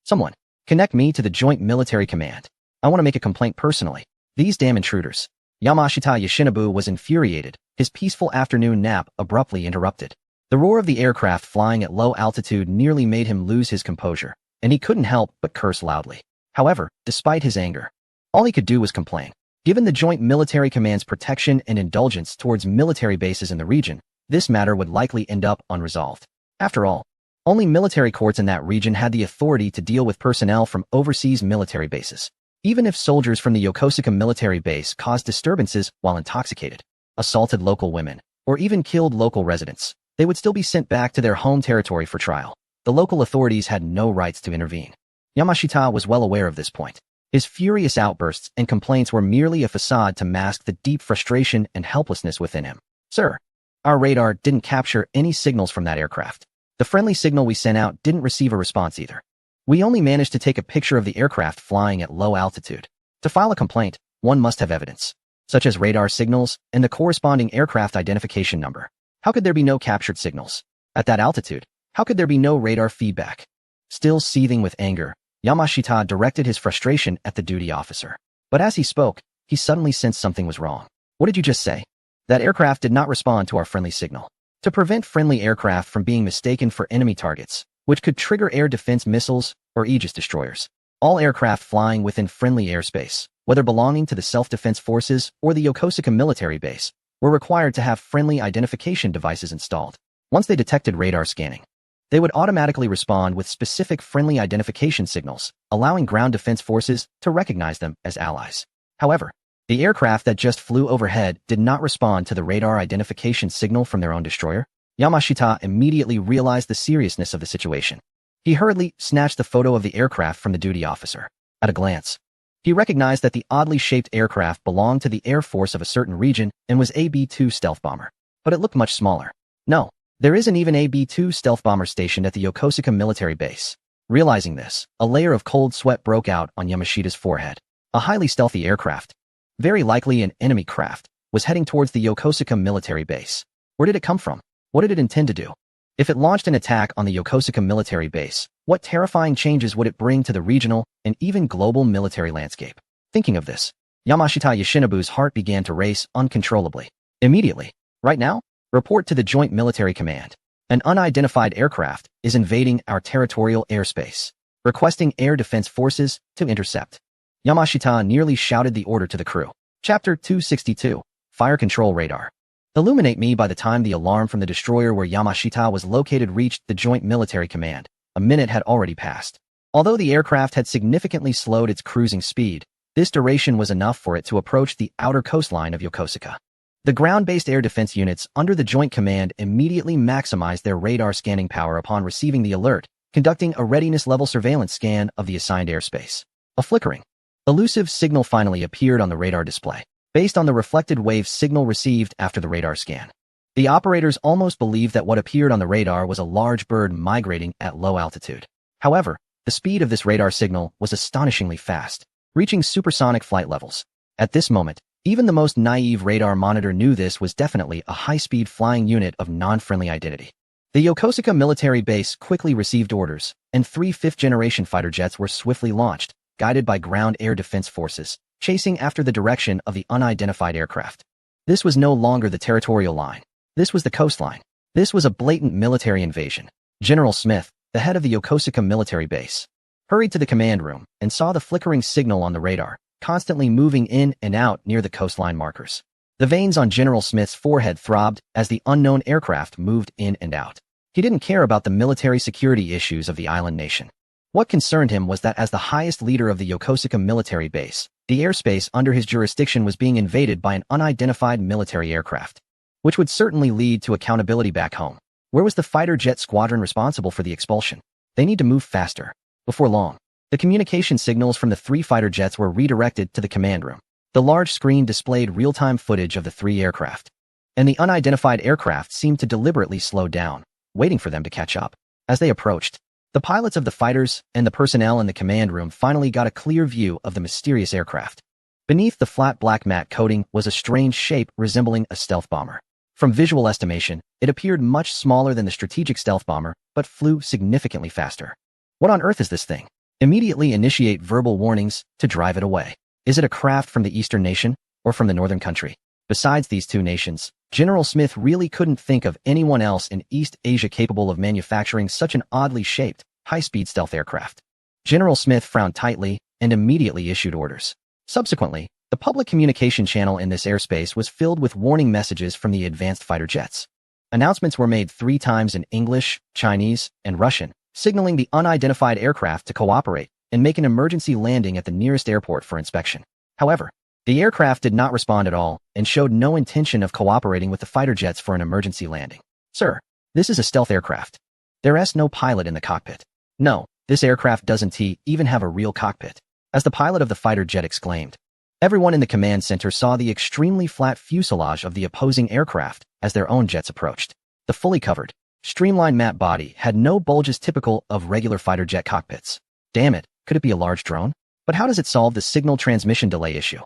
Someone, connect me to the Joint Military Command. I want to make a complaint personally. These damn intruders. Yamashita Yoshinobu was infuriated, his peaceful afternoon nap abruptly interrupted. The roar of the aircraft flying at low altitude nearly made him lose his composure, and he couldn't help but curse loudly. However, despite his anger, all he could do was complain. Given the Joint Military Command's protection and indulgence towards military bases in the region, this matter would likely end up unresolved. After all, only military courts in that region had the authority to deal with personnel from overseas military bases. Even if soldiers from the Yokosuka military base caused disturbances while intoxicated, assaulted local women, or even killed local residents, they would still be sent back to their home territory for trial. The local authorities had no rights to intervene. Yamashita was well aware of this point. His furious outbursts and complaints were merely a facade to mask the deep frustration and helplessness within him. Sir, our radar didn't capture any signals from that aircraft. The friendly signal we sent out didn't receive a response either. We only managed to take a picture of the aircraft flying at low altitude. To file a complaint, one must have evidence, such as radar signals and the corresponding aircraft identification number. How could there be no captured signals? At that altitude, how could there be no radar feedback? Still seething with anger, Yamashita directed his frustration at the duty officer. But as he spoke, he suddenly sensed something was wrong. What did you just say? That aircraft did not respond to our friendly signal. To prevent friendly aircraft from being mistaken for enemy targets, which could trigger air defense missiles or Aegis destroyers, all aircraft flying within friendly airspace, whether belonging to the self-defense forces or the Yokosuka military base, were required to have friendly identification devices installed. Once they detected radar scanning, they would automatically respond with specific friendly identification signals, allowing ground defense forces to recognize them as allies. However, The aircraft that just flew overhead did not respond to the radar identification signal from their own destroyer. Yamashita immediately realized the seriousness of the situation. He hurriedly snatched the photo of the aircraft from the duty officer. At a glance, he recognized that the oddly shaped aircraft belonged to the Air Force of a certain region and was a B-2 stealth bomber. But it looked much smaller. No, there isn't even a B-2 stealth bomber stationed at the Yokosuka military base. Realizing this, a layer of cold sweat broke out on Yamashita's forehead. A highly stealthy aircraft, very likely an enemy craft, was heading towards the Yokosuka military base. Where did it come from? What did it intend to do? If it launched an attack on the Yokosuka military base, what terrifying changes would it bring to the regional and even global military landscape? Thinking of this, Yamashita Yoshinobu's heart began to race uncontrollably. Immediately, right now, report to the Joint Military Command. An unidentified aircraft is invading our territorial airspace, requesting air defense forces to intercept. Yamashita nearly shouted the order to the crew. Chapter 262, Fire Control Radar. Illuminate me. By the time the alarm from the destroyer where Yamashita was located reached the Joint Military Command, a minute had already passed. Although the aircraft had significantly slowed its cruising speed, this duration was enough for it to approach the outer coastline of Yokosuka. The ground-based air defense units under the Joint Command immediately maximized their radar scanning power upon receiving the alert, conducting a readiness-level surveillance scan of the assigned airspace. A flickering, elusive signal finally appeared on the radar display, based on the reflected wave signal received after the radar scan. The operators almost believed that what appeared on the radar was a large bird migrating at low altitude. However, the speed of this radar signal was astonishingly fast, reaching supersonic flight levels. At this moment, even the most naive radar monitor knew this was definitely a high-speed flying unit of non-friendly identity. The Yokosuka military base quickly received orders, and 3 fifth-generation fighter jets were swiftly launched, guided by ground air defense forces, chasing after the direction of the unidentified aircraft. This was no longer the territorial line. This was the coastline. This was a blatant military invasion. General Smith, the head of the Yokosuka military base, hurried to the command room and saw the flickering signal on the radar, constantly moving in and out near the coastline markers. The veins on General Smith's forehead throbbed as the unknown aircraft moved in and out. He didn't care about the military security issues of the island nation. What concerned him was that as the highest leader of the Yokosuka military base, the airspace under his jurisdiction was being invaded by an unidentified military aircraft, which would certainly lead to accountability back home. Where was the fighter jet squadron responsible for the expulsion? They need to move faster. Before long, the communication signals from the 3 fighter jets were redirected to the command room. The large screen displayed real-time footage of the 3 aircraft, and the unidentified aircraft seemed to deliberately slow down, waiting for them to catch up. As they approached, the pilots of the fighters and the personnel in the command room finally got a clear view of the mysterious aircraft. Beneath the flat black matte coating was a strange shape resembling a stealth bomber. From visual estimation, it appeared much smaller than the strategic stealth bomber, but flew significantly faster. What on earth is this thing? Immediately initiate verbal warnings to drive it away. Is it a craft from the eastern nation or from the northern country? Besides these 2 nations, General Smith really couldn't think of anyone else in East Asia capable of manufacturing such an oddly shaped, high-speed stealth aircraft. General Smith frowned tightly and immediately issued orders. Subsequently, the public communication channel in this airspace was filled with warning messages from the advanced fighter jets. Announcements were made 3 times in English, Chinese, and Russian, signaling the unidentified aircraft to cooperate and make an emergency landing at the nearest airport for inspection. However, the aircraft did not respond at all and showed no intention of cooperating with the fighter jets for an emergency landing. Sir, this is a stealth aircraft. There's no pilot in the cockpit. No, this aircraft doesn't even have a real cockpit. As the pilot of the fighter jet exclaimed, everyone in the command center saw the extremely flat fuselage of the opposing aircraft as their own jets approached. The fully covered, streamlined matte body had no bulges typical of regular fighter jet cockpits. Damn it, could it be a large drone? But how does it solve the signal transmission delay issue?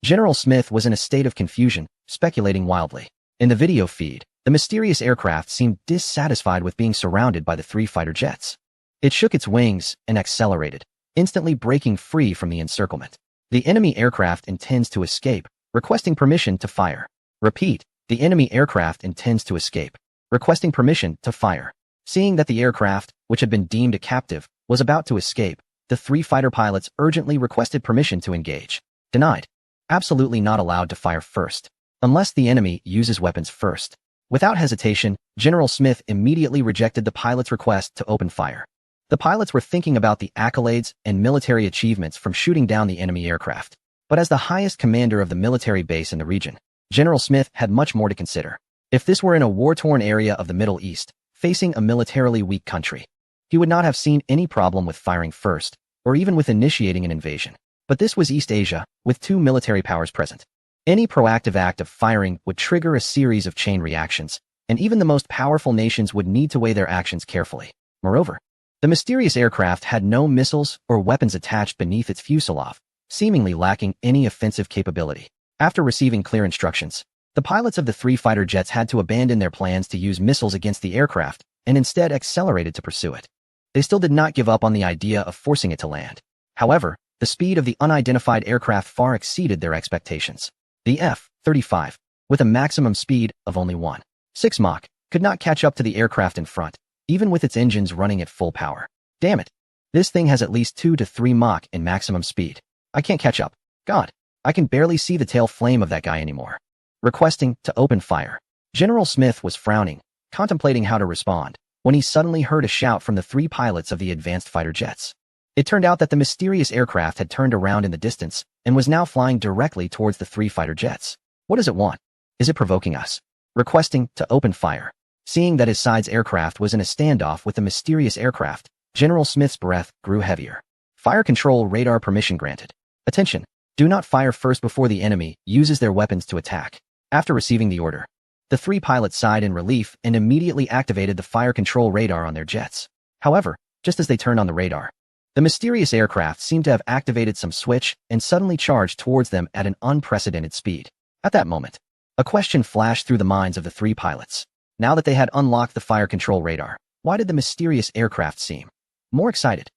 General Smith was in a state of confusion, speculating wildly. In the video feed, the mysterious aircraft seemed dissatisfied with being surrounded by the 3 fighter jets. It shook its wings and accelerated, instantly breaking free from the encirclement. The enemy aircraft intends to escape, requesting permission to fire. Repeat, the enemy aircraft intends to escape, requesting permission to fire. Seeing that the aircraft, which had been deemed a captive, was about to escape, the 3 fighter pilots urgently requested permission to engage. Denied. Absolutely not allowed to fire first, unless the enemy uses weapons first. Without hesitation, General Smith immediately rejected the pilot's request to open fire. The pilots were thinking about the accolades and military achievements from shooting down the enemy aircraft. But as the highest commander of the military base in the region, General Smith had much more to consider. If this were in a war-torn area of the Middle East, facing a militarily weak country, he would not have seen any problem with firing first, or even with initiating an invasion. But this was East Asia, with two military powers present. Any proactive act of firing would trigger a series of chain reactions, and even the most powerful nations would need to weigh their actions carefully. Moreover, the mysterious aircraft had no missiles or weapons attached beneath its fuselage, seemingly lacking any offensive capability. After receiving clear instructions, the pilots of the three fighter jets had to abandon their plans to use missiles against the aircraft and instead accelerated to pursue it. They still did not give up on the idea of forcing it to land. However, the speed of the unidentified aircraft far exceeded their expectations. The F-35, with a maximum speed of only 1.6 Mach, could not catch up to the aircraft in front, even with its engines running at full power. Damn it. This thing has at least 2 to 3 Mach in maximum speed. I can't catch up. God, I can barely see the tail flame of that guy anymore. Requesting to open fire. General Smith was frowning, contemplating how to respond, when he suddenly heard a shout from the three pilots of the advanced fighter jets. It turned out that the mysterious aircraft had turned around in the distance and was now flying directly towards the three fighter jets. What does it want? Is it provoking us? Requesting to open fire. Seeing that his side's aircraft was in a standoff with the mysterious aircraft, General Smith's breath grew heavier. Fire control radar permission granted. Attention. Do not fire first before the enemy uses their weapons to attack. After receiving the order, the three pilots sighed in relief and immediately activated the fire control radar on their jets. However, just as they turned on the radar, the mysterious aircraft seemed to have activated some switch and suddenly charged towards them at an unprecedented speed. At that moment, a question flashed through the minds of the three pilots. Now that they had unlocked the fire control radar, why did the mysterious aircraft seem more excited?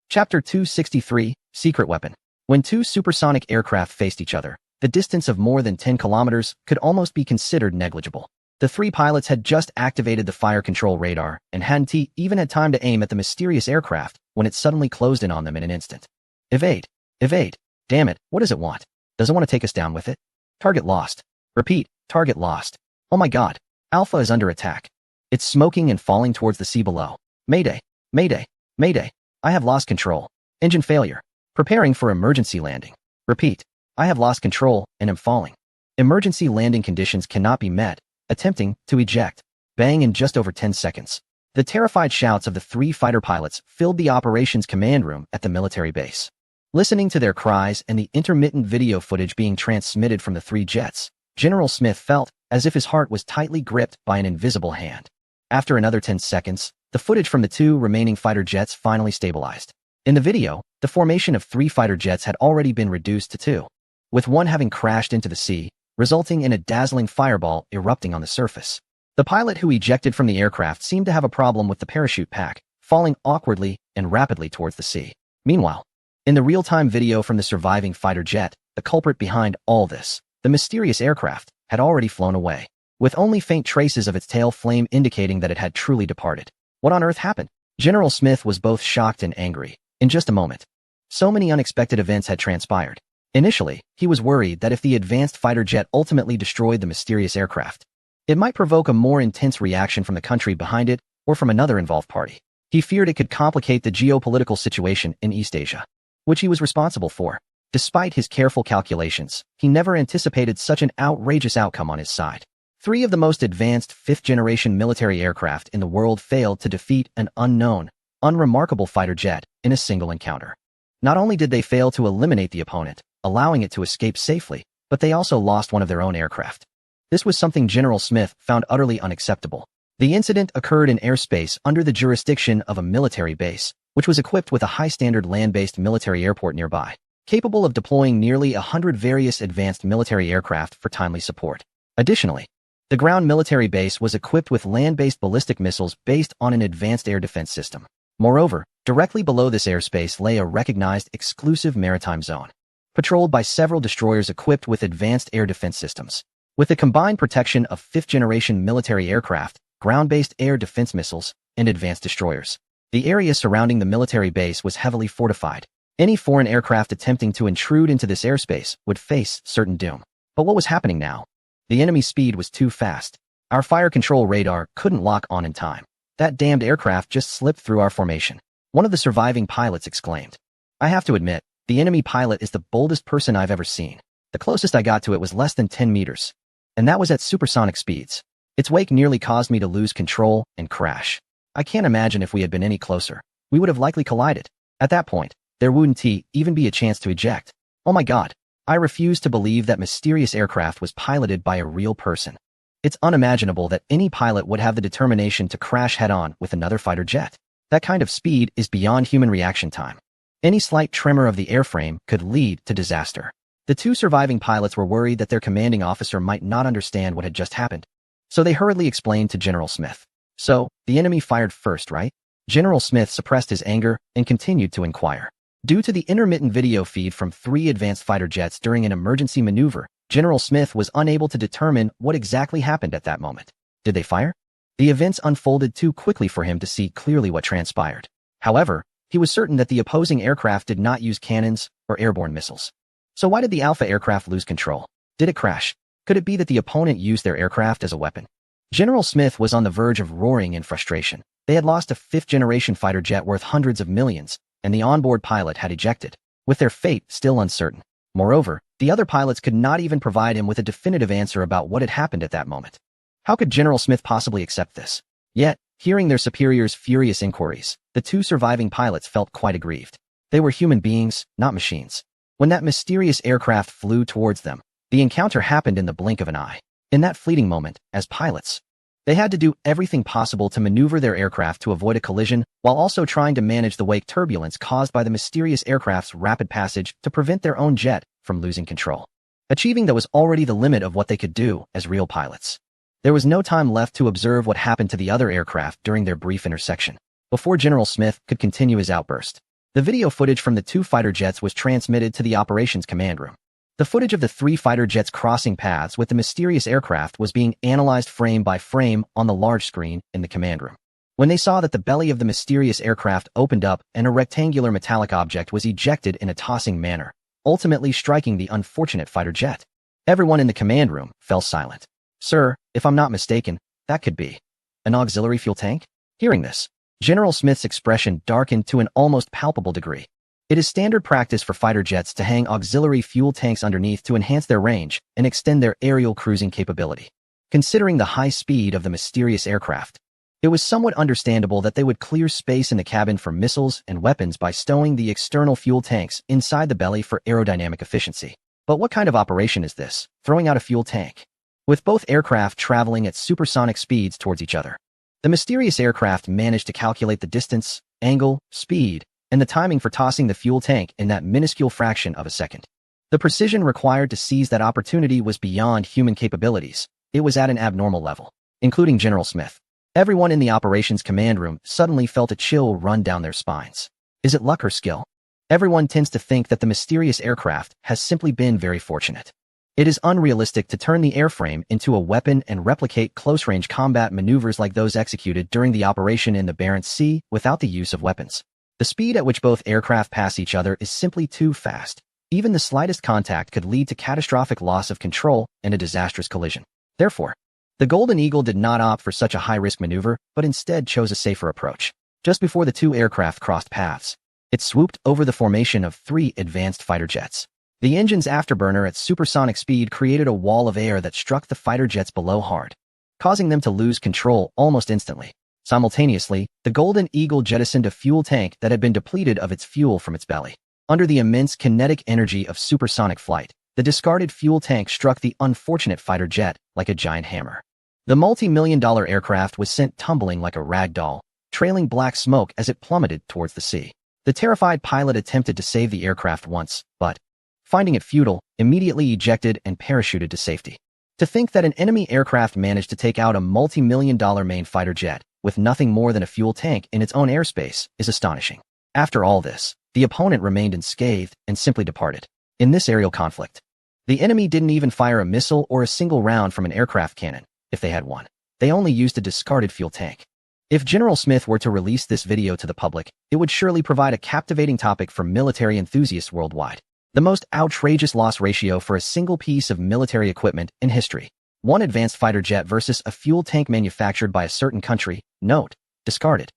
Chapter 263, Secret Weapon. When two supersonic aircraft faced each other, the distance of more than 10 kilometers could almost be considered negligible. The three pilots had just activated the fire control radar and hadn't even had time to aim at the mysterious aircraft when it suddenly closed in on them in an instant. Evade. Evade. Damn it, what does it want? Does it want to take us down with it? Target lost. Repeat, target lost. Oh my god. Alpha is under attack. It's smoking and falling towards the sea below. Mayday. Mayday. Mayday. I have lost control. Engine failure. Preparing for emergency landing. Repeat. I have lost control and am falling. Emergency landing conditions cannot be met. Attempting to eject. Bang in just over 10 seconds. The terrified shouts of the three fighter pilots filled the operations command room at the military base. Listening to their cries and the intermittent video footage being transmitted from the three jets, General Smith felt as if his heart was tightly gripped by an invisible hand. After another 10 seconds, the footage from the two remaining fighter jets finally stabilized. In the video, the formation of three fighter jets had already been reduced to two, with one having crashed into the sea, resulting in a dazzling fireball erupting on the surface. The pilot who ejected from the aircraft seemed to have a problem with the parachute pack, falling awkwardly and rapidly towards the sea. Meanwhile, in the real-time video from the surviving fighter jet, the culprit behind all this, the mysterious aircraft, had already flown away, with only faint traces of its tail flame indicating that it had truly departed. What on earth happened? General Smith was both shocked and angry. In just a moment, so many unexpected events had transpired. Initially, he was worried that if the advanced fighter jet ultimately destroyed the mysterious aircraft, it might provoke a more intense reaction from the country behind it or from another involved party. He feared it could complicate the geopolitical situation in East Asia, which he was responsible for. Despite his careful calculations, he never anticipated such an outrageous outcome on his side. Three of the most advanced fifth-generation military aircraft in the world failed to defeat an unknown, unremarkable fighter jet in a single encounter. Not only did they fail to eliminate the opponent, allowing it to escape safely, but they also lost one of their own aircraft. This was something General Smith found utterly unacceptable. The incident occurred in airspace under the jurisdiction of a military base, which was equipped with a high-standard land-based military airport nearby, capable of deploying nearly 100 various advanced military aircraft for timely support. Additionally, the ground military base was equipped with land-based ballistic missiles based on an advanced air defense system. Moreover, directly below this airspace lay a recognized exclusive maritime zone, patrolled by several destroyers equipped with advanced air defense systems. With the combined protection of fifth-generation military aircraft, ground-based air defense missiles, and advanced destroyers, the area surrounding the military base was heavily fortified. Any foreign aircraft attempting to intrude into this airspace would face certain doom. But what was happening now? The enemy's speed was too fast. Our fire control radar couldn't lock on in time. That damned aircraft just slipped through our formation. One of the surviving pilots exclaimed. I have to admit, The enemy pilot is the boldest person I've ever seen. The closest I got to it was less than 10 meters. And that was at supersonic speeds. Its wake nearly caused me to lose control and crash. I can't imagine if we had been any closer. We would have likely collided. At that point, there wouldn't even be a chance to eject. Oh my God. I refuse to believe that mysterious aircraft was piloted by a real person. It's unimaginable that any pilot would have the determination to crash head-on with another fighter jet. That kind of speed is beyond human reaction time. Any slight tremor of the airframe could lead to disaster. The two surviving pilots were worried that their commanding officer might not understand what had just happened. So they hurriedly explained to General Smith. So, the enemy fired first, right? General Smith suppressed his anger and continued to inquire. Due to the intermittent video feed from 3 advanced fighter jets during an emergency maneuver, General Smith was unable to determine what exactly happened at that moment. Did they fire? The events unfolded too quickly for him to see clearly what transpired. However, he was certain that the opposing aircraft did not use cannons or airborne missiles. So why did the Alpha aircraft lose control? Did it crash? Could it be that the opponent used their aircraft as a weapon? General Smith was on the verge of roaring in frustration. They had lost a 5th-generation fighter jet worth hundreds of millions, and the onboard pilot had ejected, with their fate still uncertain. Moreover, the other pilots could not even provide him with a definitive answer about what had happened at that moment. How could General Smith possibly accept this? Yet, hearing their superiors' furious inquiries, the 2 surviving pilots felt quite aggrieved. They were human beings, not machines. When that mysterious aircraft flew towards them, the encounter happened in the blink of an eye. In that fleeting moment, as pilots, they had to do everything possible to maneuver their aircraft to avoid a collision while also trying to manage the wake turbulence caused by the mysterious aircraft's rapid passage to prevent their own jet from losing control. Achieving that was already the limit of what they could do as real pilots. There was no time left to observe what happened to the other aircraft during their brief intersection. Before General Smith could continue his outburst, the video footage from the 2 fighter jets was transmitted to the operations command room. The footage of the 3 fighter jets crossing paths with the mysterious aircraft was being analyzed frame by frame on the large screen in the command room. When they saw that the belly of the mysterious aircraft opened up and a rectangular metallic object was ejected in a tossing manner, ultimately striking the unfortunate fighter jet, everyone in the command room fell silent. Sir, if I'm not mistaken, that could be an auxiliary fuel tank? Hearing this, General Smith's expression darkened to an almost palpable degree. It is standard practice for fighter jets to hang auxiliary fuel tanks underneath to enhance their range and extend their aerial cruising capability. Considering the high speed of the mysterious aircraft, it was somewhat understandable that they would clear space in the cabin for missiles and weapons by stowing the external fuel tanks inside the belly for aerodynamic efficiency. But what kind of operation is this, throwing out a fuel tank? With both aircraft traveling at supersonic speeds towards each other, the mysterious aircraft managed to calculate the distance, angle, speed, and the timing for tossing the fuel tank in that minuscule fraction of a second. The precision required to seize that opportunity was beyond human capabilities. It was at an abnormal level, including General Smith. Everyone in the operations command room suddenly felt a chill run down their spines. Is it luck or skill? Everyone tends to think that the mysterious aircraft has simply been very fortunate. It is unrealistic to turn the airframe into a weapon and replicate close-range combat maneuvers like those executed during the operation in the Barents Sea without the use of weapons. The speed at which both aircraft pass each other is simply too fast. Even the slightest contact could lead to catastrophic loss of control and a disastrous collision. Therefore, the Golden Eagle did not opt for such a high-risk maneuver, but instead chose a safer approach. Just before the 2 aircraft crossed paths, it swooped over the formation of 3 advanced fighter jets. The engine's afterburner at supersonic speed created a wall of air that struck the fighter jets below hard, causing them to lose control almost instantly. Simultaneously, the Golden Eagle jettisoned a fuel tank that had been depleted of its fuel from its belly. Under the immense kinetic energy of supersonic flight, the discarded fuel tank struck the unfortunate fighter jet like a giant hammer. The multi-million-dollar aircraft was sent tumbling like a rag doll, trailing black smoke as it plummeted towards the sea. The terrified pilot attempted to save the aircraft once, but, finding it futile, immediately ejected and parachuted to safety. To think that an enemy aircraft managed to take out a multi-million-dollar main fighter jet with nothing more than a fuel tank in its own airspace is astonishing. After all this, the opponent remained unscathed and simply departed. In this aerial conflict, the enemy didn't even fire a missile or a single round from an aircraft cannon, if they had one. They only used a discarded fuel tank. If General Smith were to release this video to the public, it would surely provide a captivating topic for military enthusiasts worldwide. The most outrageous loss ratio for a single piece of military equipment in history. One advanced fighter jet versus a fuel tank manufactured by a certain country, note, discarded.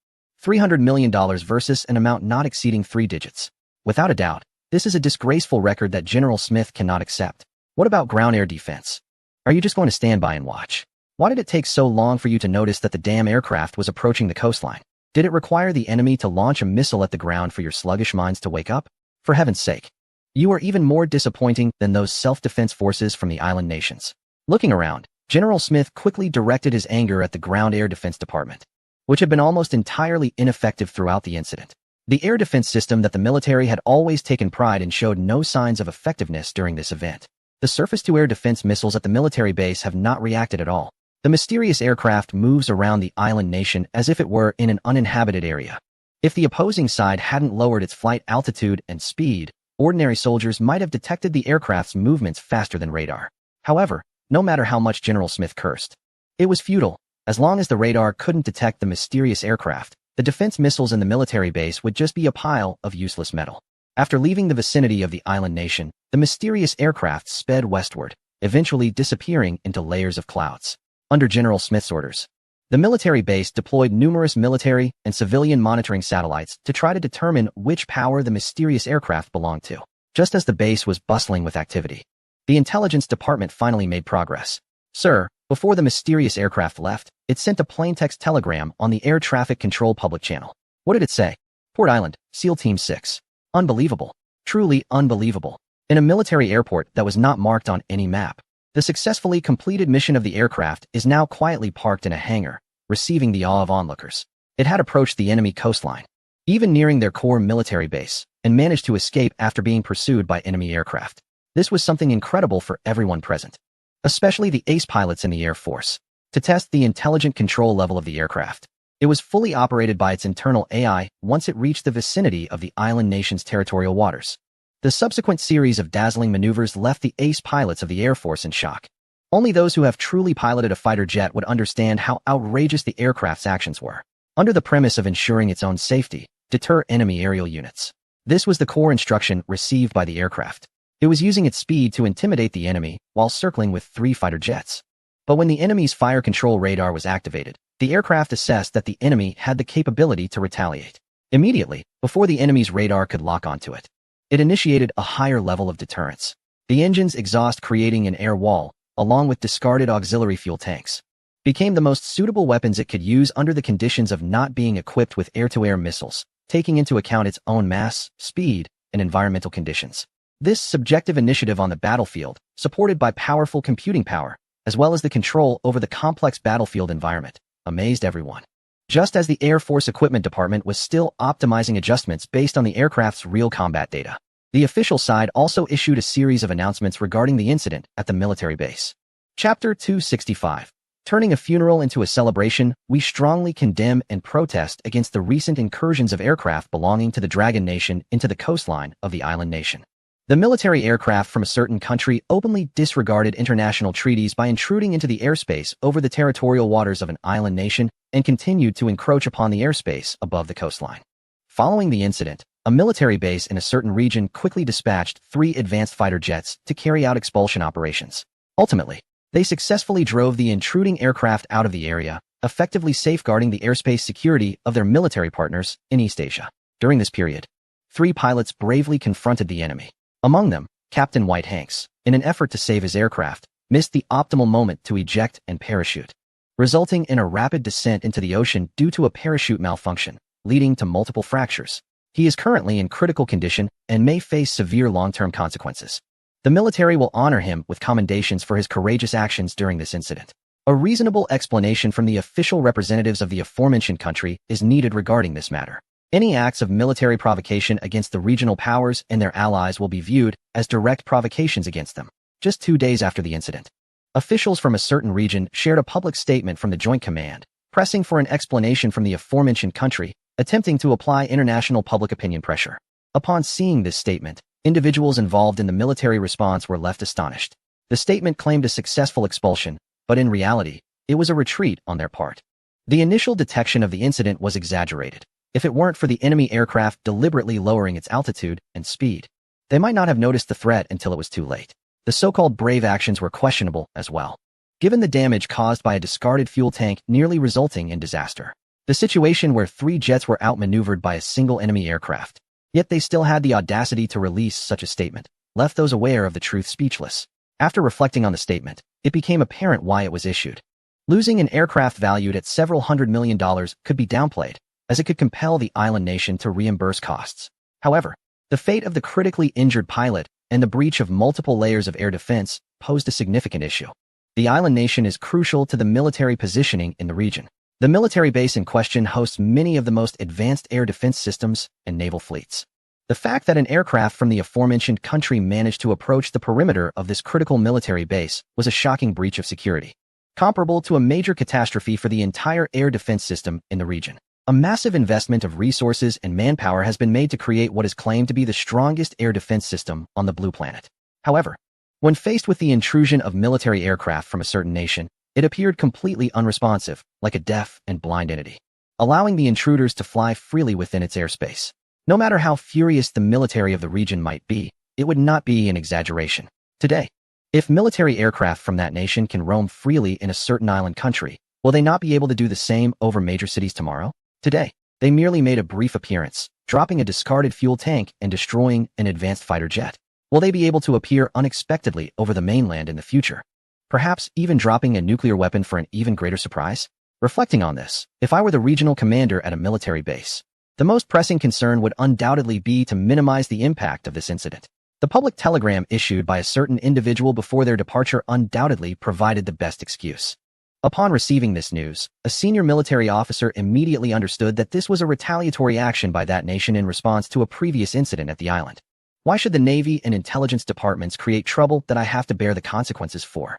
$300 million versus an amount not exceeding 3 digits. Without a doubt, This is a disgraceful record that General Smith cannot accept. What about ground-air defense? Are you just going to stand by and watch? Why did it take so long for you to notice that the damn aircraft was approaching the coastline? Did it require the enemy to launch a missile at the ground for your sluggish minds to wake up? For heaven's sake. You are even more disappointing than those self-defense forces from the island nations. Looking around, General Smith quickly directed his anger at the Ground Air Defense Department, which had been almost entirely ineffective throughout the incident. The air defense system that the military had always taken pride in showed no signs of effectiveness during this event. The surface-to-air defense missiles at the military base have not reacted at all. The mysterious aircraft moves around the island nation as if it were in an uninhabited area. If the opposing side hadn't lowered its flight altitude and speed, ordinary soldiers might have detected the aircraft's movements faster than radar. However, no matter how much General Smith cursed, it was futile. As long as the radar couldn't detect the mysterious aircraft, the defense missiles in the military base would just be a pile of useless metal. After leaving the vicinity of the island nation, the mysterious aircraft sped westward, eventually disappearing into layers of clouds. Under General Smith's orders, the military base deployed numerous military and civilian monitoring satellites to try to determine which power the mysterious aircraft belonged to. Just as the base was bustling with activity, the intelligence department finally made progress. Sir, before the mysterious aircraft left, it sent a plaintext telegram on the air traffic control public channel. What did it say? Port Island, SEAL Team 6. Unbelievable. Truly unbelievable. In a military airport that was not marked on any map, the successfully completed mission of the aircraft is now quietly parked in a hangar, receiving the awe of onlookers. It had approached the enemy coastline, even nearing their core military base, and managed to escape after being pursued by enemy aircraft. This was something incredible for everyone present, especially the ace pilots in the Air Force. To test the intelligent control level of the aircraft, it was fully operated by its internal AI once it reached the vicinity of the island nation's territorial waters. The subsequent series of dazzling maneuvers left the ace pilots of the Air Force in shock. Only those who have truly piloted a fighter jet would understand how outrageous the aircraft's actions were. Under the premise of ensuring its own safety, deter enemy aerial units. This was the core instruction received by the aircraft. It was using its speed to intimidate the enemy while circling with 3 fighter jets. But when the enemy's fire control radar was activated, the aircraft assessed that the enemy had the capability to retaliate. Immediately, before the enemy's radar could lock onto it, it initiated a higher level of deterrence. The engine's exhaust, creating an air wall, along with discarded auxiliary fuel tanks, became the most suitable weapons it could use under the conditions of not being equipped with air-to-air missiles, taking into account its own mass, speed, and environmental conditions. This subjective initiative on the battlefield, supported by powerful computing power, as well as the control over the complex battlefield environment, amazed everyone. Just as the Air Force Equipment Department was still optimizing adjustments based on the aircraft's real combat data, the official side also issued a series of announcements regarding the incident at the military base. Chapter 265. Turning a funeral into a celebration, we strongly condemn and protest against the recent incursions of aircraft belonging to the Dragon Nation into the coastline of the island nation. The military aircraft from a certain country openly disregarded international treaties by intruding into the airspace over the territorial waters of an island nation and continued to encroach upon the airspace above the coastline. Following the incident, a military base in a certain region quickly dispatched 3 advanced fighter jets to carry out expulsion operations. Ultimately, they successfully drove the intruding aircraft out of the area, effectively safeguarding the airspace security of their military partners in East Asia. During this period, 3 pilots bravely confronted the enemy. Among them, Captain White Hanks, in an effort to save his aircraft, missed the optimal moment to eject and parachute, resulting in a rapid descent into the ocean due to a parachute malfunction, leading to multiple fractures. He is currently in critical condition and may face severe long-term consequences. The military will honor him with commendations for his courageous actions during this incident. A reasonable explanation from the official representatives of the aforementioned country is needed regarding this matter. Any acts of military provocation against the regional powers and their allies will be viewed as direct provocations against them. Just 2 days after the incident, officials from a certain region shared a public statement from the Joint Command, pressing for an explanation from the aforementioned country, attempting to apply international public opinion pressure. Upon seeing this statement, individuals involved in the military response were left astonished. The statement claimed a successful expulsion, but in reality, it was a retreat on their part. The initial detection of the incident was exaggerated. If it weren't for the enemy aircraft deliberately lowering its altitude and speed, they might not have noticed the threat until it was too late. The so-called brave actions were questionable as well, given the damage caused by a discarded fuel tank nearly resulting in disaster. The situation where 3 jets were outmaneuvered by a single enemy aircraft Yet they still had the audacity to release such a statement, left those aware of the truth speechless. After reflecting on the statement, it became apparent why it was issued. Losing an aircraft valued at several $100 million could be downplayed, as it could compel the island nation to reimburse costs. However, the fate of the critically injured pilot and the breach of multiple layers of air defense posed a significant issue. The island nation is crucial to the military positioning in the region. The military base in question hosts many of the most advanced air defense systems and naval fleets. The fact that an aircraft from the aforementioned country managed to approach the perimeter of this critical military base was a shocking breach of security, comparable to a major catastrophe for the entire air defense system in the region. A massive investment of resources and manpower has been made to create what is claimed to be the strongest air defense system on the blue planet. However, when faced with the intrusion of military aircraft from a certain nation, it appeared completely unresponsive, like a deaf and blind entity, allowing the intruders to fly freely within its airspace. No matter how furious the military of the region might be, it would not be an exaggeration. Today, if military aircraft from that nation can roam freely in a certain island country, will they not be able to do the same over major cities tomorrow? Today, they merely made a brief appearance, dropping a discarded fuel tank and destroying an advanced fighter jet. Will they be able to appear unexpectedly over the mainland in the future? Perhaps even dropping a nuclear weapon for an even greater surprise? Reflecting on this, if I were the regional commander at a military base, the most pressing concern would undoubtedly be to minimize the impact of this incident. The public telegram issued by a certain individual before their departure undoubtedly provided the best excuse. Upon receiving this news, a senior military officer immediately understood that this was a retaliatory action by that nation in response to a previous incident at the island. Why should the Navy and intelligence departments create trouble that I have to bear the consequences for?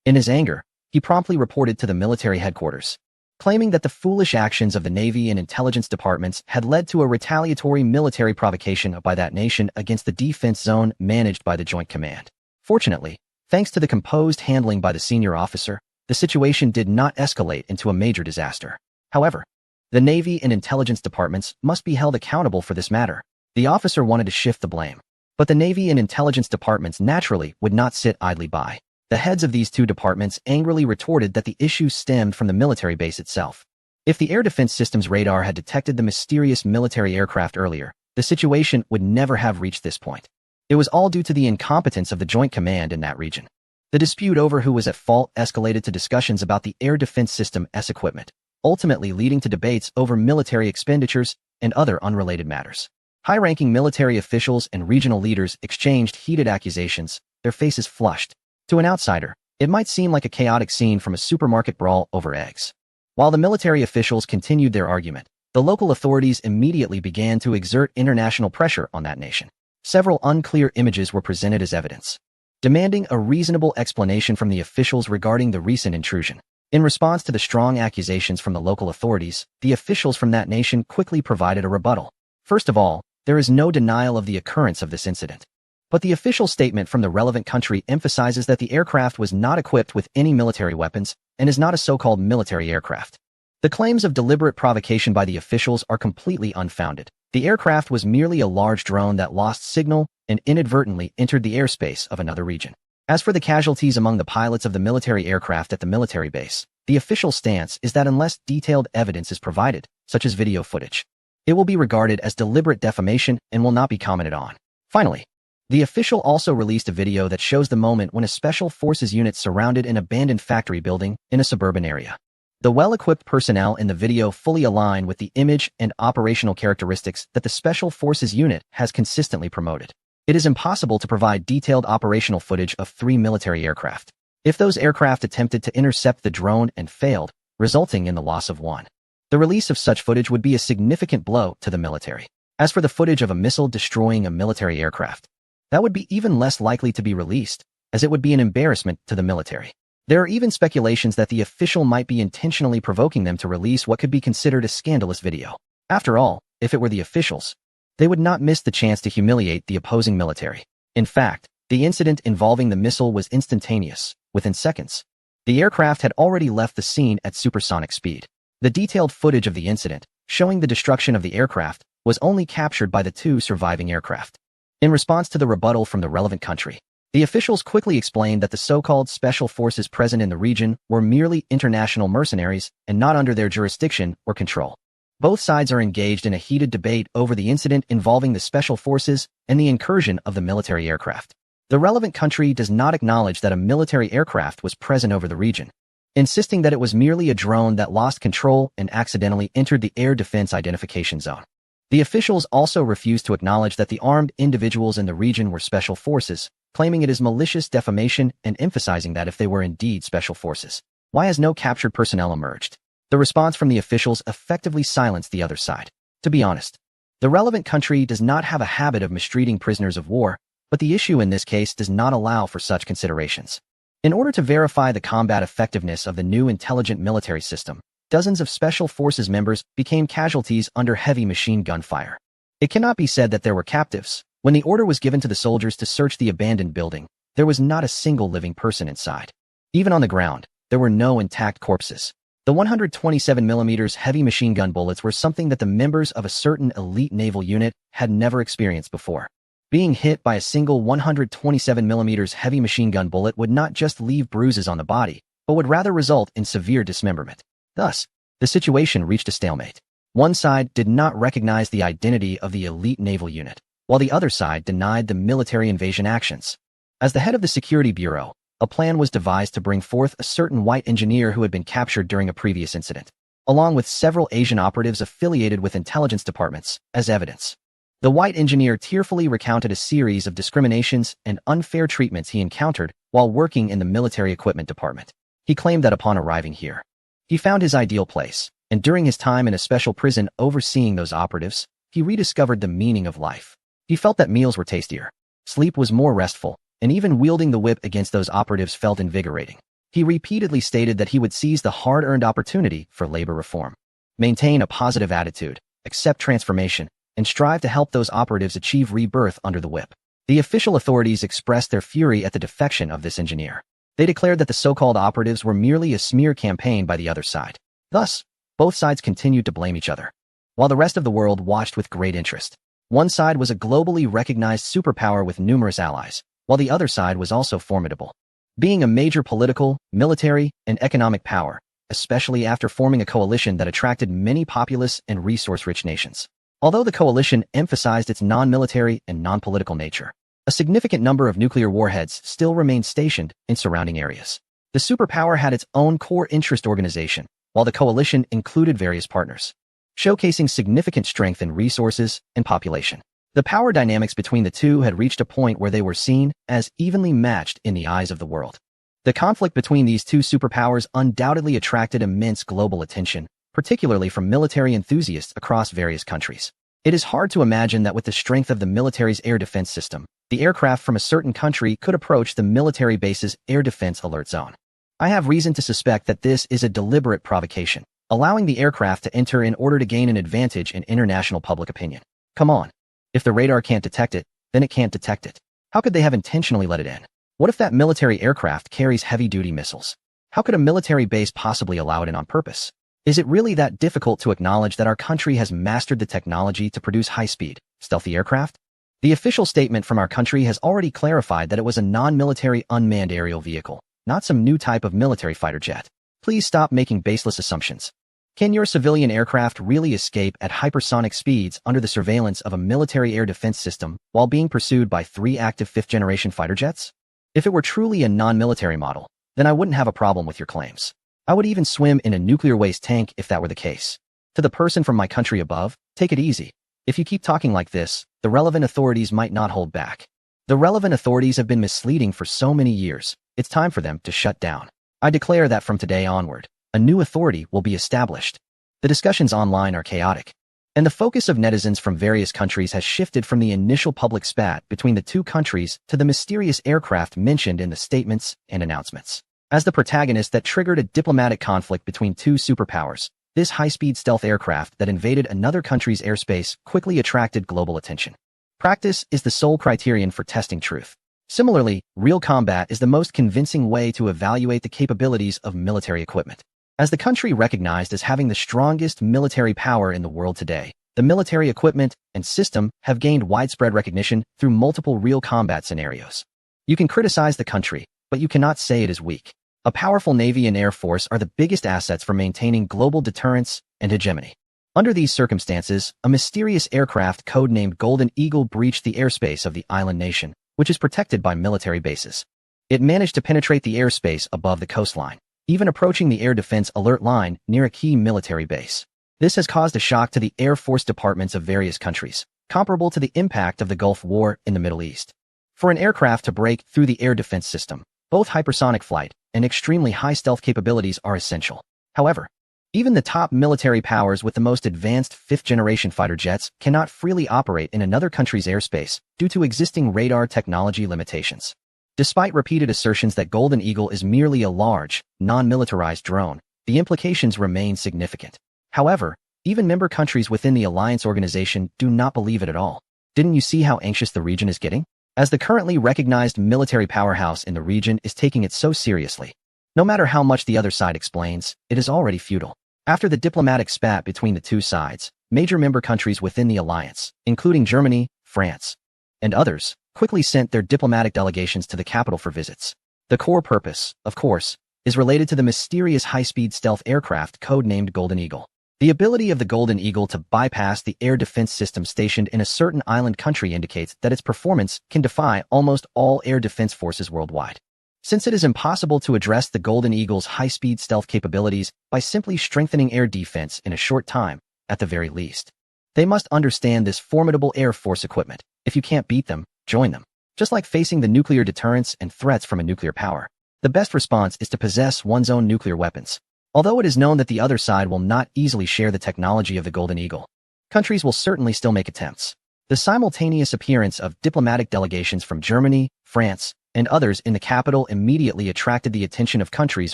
In his anger, he promptly reported to the military headquarters, claiming that the foolish actions of the Navy and intelligence departments had led to a retaliatory military provocation by that nation against the defense zone managed by the Joint Command. Fortunately, thanks to the composed handling by the senior officer, the situation did not escalate into a major disaster. However, the Navy and intelligence departments must be held accountable for this matter. The officer wanted to shift the blame, but the Navy and intelligence departments naturally would not sit idly by. The heads of these two departments angrily retorted that the issue stemmed from the military base itself. If the air defense system's radar had detected the mysterious military aircraft earlier, the situation would never have reached this point. It was all due to the incompetence of the Joint Command in that region. The dispute over who was at fault escalated to discussions about the air defense system's equipment, ultimately leading to debates over military expenditures and other unrelated matters. High-ranking military officials and regional leaders exchanged heated accusations, their faces flushed. To an outsider, it might seem like a chaotic scene from a supermarket brawl over eggs. While the military officials continued their argument, the local authorities immediately began to exert international pressure on that nation. Several unclear images were presented as evidence, demanding a reasonable explanation from the officials regarding the recent intrusion. In response to the strong accusations from the local authorities, the officials from that nation quickly provided a rebuttal. First of all, there is no denial of the occurrence of this incident. But the official statement from the relevant country emphasizes that the aircraft was not equipped with any military weapons and is not a so-called military aircraft. The claims of deliberate provocation by the officials are completely unfounded. The aircraft was merely a large drone that lost signal and inadvertently entered the airspace of another region. As for the casualties among the pilots of the military aircraft at the military base, the official stance is that unless detailed evidence is provided, such as video footage, it will be regarded as deliberate defamation and will not be commented on. Finally, the official also released a video that shows the moment when a special forces unit surrounded an abandoned factory building in a suburban area. The well-equipped personnel in the video fully align with the image and operational characteristics that the special forces unit has consistently promoted. It is impossible to provide detailed operational footage of 3 military aircraft if those aircraft attempted to intercept the drone and failed, resulting in the loss of one. The release of such footage would be a significant blow to the military. As for the footage of a missile destroying a military aircraft, that would be even less likely to be released, as it would be an embarrassment to the military. There are even speculations that the official might be intentionally provoking them to release what could be considered a scandalous video. After all, if it were the officials, they would not miss the chance to humiliate the opposing military. In fact, the incident involving the missile was instantaneous. Within seconds, the aircraft had already left the scene at supersonic speed. The detailed footage of the incident, showing the destruction of the aircraft, was only captured by the 2 surviving aircraft. In response to the rebuttal from the relevant country, the officials quickly explained that the so-called special forces present in the region were merely international mercenaries and not under their jurisdiction or control. Both sides are engaged in a heated debate over the incident involving the special forces and the incursion of the military aircraft. The relevant country does not acknowledge that a military aircraft was present over the region, insisting that it was merely a drone that lost control and accidentally entered the air defense identification zone. The officials also refuse to acknowledge that the armed individuals in the region were special forces, claiming it is malicious defamation and emphasizing that if they were indeed special forces, why has no captured personnel emerged? The response from the officials effectively silenced the other side. To be honest, the relevant country does not have a habit of mistreating prisoners of war, but the issue in this case does not allow for such considerations. In order to verify the combat effectiveness of the new intelligent military system, dozens of special forces members became casualties under heavy machine gun fire. It cannot be said that there were captives. When the order was given to the soldiers to search the abandoned building, there was not a single living person inside. Even on the ground, there were no intact corpses. The 127mm heavy machine gun bullets were something that the members of a certain elite naval unit had never experienced before. Being hit by a single 127mm heavy machine gun bullet would not just leave bruises on the body, but would rather result in severe dismemberment. Thus, the situation reached a stalemate. One side did not recognize the identity of the elite naval unit, while the other side denied the military invasion actions. As the head of the Security Bureau, a plan was devised to bring forth a certain white engineer who had been captured during a previous incident, along with several Asian operatives affiliated with intelligence departments, as evidence. The white engineer tearfully recounted a series of discriminations and unfair treatments he encountered while working in the military equipment department. He claimed that upon arriving here, he found his ideal place, and during his time in a special prison overseeing those operatives, he rediscovered the meaning of life. He felt that meals were tastier, sleep was more restful, and even wielding the whip against those operatives felt invigorating. He repeatedly stated that he would seize the hard-earned opportunity for labor reform, maintain a positive attitude, accept transformation, and strive to help those operatives achieve rebirth under the whip. The official authorities expressed their fury at the defection of this engineer. They declared that the so-called operatives were merely a smear campaign by the other side. Thus, both sides continued to blame each other, while the rest of the world watched with great interest. One side was a globally recognized superpower with numerous allies, while the other side was also formidable, being a major political, military, and economic power, especially after forming a coalition that attracted many populous and resource-rich nations. Although the coalition emphasized its non-military and non-political nature, a significant number of nuclear warheads still remained stationed in surrounding areas. The superpower had its own core interest organization, while the coalition included various partners, showcasing significant strength in resources and population. The power dynamics between the two had reached a point where they were seen as evenly matched in the eyes of the world. The conflict between these two superpowers undoubtedly attracted immense global attention, particularly from military enthusiasts across various countries. It is hard to imagine that with the strength of the military's air defense system, the aircraft from a certain country could approach the military base's air defense alert zone. I have reason to suspect that this is a deliberate provocation, allowing the aircraft to enter in order to gain an advantage in international public opinion. Come on. If the radar can't detect it, then it can't detect it. How could they have intentionally let it in? What if that military aircraft carries heavy-duty missiles? How could a military base possibly allow it in on purpose? Is it really that difficult to acknowledge that our country has mastered the technology to produce high-speed, stealthy aircraft? The official statement from our country has already clarified that it was a non-military unmanned aerial vehicle, not some new type of military fighter jet. Please stop making baseless assumptions. Can your civilian aircraft really escape at hypersonic speeds under the surveillance of a military air defense system while being pursued by 3 active 5th-generation fighter jets? If it were truly a non-military model, then I wouldn't have a problem with your claims. I would even swim in a nuclear waste tank if that were the case. To the person from my country above, take it easy. If you keep talking like this, the relevant authorities might not hold back. The relevant authorities have been misleading for so many years. It's time for them to shut down. I declare that from today onward, a new authority will be established. The discussions online are chaotic, and the focus of netizens from various countries has shifted from the initial public spat between the two countries to the mysterious aircraft mentioned in the statements and announcements. As the protagonist that triggered a diplomatic conflict between two superpowers, this high-speed stealth aircraft that invaded another country's airspace quickly attracted global attention. Practice is the sole criterion for testing truth. Similarly, real combat is the most convincing way to evaluate the capabilities of military equipment. As the country recognized as having the strongest military power in the world today, the military equipment and system have gained widespread recognition through multiple real combat scenarios. You can criticize the country, but you cannot say it is weak. A powerful Navy and Air Force are the biggest assets for maintaining global deterrence and hegemony. Under these circumstances, a mysterious aircraft codenamed Golden Eagle breached the airspace of the island nation, which is protected by military bases. It managed to penetrate the airspace above the coastline, even approaching the air defense alert line near a key military base. This has caused a shock to the Air Force departments of various countries, comparable to the impact of the Gulf War in the Middle East. For an aircraft to break through the air defense system, both hypersonic flight and extremely high stealth capabilities are essential. However, even the top military powers with the most advanced fifth-generation fighter jets cannot freely operate in another country's airspace due to existing radar technology limitations. Despite repeated assertions that Golden Eagle is merely a large, non-militarized drone, the implications remain significant. However, even member countries within the alliance organization do not believe it at all. Didn't you see how anxious the region is getting? As the currently recognized military powerhouse in the region is taking it so seriously. No matter how much the other side explains, it is already futile. After the diplomatic spat between the two sides, major member countries within the alliance, including Germany, France, and others, quickly sent their diplomatic delegations to the capital for visits. The core purpose, of course, is related to the mysterious high-speed stealth aircraft codenamed Golden Eagle. The ability of the Golden Eagle to bypass the air defense system stationed in a certain island country indicates that its performance can defy almost all air defense forces worldwide. Since it is impossible to address the Golden Eagle's high-speed stealth capabilities by simply strengthening air defense in a short time, at the very least. They must understand this formidable Air Force equipment. If you can't beat them, join them. Just like facing the nuclear deterrence and threats from a nuclear power, the best response is to possess one's own nuclear weapons. Although it is known that the other side will not easily share the technology of the Golden Eagle, countries will certainly still make attempts. The simultaneous appearance of diplomatic delegations from Germany, France, and others in the capital immediately attracted the attention of countries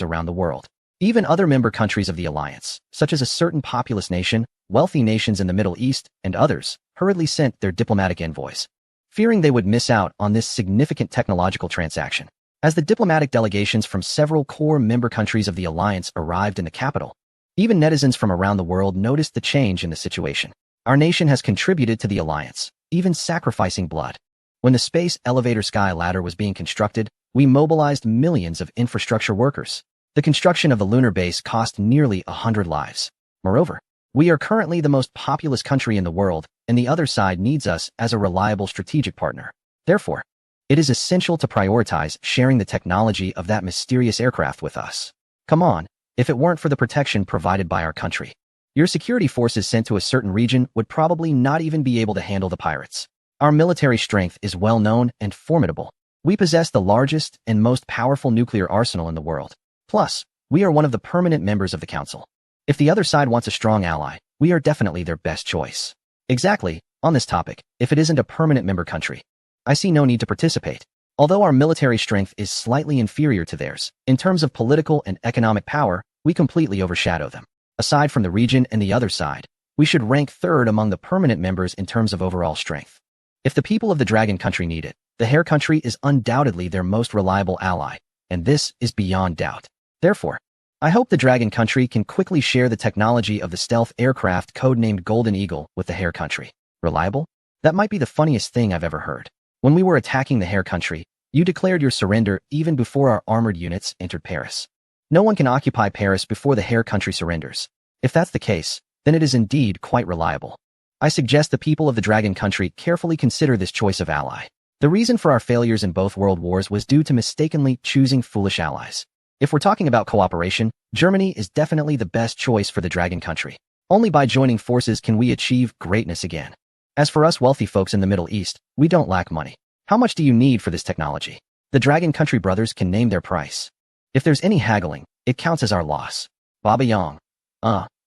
around the world. Even other member countries of the alliance, such as a certain populous nation, wealthy nations in the Middle East, and others, hurriedly sent their diplomatic envoys, fearing they would miss out on this significant technological transaction. As the diplomatic delegations from several core member countries of the alliance arrived in the capital, even netizens from around the world noticed the change in the situation. Our nation has contributed to the alliance, even sacrificing blood. When the space elevator sky ladder was being constructed, we mobilized millions of infrastructure workers. The construction of the lunar base cost nearly 100 lives. Moreover, we are currently the most populous country in the world, and the other side needs us as a reliable strategic partner. Therefore, it is essential to prioritize sharing the technology of that mysterious aircraft with us. Come on, if it weren't for the protection provided by our country, your security forces sent to a certain region would probably not even be able to handle the pirates. Our military strength is well known and formidable. We possess the largest and most powerful nuclear arsenal in the world. Plus, we are one of the permanent members of the Council. If the other side wants a strong ally, we are definitely their best choice. Exactly, on this topic, if it isn't a permanent member country, I see no need to participate. Although our military strength is slightly inferior to theirs, in terms of political and economic power, we completely overshadow them. Aside from the region and the other side, we should rank third among the permanent members in terms of overall strength. If the people of the Dragon Country need it, the Hare Country is undoubtedly their most reliable ally, and this is beyond doubt. Therefore, I hope the Dragon Country can quickly share the technology of the stealth aircraft codenamed Golden Eagle with the Hare Country. Reliable? That might be the funniest thing I've ever heard. When we were attacking the Hare Country, you declared your surrender even before our armored units entered Paris. No one can occupy Paris before the Hare Country surrenders. If that's the case, then it is indeed quite reliable. I suggest the people of the Dragon Country carefully consider this choice of ally. The reason for our failures in both world wars was due to mistakenly choosing foolish allies. If we're talking about cooperation, Germany is definitely the best choice for the Dragon Country. Only by joining forces can we achieve greatness again. As for us wealthy folks in the Middle East, we don't lack money. How much do you need for this technology? The Dragon Country brothers can name their price. If there's any haggling, it counts as our loss. Baba Yang.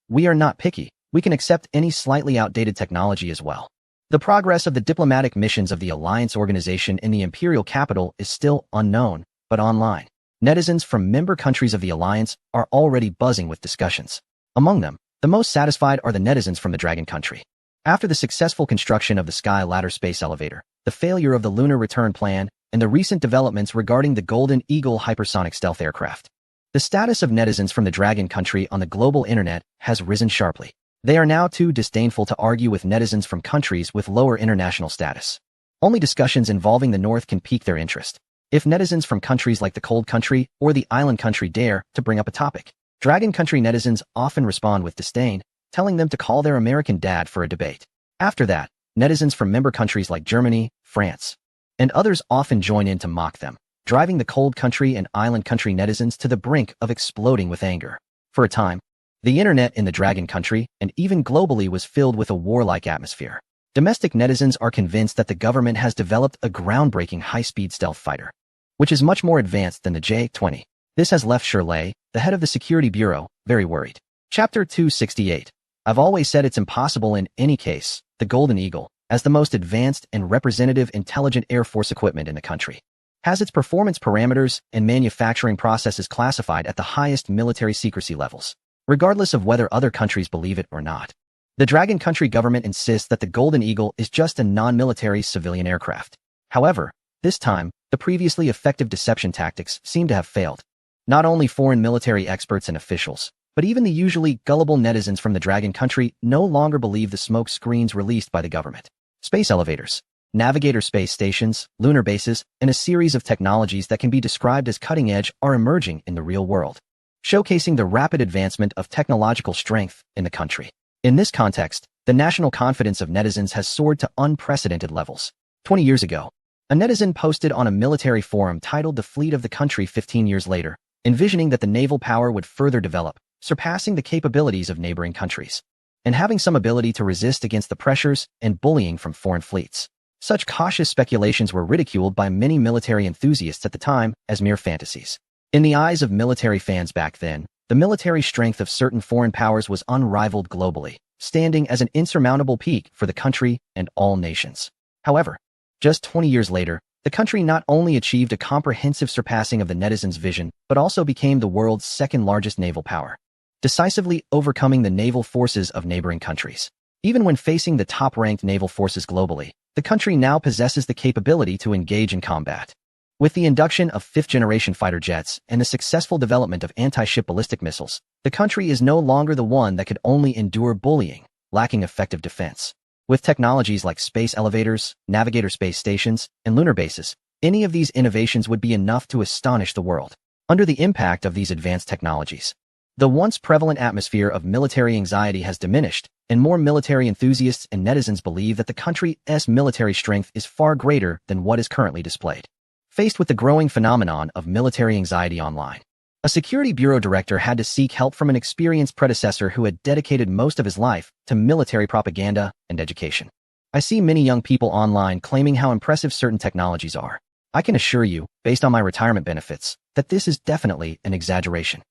We are not picky. We can accept any slightly outdated technology as well. The progress of the diplomatic missions of the Alliance organization in the imperial capital is still unknown, but online. Netizens from member countries of the Alliance are already buzzing with discussions. Among them, the most satisfied are the netizens from the Dragon Country. After the successful construction of the Sky Ladder space elevator, the failure of the lunar return plan, and the recent developments regarding the Golden Eagle hypersonic stealth aircraft, the status of netizens from the Dragon Country on the global internet has risen sharply. They are now too disdainful to argue with netizens from countries with lower international status. Only discussions involving the North can pique their interest. If netizens from countries like the Cold Country or the Island Country dare to bring up a topic, Dragon Country netizens often respond with disdain, telling them to call their American dad for a debate. After that, netizens from member countries like Germany, France, and others often join in to mock them, driving the cold country and island country netizens to the brink of exploding with anger. For a time, the internet in the Dragon Country and even globally was filled with a warlike atmosphere. Domestic netizens are convinced that the government has developed a groundbreaking high-speed stealth fighter, which is much more advanced than the J-20. This has left Shirley, the head of the Security Bureau, very worried. Chapter 268. I've always said it's impossible in any case, the Golden Eagle, as the most advanced and representative intelligent Air Force equipment in the country, has its performance parameters and manufacturing processes classified at the highest military secrecy levels, regardless of whether other countries believe it or not. The Dragon Country government insists that the Golden Eagle is just a non-military civilian aircraft. However, this time, the previously effective deception tactics seem to have failed. Not only foreign military experts and officials, but even the usually gullible netizens from the Dragon Country no longer believe the smoke screens released by the government. Space elevators, navigator space stations, lunar bases, and a series of technologies that can be described as cutting-edge are emerging in the real world, showcasing the rapid advancement of technological strength in the country. In this context, the national confidence of netizens has soared to unprecedented levels. 20 years ago, a netizen posted on a military forum titled "The Fleet of the Country 15 Years Later," envisioning that the naval power would further develop, surpassing the capabilities of neighboring countries, and having some ability to resist against the pressures and bullying from foreign fleets. Such cautious speculations were ridiculed by many military enthusiasts at the time as mere fantasies. In the eyes of military fans back then, the military strength of certain foreign powers was unrivaled globally, standing as an insurmountable peak for the country and all nations. However, just 20 years later, the country not only achieved a comprehensive surpassing of the netizens' vision, but also became the world's second-largest naval power, decisively overcoming the naval forces of neighboring countries. Even when facing the top-ranked naval forces globally, the country now possesses the capability to engage in combat. With the induction of fifth-generation fighter jets and the successful development of anti-ship ballistic missiles, the country is no longer the one that could only endure bullying, lacking effective defense. With technologies like space elevators, navigator space stations, and lunar bases, any of these innovations would be enough to astonish the world. Under the impact of these advanced technologies, the once prevalent atmosphere of military anxiety has diminished, and more military enthusiasts and netizens believe that the country's military strength is far greater than what is currently displayed. Faced with the growing phenomenon of military anxiety online, a Security Bureau director had to seek help from an experienced predecessor who had dedicated most of his life to military propaganda and education. I see many young people online claiming how impressive certain technologies are. I can assure you, based on my retirement benefits, that this is definitely an exaggeration.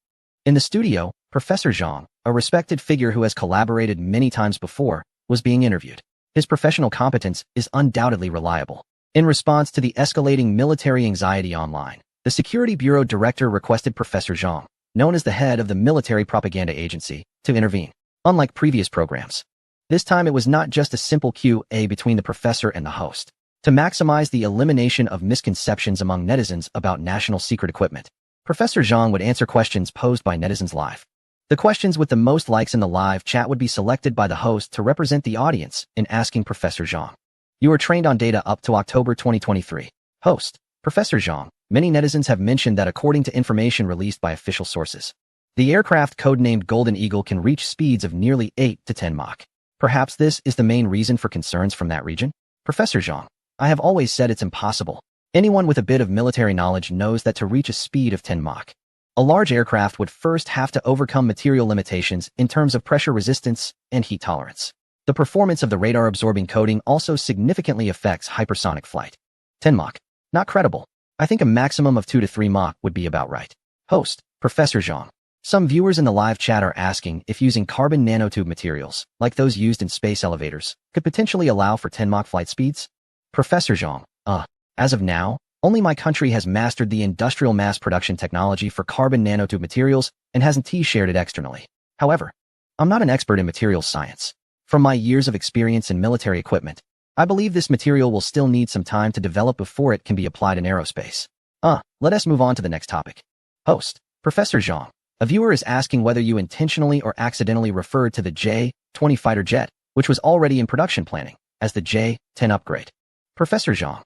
In the studio, Professor Zhang, a respected figure who has collaborated many times before, was being interviewed. His professional competence is undoubtedly reliable. In response to the escalating military anxiety online, the Security Bureau director requested Professor Zhang, known as the head of the Military Propaganda Agency, to intervene. Unlike previous programs, this time it was not just a simple Q&A between the professor and the host. To maximize the elimination of misconceptions among netizens about national secret equipment, Professor Zhang would answer questions posed by netizens live. The questions with the most likes in the live chat would be selected by the host to represent the audience in asking Professor Zhang. You are trained on data up to October 2023. Host, Professor Zhang. Many netizens have mentioned that according to information released by official sources, the aircraft codenamed Golden Eagle can reach speeds of nearly 8 to 10 Mach. Perhaps this is the main reason for concerns from that region? Professor Zhang, I have always said it's impossible. Anyone with a bit of military knowledge knows that to reach a speed of 10 Mach, a large aircraft would first have to overcome material limitations in terms of pressure resistance and heat tolerance. The performance of the radar-absorbing coating also significantly affects hypersonic flight. 10 Mach. Not credible. I think a maximum of 2 to 3 Mach would be about right. Host, Professor Zhang. Some viewers in the live chat are asking if using carbon nanotube materials, like those used in space elevators, could potentially allow for 10 Mach flight speeds? Professor Zhang. As of now, only my country has mastered the industrial mass production technology for carbon nanotube materials and hasn't shared it externally. However, I'm not an expert in materials science. From my years of experience in military equipment, I believe this material will still need some time to develop before it can be applied in aerospace. Let us move on to the next topic. Host, Professor Zhang. A viewer is asking whether you intentionally or accidentally referred to the J-20 fighter jet, which was already in production planning, as the J-10 upgrade. Professor Zhang.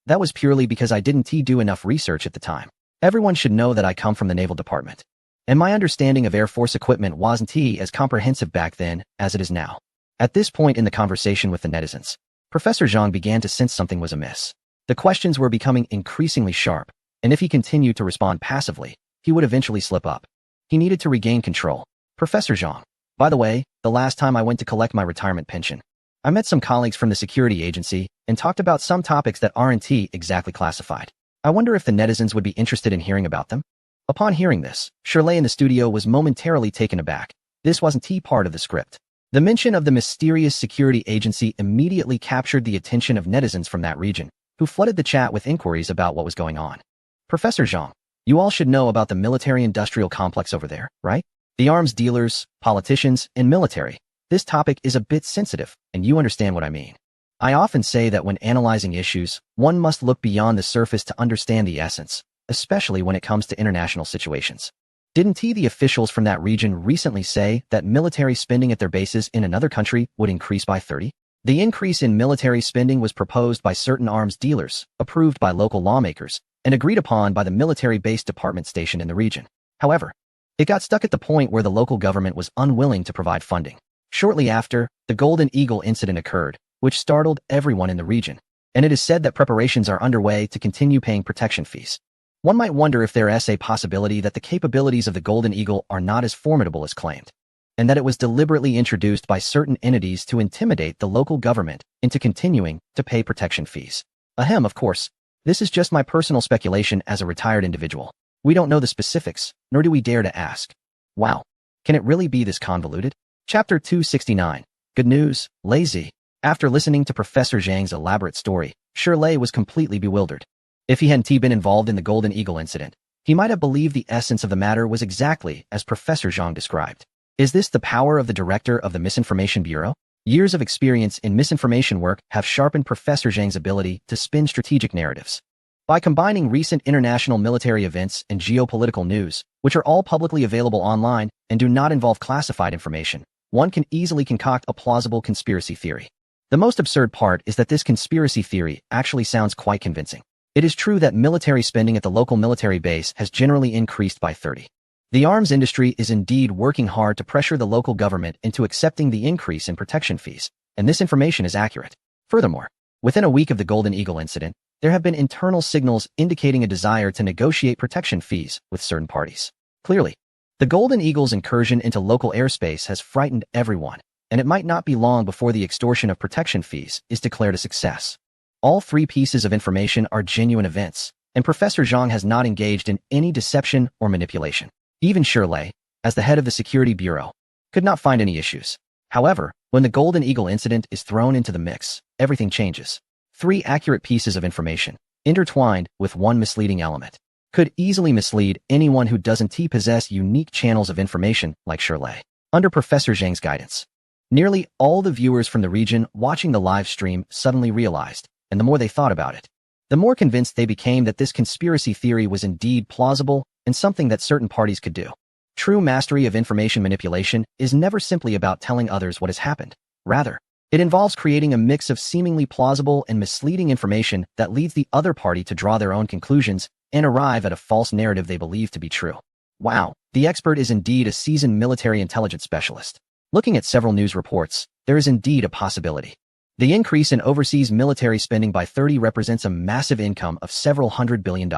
That was purely because I didn't do enough research at the time. Everyone should know that I come from the Naval Department. and my understanding of Air Force equipment wasn't as comprehensive back then as it is now. At this point in the conversation with the netizens, Professor Zhang began to sense something was amiss. The questions were becoming increasingly sharp, and if he continued to respond passively, he would eventually slip up. He needed to regain control. Professor Zhang, by the way, the last time I went to collect my retirement pension, I met some colleagues from the security agency and talked about some topics that aren't exactly classified. I wonder if the netizens would be interested in hearing about them? Upon hearing this, Shirley in the studio was momentarily taken aback. This wasn't part of the script. The mention of the mysterious security agency immediately captured the attention of netizens from that region, who flooded the chat with inquiries about what was going on. Professor Zhang, you all should know about the military-industrial complex over there, right? The arms dealers, politicians, and military. This topic is a bit sensitive, and you understand what I mean. I often say that when analyzing issues, one must look beyond the surface to understand the essence, especially when it comes to international situations. Didn't the officials from that region recently say that military spending at their bases in another country would increase by 30? The increase in military spending was proposed by certain arms dealers, approved by local lawmakers, and agreed upon by the military base department stationed in the region. However, it got stuck at the point where the local government was unwilling to provide funding. Shortly after, the Golden Eagle incident occurred, which startled everyone in the region, and it is said that preparations are underway to continue paying protection fees. One might wonder if there is a possibility that the capabilities of the Golden Eagle are not as formidable as claimed, and that it was deliberately introduced by certain entities to intimidate the local government into continuing to pay protection fees. Ahem, of course, this is just my personal speculation as a retired individual. We don't know the specifics, nor do we dare to ask. Wow, can it really be this convoluted? Chapter 269. Good news, lazy. After listening to Professor Zhang's elaborate story, Shirley was completely bewildered. If he hadn't been involved in the Golden Eagle incident, he might have believed the essence of the matter was exactly as Professor Zhang described. Is this the power of the director of the Misinformation Bureau? Years of experience in misinformation work have sharpened Professor Zhang's ability to spin strategic narratives. By combining recent international military events and geopolitical news, which are all publicly available online and do not involve classified information, one can easily concoct a plausible conspiracy theory. The most absurd part is that this conspiracy theory actually sounds quite convincing. It is true that military spending at the local military base has generally increased by 30. The arms industry is indeed working hard to pressure the local government into accepting the increase in protection fees, and this information is accurate. Furthermore, within a week of the Golden Eagle incident, there have been internal signals indicating a desire to negotiate protection fees with certain parties. Clearly, the Golden Eagle's incursion into local airspace has frightened everyone, and it might not be long before the extortion of protection fees is declared a success. All three pieces of information are genuine events, and Professor Zhang has not engaged in any deception or manipulation. Even Shirley, as the head of the Security Bureau, could not find any issues. However, when the Golden Eagle incident is thrown into the mix, everything changes. Three accurate pieces of information, intertwined with one misleading element, could easily mislead anyone who doesn't possess unique channels of information like Shirley. Under Professor Zhang's guidance, nearly all the viewers from the region watching the live stream suddenly realized, and the more they thought about it, the more convinced they became that this conspiracy theory was indeed plausible and something that certain parties could do. True mastery of information manipulation is never simply about telling others what has happened. Rather, it involves creating a mix of seemingly plausible and misleading information that leads the other party to draw their own conclusions and arrive at a false narrative they believe to be true. Wow, the expert is indeed a seasoned military intelligence specialist. Looking at several news reports, there is indeed a possibility. The increase in overseas military spending by 30 represents a massive income of several $100 billion.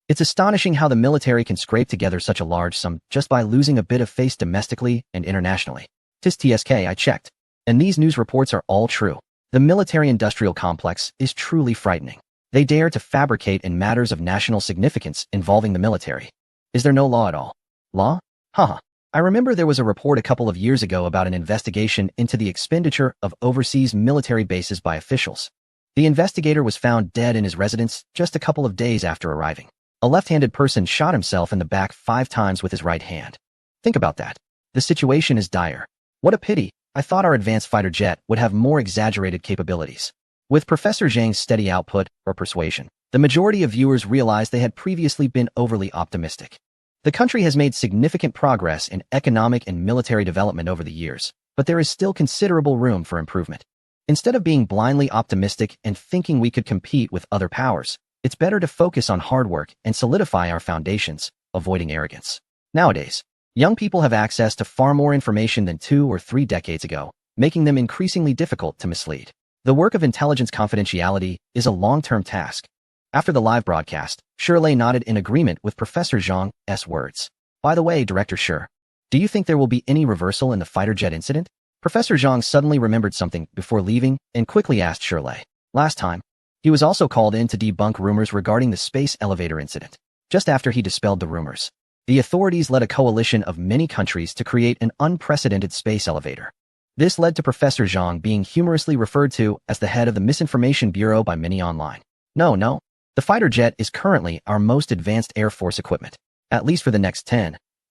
It's astonishing how the military can scrape together such a large sum just by losing a bit of face domestically and internationally. TSK, I checked. And these news reports are all true. The military-industrial complex is truly frightening. They dare to fabricate in matters of national significance involving the military. Is there no law at all? Law? Haha. I remember there was a report a couple of years ago about an investigation into the expenditure of overseas military bases by officials. The investigator was found dead in his residence just a couple of days after arriving. A left-handed person shot himself in the back 5 times with his right hand. Think about that. The situation is dire. What a pity. I thought our advanced fighter jet would have more exaggerated capabilities. With Professor Zhang's steady output, or persuasion, the majority of viewers realized they had previously been overly optimistic. The country has made significant progress in economic and military development over the years, but there is still considerable room for improvement. Instead of being blindly optimistic and thinking we could compete with other powers, it's better to focus on hard work and solidify our foundations, avoiding arrogance. Nowadays, young people have access to far more information than 2 or 3 decades ago, making them increasingly difficult to mislead. The work of intelligence confidentiality is a long-term task. After the live broadcast, Shirley nodded in agreement with Professor Zhang's words. By the way, Director Shi, do you think there will be any reversal in the fighter jet incident? Professor Zhang suddenly remembered something before leaving and quickly asked Shirley. Last time, he was also called in to debunk rumors regarding the space elevator incident. Just after he dispelled the rumors, the authorities led a coalition of many countries to create an unprecedented space elevator. This led to Professor Zhang being humorously referred to as the head of the Misinformation Bureau by many online. No. The fighter jet is currently our most advanced Air Force equipment, at least for the next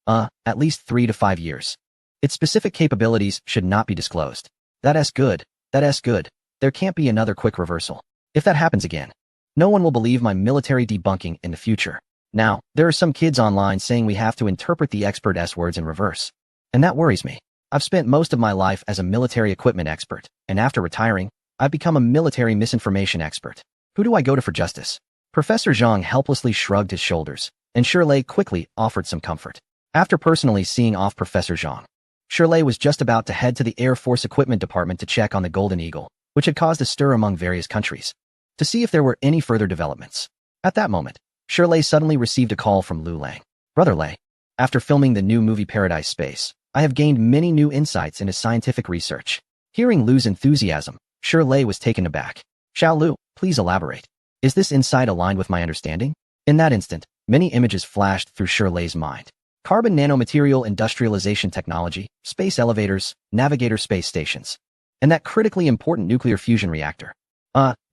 at least 3 to 5 years. Its specific capabilities should not be disclosed. That's good. There can't be another quick reversal. If that happens again, no one will believe my military debunking in the future. Now, there are some kids online saying we have to interpret the expert's words in reverse. And that worries me. I've spent most of my life as a military equipment expert, and after retiring, I've become a military misinformation expert. Who do I go to for justice? Professor Zhang helplessly shrugged his shoulders, and Shirley quickly offered some comfort. After personally seeing off Professor Zhang, Shirley was just about to head to the Air Force Equipment Department to check on the Golden Eagle, which had caused a stir among various countries, to see if there were any further developments. At that moment, Shirley suddenly received a call from Lu Lang. Brother Lei, after filming the new movie Paradise Space, I have gained many new insights into scientific research. Hearing Lu's enthusiasm, Shirley was taken aback. Xiao Lu, please elaborate. Is this insight aligned with my understanding? In that instant, many images flashed through Shirley's mind. Carbon nanomaterial industrialization technology, space elevators, navigator space stations, and that critically important nuclear fusion reactor.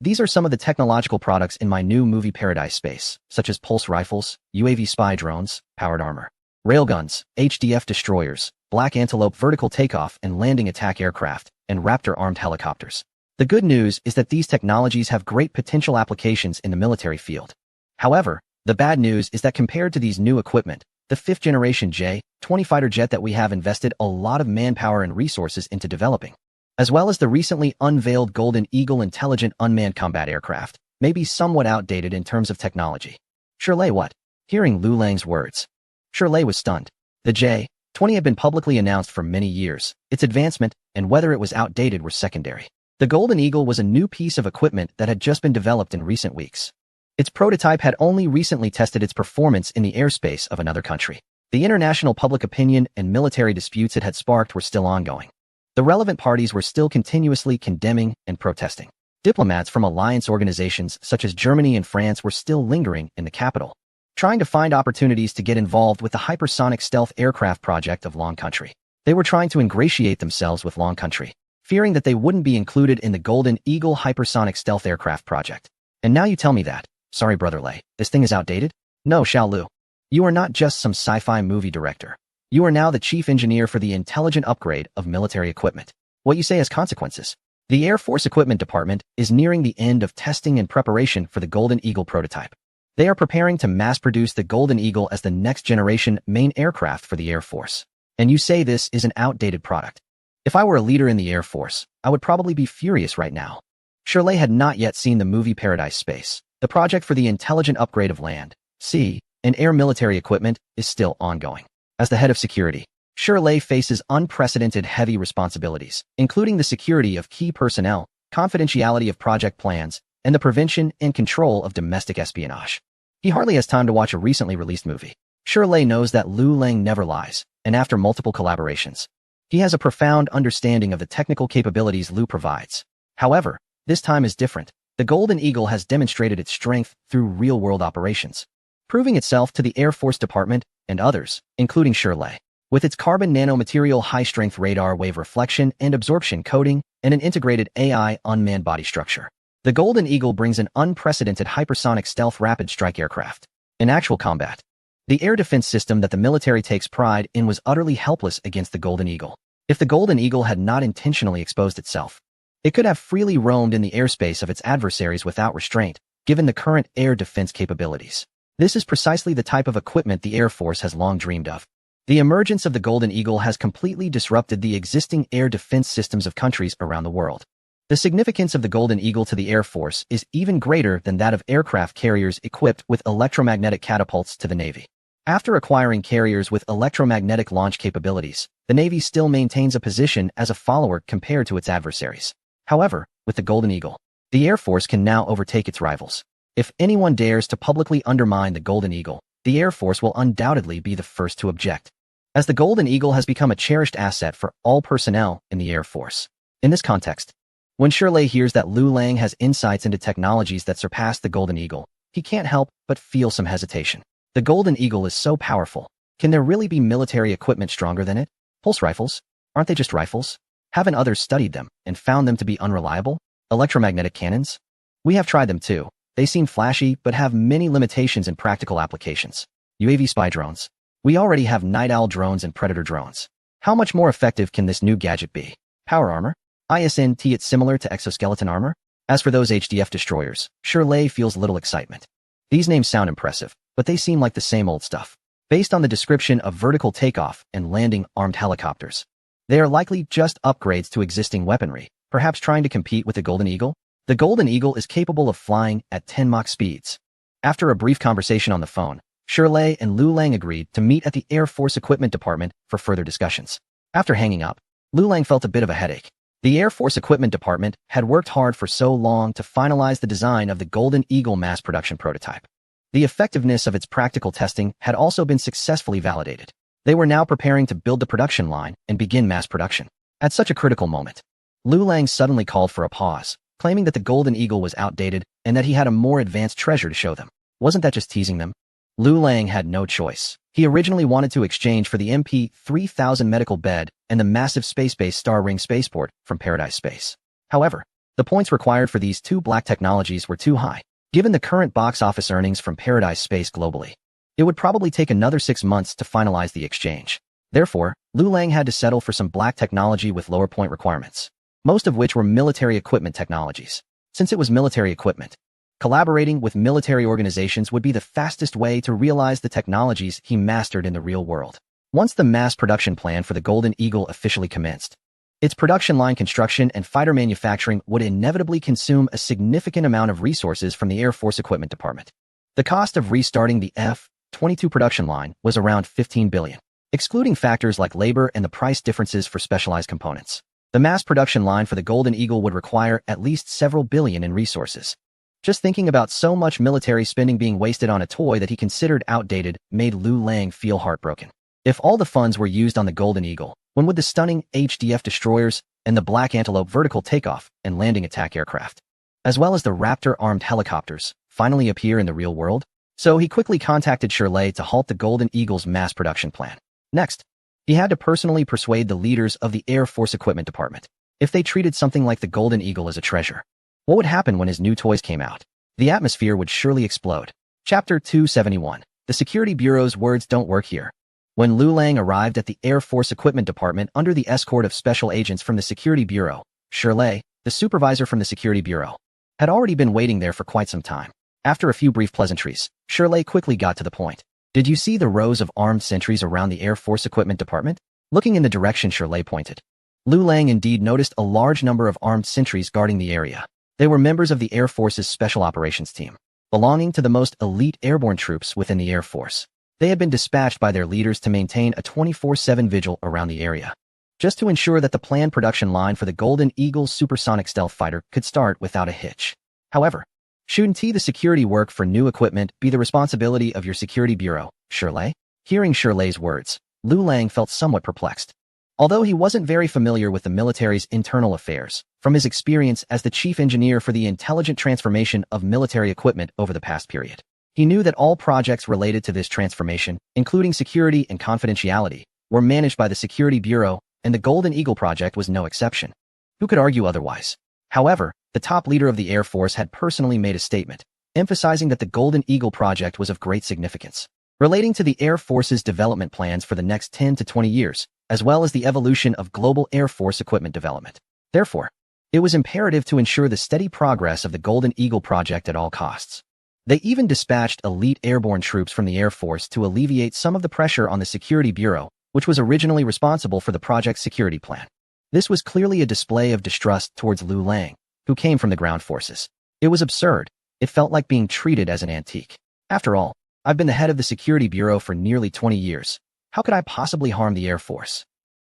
These are some of the technological products in my new movie Paradise Space, such as pulse rifles, UAV spy drones, powered armor, railguns, HDF destroyers, Black Antelope vertical takeoff and landing attack aircraft, and Raptor armed helicopters. The good news is that these technologies have great potential applications in the military field. However, the bad news is that compared to these new equipment, the 5th-generation J-20 fighter jet that we have invested a lot of manpower and resources into developing, as well as the recently unveiled Golden Eagle intelligent unmanned combat aircraft, may be somewhat outdated in terms of technology. Shirley what? Hearing Lu Lang's words, Shirley was stunned. The J-20 had been publicly announced for many years. Its advancement and whether it was outdated were secondary. The Golden Eagle was a new piece of equipment that had just been developed in recent weeks. Its prototype had only recently tested its performance in the airspace of another country. The international public opinion and military disputes it had sparked were still ongoing. The relevant parties were still continuously condemning and protesting. Diplomats from alliance organizations such as Germany and France were still lingering in the capital, trying to find opportunities to get involved with the hypersonic stealth aircraft project of Long Country. They were trying to ingratiate themselves with Long Country, fearing that they wouldn't be included in the Golden Eagle hypersonic stealth aircraft project. And now you tell me that, sorry Brother Lei, this thing is outdated? No, Xiao Lu. You are not just some sci-fi movie director. You are now the chief engineer for the intelligent upgrade of military equipment. What you say has consequences. The Air Force Equipment Department is nearing the end of testing and preparation for the Golden Eagle prototype. They are preparing to mass-produce the Golden Eagle as the next-generation main aircraft for the Air Force. And you say this is an outdated product. If I were a leader in the Air Force, I would probably be furious right now. Shirley had not yet seen the movie Paradise Space. The project for the intelligent upgrade of land, sea, and air military equipment is still ongoing. As the head of security, Shirley faces unprecedented heavy responsibilities, including the security of key personnel, confidentiality of project plans, and the prevention and control of domestic espionage. He hardly has time to watch a recently released movie. Shirley knows that Lu Lang never lies, and after multiple collaborations, he has a profound understanding of the technical capabilities Lu provides. However, this time is different. The Golden Eagle has demonstrated its strength through real-world operations, proving itself to the Air Force Department and others, including Shirley. With its carbon nanomaterial high-strength radar wave reflection and absorption coating and an integrated AI unmanned body structure, the Golden Eagle brings an unprecedented hypersonic stealth rapid strike aircraft. In actual combat, the air defense system that the military takes pride in was utterly helpless against the Golden Eagle. If the Golden Eagle had not intentionally exposed itself, it could have freely roamed in the airspace of its adversaries without restraint, given the current air defense capabilities. This is precisely the type of equipment the Air Force has long dreamed of. The emergence of the Golden Eagle has completely disrupted the existing air defense systems of countries around the world. The significance of the Golden Eagle to the Air Force is even greater than that of aircraft carriers equipped with electromagnetic catapults to the Navy. After acquiring carriers with electromagnetic launch capabilities, the Navy still maintains a position as a follower compared to its adversaries. However, with the Golden Eagle, the Air Force can now overtake its rivals. If anyone dares to publicly undermine the Golden Eagle, the Air Force will undoubtedly be the first to object, as the Golden Eagle has become a cherished asset for all personnel in the Air Force. In this context, when Shirley hears that Liu Lang has insights into technologies that surpass the Golden Eagle, he can't help but feel some hesitation. The Golden Eagle is so powerful. Can there really be military equipment stronger than it? Pulse rifles? Aren't they just rifles? Haven't others studied them and found them to be unreliable? Electromagnetic cannons? We have tried them too. They seem flashy but have many limitations in practical applications. UAV spy drones. We already have Night Owl drones and Predator drones. How much more effective can this new gadget be? Power armor? Isn't it similar to exoskeleton armor? As for those HDF destroyers, Shirley feels little excitement. These names sound impressive, but they seem like the same old stuff. Based on the description of vertical takeoff and landing armed helicopters, they are likely just upgrades to existing weaponry, perhaps trying to compete with the Golden Eagle. The Golden Eagle is capable of flying at 10 Mach speeds. After a brief conversation on the phone, Shirley and Liu Lang agreed to meet at the Air Force Equipment Department for further discussions. After hanging up, Liu Lang felt a bit of a headache. The Air Force Equipment Department had worked hard for so long to finalize the design of the Golden Eagle mass production prototype. The effectiveness of its practical testing had also been successfully validated. They were now preparing to build the production line and begin mass production. At such a critical moment, Liu Lang suddenly called for a pause, claiming that the Golden Eagle was outdated and that he had a more advanced treasure to show them. Wasn't that just teasing them? Liu Lang had no choice. He originally wanted to exchange for the MP-3000 medical bed and the massive space-based Star Ring spaceport from Paradise Space. However, the points required for these two black technologies were too high. Given the current box office earnings from Paradise Space globally, it would probably take another 6 months to finalize the exchange. Therefore, Liu Lang had to settle for some black technology with lower point requirements, most of which were military equipment technologies. Since it was military equipment, collaborating with military organizations would be the fastest way to realize the technologies he mastered in the real world. Once the mass production plan for the Golden Eagle officially commenced, its production line construction and fighter manufacturing would inevitably consume a significant amount of resources from the Air Force Equipment Department. The cost of restarting the F-22 production line was around $15 billion, excluding factors like labor and the price differences for specialized components. The mass production line for the Golden Eagle would require at least several billion in resources. Just thinking about so much military spending being wasted on a toy that he considered outdated made Liu Lang feel heartbroken. If all the funds were used on the Golden Eagle, when would the stunning HDF destroyers and the Black Antelope vertical takeoff and landing attack aircraft, as well as the Raptor armed helicopters, finally appear in the real world? So he quickly contacted Shirley to halt the Golden Eagle's mass production plan. Next, he had to personally persuade the leaders of the Air Force Equipment Department. If they treated something like the Golden Eagle as a treasure, what would happen when his new toys came out? The atmosphere would surely explode. Chapter 271. The Security Bureau's words don't work here. When Liu Lang arrived at the Air Force Equipment Department under the escort of special agents from the Security Bureau, Shirley, the supervisor from the Security Bureau, had already been waiting there for quite some time. After a few brief pleasantries, Shirley quickly got to the point. Did you see the rows of armed sentries around the Air Force Equipment Department? Looking in the direction Shirley pointed, Liu Lang indeed noticed a large number of armed sentries guarding the area. They were members of the Air Force's Special Operations Team, belonging to the most elite airborne troops within the Air Force. They had been dispatched by their leaders to maintain a 24/7 vigil around the area, just to ensure that the planned production line for the Golden Eagle supersonic stealth fighter could start without a hitch. However, shouldn't the security work for new equipment be the responsibility of your security bureau, Shirley? Hearing Shirley's words, Liu Lang felt somewhat perplexed. Although he wasn't very familiar with the military's internal affairs, from his experience as the chief engineer for the intelligent transformation of military equipment over the past period, he knew that all projects related to this transformation, including security and confidentiality, were managed by the Security Bureau, and the Golden Eagle project was no exception. Who could argue otherwise? However, the top leader of the Air Force had personally made a statement, emphasizing that the Golden Eagle project was of great significance, relating to the Air Force's development plans for the next 10 to 20 years, as well as the evolution of global Air Force equipment development. Therefore, it was imperative to ensure the steady progress of the Golden Eagle project at all costs. They even dispatched elite airborne troops from the Air Force to alleviate some of the pressure on the Security Bureau, which was originally responsible for the project's security plan. This was clearly a display of distrust towards Liu Lang, who came from the ground forces. It was absurd. It felt like being treated as an antique. After all, I've been the head of the Security Bureau for nearly 20 years. How could I possibly harm the Air Force?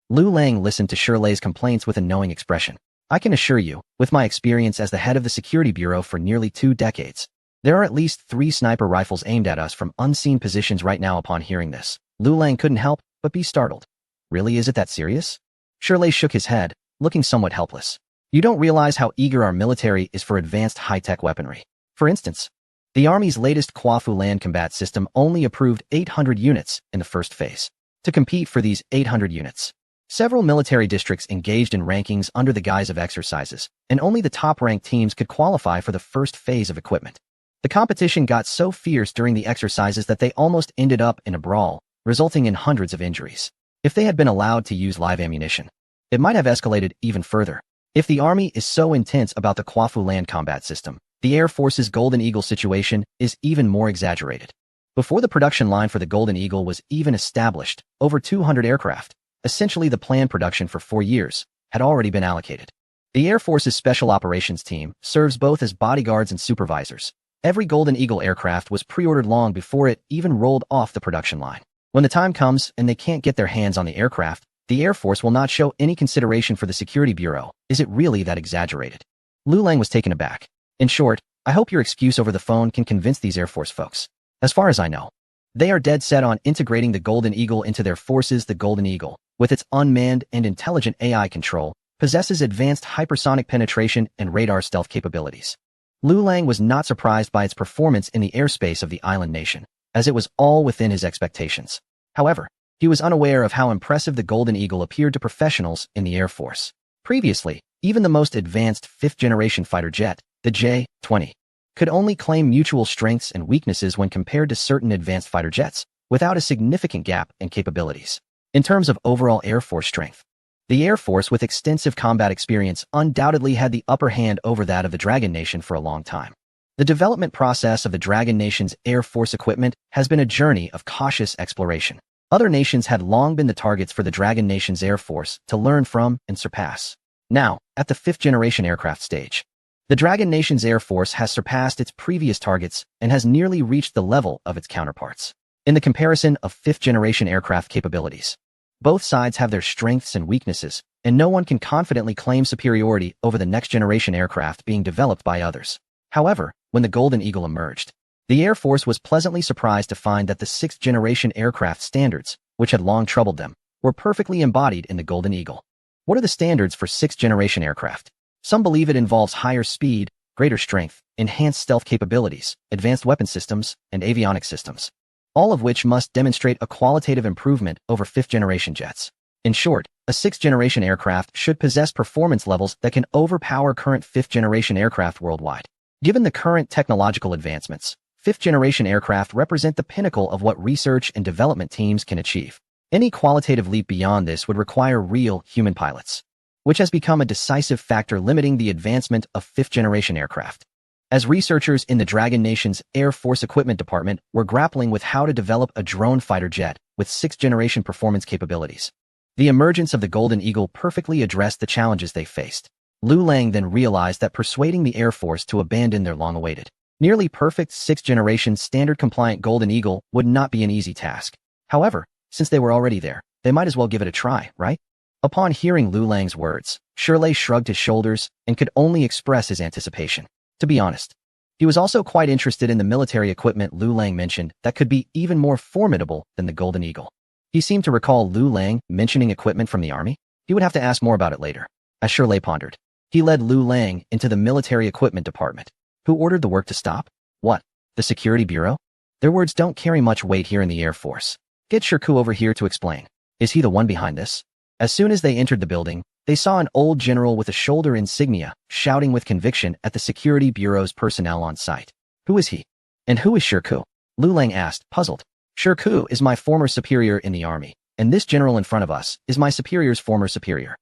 Lu Lang listened to Shirley's complaints with a knowing expression. I can assure you, with my experience as the head of the Security Bureau for nearly 2 decades, there are at least 3 sniper rifles aimed at us from unseen positions right now. Upon hearing this, Lu Lang couldn't help but be startled. Really, is it that serious? Shirley shook his head, looking somewhat helpless. You don't realize how eager our military is for advanced high-tech weaponry. For instance, the Army's latest Kwafu land combat system only approved 800 units in the first phase. To compete for these 800 units, several military districts engaged in rankings under the guise of exercises, and only the top-ranked teams could qualify for the first phase of equipment. The competition got so fierce during the exercises that they almost ended up in a brawl, resulting in hundreds of injuries. If they had been allowed to use live ammunition, it might have escalated even further. If the Army is so intense about the Kwafu land combat system, the Air Force's Golden Eagle situation is even more exaggerated. Before the production line for the Golden Eagle was even established, over 200 aircraft, essentially the planned production for 4 years, had already been allocated. The Air Force's Special Operations Team serves both as bodyguards and supervisors. Every Golden Eagle aircraft was pre-ordered long before it even rolled off the production line. When the time comes and they can't get their hands on the aircraft, the Air Force will not show any consideration for the Security Bureau. Is it really that exaggerated? Lu Lang was taken aback. In short, I hope your excuse over the phone can convince these Air Force folks. As far as I know, they are dead set on integrating the Golden Eagle into their forces. The Golden Eagle, with its unmanned and intelligent AI control, possesses advanced hypersonic penetration and radar stealth capabilities. Lu Lang was not surprised by its performance in the airspace of the island nation, as it was all within his expectations. However, he was unaware of how impressive the Golden Eagle appeared to professionals in the Air Force. Previously, even the most advanced 5th-generation fighter jet, the J-20, could only claim mutual strengths and weaknesses when compared to certain advanced fighter jets, without a significant gap in capabilities. In terms of overall Air Force strength, the Air Force with extensive combat experience undoubtedly had the upper hand over that of the Dragon Nation for a long time. The development process of the Dragon Nation's Air Force equipment has been a journey of cautious exploration. Other nations had long been the targets for the Dragon Nation's Air Force to learn from and surpass. Now, at the 5th-generation aircraft stage, the Dragon Nation's Air Force has surpassed its previous targets and has nearly reached the level of its counterparts. In the comparison of 5th-generation aircraft capabilities, both sides have their strengths and weaknesses, and no one can confidently claim superiority over the next-generation aircraft being developed by others. However, when the Golden Eagle emerged, the Air Force was pleasantly surprised to find that the 6th-generation aircraft standards, which had long troubled them, were perfectly embodied in the Golden Eagle. What are the standards for 6th-generation aircraft? Some believe it involves higher speed, greater strength, enhanced stealth capabilities, advanced weapon systems, and avionics systems, all of which must demonstrate a qualitative improvement over 5th-generation jets. In short, a 6th-generation aircraft should possess performance levels that can overpower current 5th-generation aircraft worldwide. Given the current technological advancements, 5th-generation aircraft represent the pinnacle of what research and development teams can achieve. Any qualitative leap beyond this would require real human pilots, which has become a decisive factor limiting the advancement of 5th-generation aircraft. As researchers in the Dragon Nation's Air Force Equipment Department were grappling with how to develop a drone fighter jet with 6th-generation performance capabilities, the emergence of the Golden Eagle perfectly addressed the challenges they faced. Lu Lang then realized that persuading the Air Force to abandon their long-awaited, nearly perfect 6th-generation standard-compliant Golden Eagle would not be an easy task. However, since they were already there, they might as well give it a try, right? Upon hearing Lu Lang's words, Shirley shrugged his shoulders and could only express his anticipation. To be honest, he was also quite interested in the military equipment Lu Lang mentioned that could be even more formidable than the Golden Eagle. He seemed to recall Lu Lang mentioning equipment from the Army. He would have to ask more about it later. As Shirley pondered, he led Lu Lang into the military equipment department. Who ordered the work to stop? What? The Security Bureau? Their words don't carry much weight here in the Air Force. Get Shirku over here to explain. Is he the one behind this? As soon as they entered the building, they saw an old general with a shoulder insignia, shouting with conviction at the Security Bureau's personnel on site. Who is he? And who is Shirku? Lu Lang asked, puzzled. Shirku is my former superior in the Army, and this general in front of us is my superior's former superior.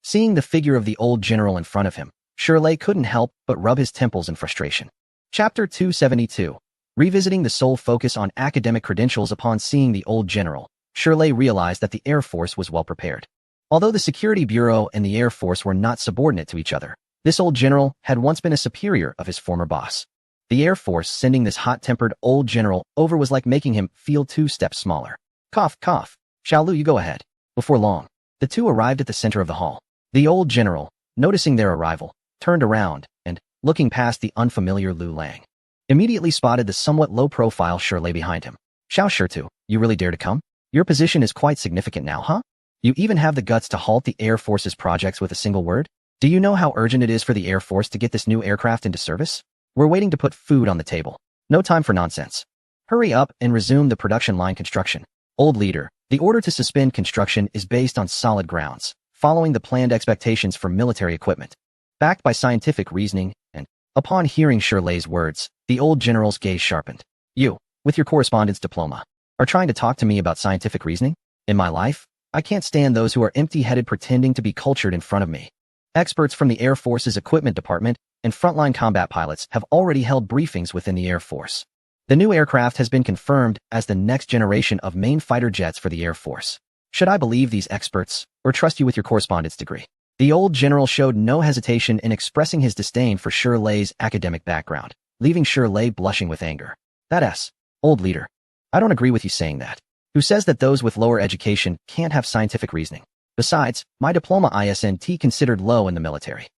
Seeing the figure of the old general in front of him, Shirley couldn't help but rub his temples in frustration. Chapter 272. Revisiting the sole focus on academic credentials. Upon seeing the old general, Shirley realized that the Air Force was well prepared. Although the Security Bureau and the Air Force were not subordinate to each other, this old general had once been a superior of his former boss. The Air Force sending this hot-tempered old general over was like making him feel 2 steps smaller. Cough, cough. Xiaolu, you go ahead. Before long, the two arrived at the center of the hall. The old general, noticing their arrival, turned around and, looking past the unfamiliar Lu Lang, immediately spotted the somewhat low-profile Shirley behind him. Xiao Shirtu, you really dare to come? Your position is quite significant now, huh? You even have the guts to halt the Air Force's projects with a single word? Do you know how urgent it is for the Air Force to get this new aircraft into service? We're waiting to put food on the table. No time for nonsense. Hurry up and resume the production line construction. Old leader, the order to suspend construction is based on solid grounds, following the planned expectations for military equipment, backed by scientific reasoning, and, upon hearing Shirley's words, the old general's gaze sharpened. You, with your correspondence diploma, are trying to talk to me about scientific reasoning? In my life, I can't stand those who are empty-headed pretending to be cultured in front of me. Experts from the Air Force's equipment department and frontline combat pilots have already held briefings within the Air Force. The new aircraft has been confirmed as the next generation of main fighter jets for the Air Force. Should I believe these experts, or trust you with your correspondence degree? The old general showed no hesitation in expressing his disdain for Shirley's academic background, leaving Shirley blushing with anger. Old leader. I don't agree with you saying that. Who says that those with lower education can't have scientific reasoning? Besides, my diploma isn't considered low in the military.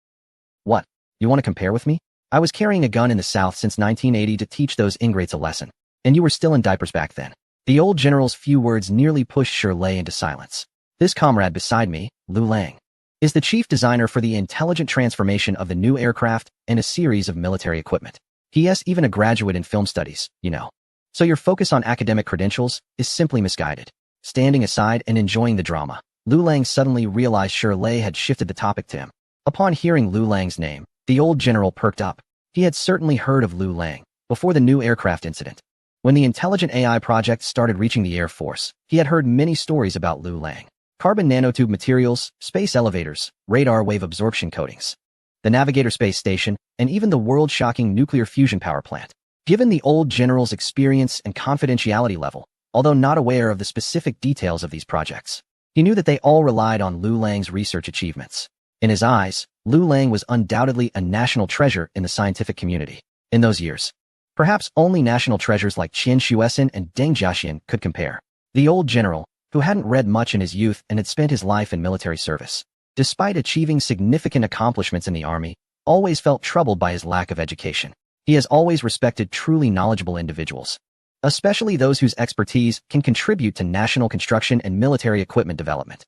What? You want to compare with me? I was carrying a gun in the South since 1980 to teach those ingrates a lesson, and you were still in diapers back then. The old general's few words nearly pushed Shirley into silence. This comrade beside me, Lu Lang, is the chief designer for the intelligent transformation of the new aircraft and a series of military equipment. He is even a graduate in film studies, you know. So your focus on academic credentials is simply misguided. Standing aside and enjoying the drama, Lu Lang suddenly realized Shirley had shifted the topic to him. Upon hearing Lu Lang's name, the old general perked up. He had certainly heard of Lu Lang before the new aircraft incident. When the intelligent AI project started reaching the Air Force, he had heard many stories about Lu Lang. Carbon nanotube materials, space elevators, radar wave absorption coatings, the Navigator space station, and even the world-shocking nuclear fusion power plant. Given the old general's experience and confidentiality level, although not aware of the specific details of these projects, he knew that they all relied on Lu Lang's research achievements. In his eyes, Lu Lang was undoubtedly a national treasure in the scientific community. In those years, perhaps only national treasures like Qian Shuesin and Deng Jiaxian could compare. The old general, who hadn't read much in his youth and had spent his life in military service, despite achieving significant accomplishments in the army, always felt troubled by his lack of education. He has always respected truly knowledgeable individuals, especially those whose expertise can contribute to national construction and military equipment development.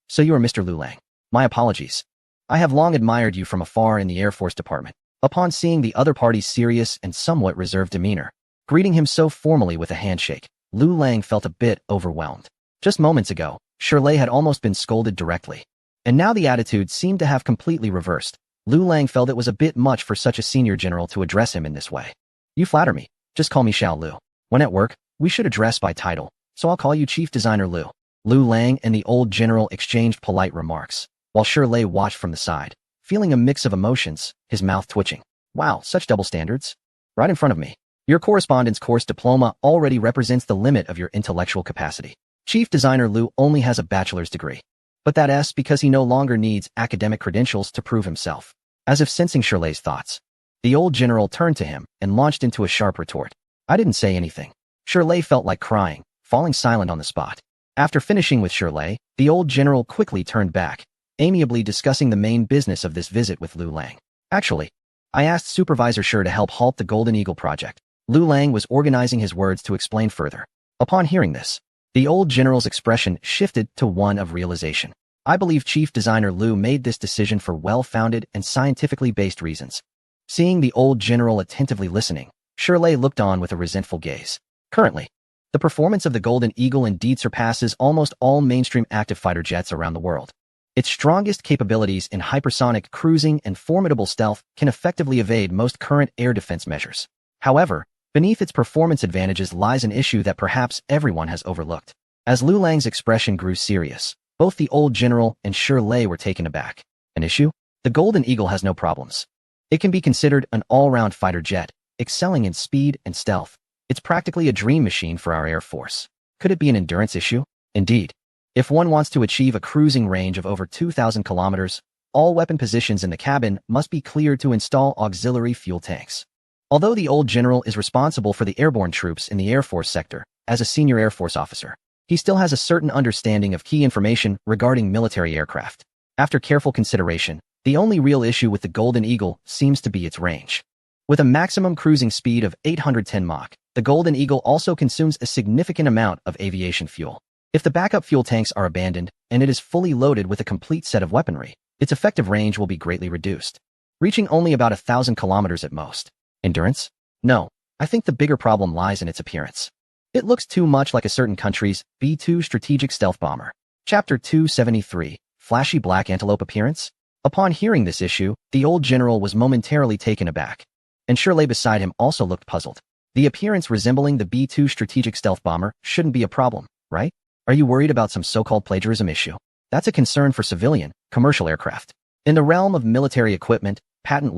So you are Mr. Lu Lang. My apologies. I have long admired you from afar in the Air Force Department. Upon seeing the other party's serious and somewhat reserved demeanor, greeting him so formally with a handshake, Lu Lang felt a bit overwhelmed. Just moments ago, Shirley had almost been scolded directly, and now the attitude seemed to have completely reversed. Lu Lang felt it was a bit much for such a senior general to address him in this way. You flatter me. Just call me Xiao Lu. When at work, we should address by title, so I'll call you Chief Designer Lu. Lu Lang and the old general exchanged polite remarks, while Shirley watched from the side, feeling a mix of emotions, his mouth twitching. Wow, such double standards. Right in front of me. Your correspondence course diploma already represents the limit of your intellectual capacity. Chief Designer Lu only has a bachelor's degree, but that's because he no longer needs academic credentials to prove himself. As if sensing Shirley's thoughts, the old general turned to him and launched into a sharp retort. I didn't say anything. Shirley felt like crying, falling silent on the spot. After finishing with Shirley, the old general quickly turned back, amiably discussing the main business of this visit with Lu Lang. Actually, I asked Supervisor Shi to help halt the Golden Eagle project. Lu Lang was organizing his words to explain further. Upon hearing this, the old general's expression shifted to one of realization. I believe Chief Designer Lu made this decision for well-founded and scientifically based reasons. Seeing the old general attentively listening, Shirley looked on with a resentful gaze. Currently, the performance of the Golden Eagle indeed surpasses almost all mainstream active fighter jets around the world. Its strongest capabilities in hypersonic cruising and formidable stealth can effectively evade most current air defense measures. However, beneath its performance advantages lies an issue that perhaps everyone has overlooked. As Lu Lang's expression grew serious, both the old general and Shirley were taken aback. An issue? The Golden Eagle has no problems. It can be considered an all-round fighter jet, excelling in speed and stealth. It's practically a dream machine for our Air Force. Could it be an endurance issue? Indeed. If one wants to achieve a cruising range of over 2,000 kilometers, all weapon positions in the cabin must be cleared to install auxiliary fuel tanks. Although the old general is responsible for the airborne troops in the Air Force sector, as a senior Air Force officer, he still has a certain understanding of key information regarding military aircraft. After careful consideration, the only real issue with the Golden Eagle seems to be its range. With a maximum cruising speed of 810 Mach, the Golden Eagle also consumes a significant amount of aviation fuel. If the backup fuel tanks are abandoned and it is fully loaded with a complete set of weaponry, its effective range will be greatly reduced, reaching only about 1,000 kilometers at most. Endurance? No, I think the bigger problem lies in its appearance. It looks too much like a certain country's B-2 strategic stealth bomber. Chapter 273, Flashy Black Antelope Appearance? Upon hearing this issue, the old general was momentarily taken aback, and Shirley beside him also looked puzzled. The appearance resembling the B-2 strategic stealth bomber shouldn't be a problem, right? Are you worried about some so-called plagiarism issue? That's a concern for civilian, commercial aircraft. In the realm of military equipment, patent law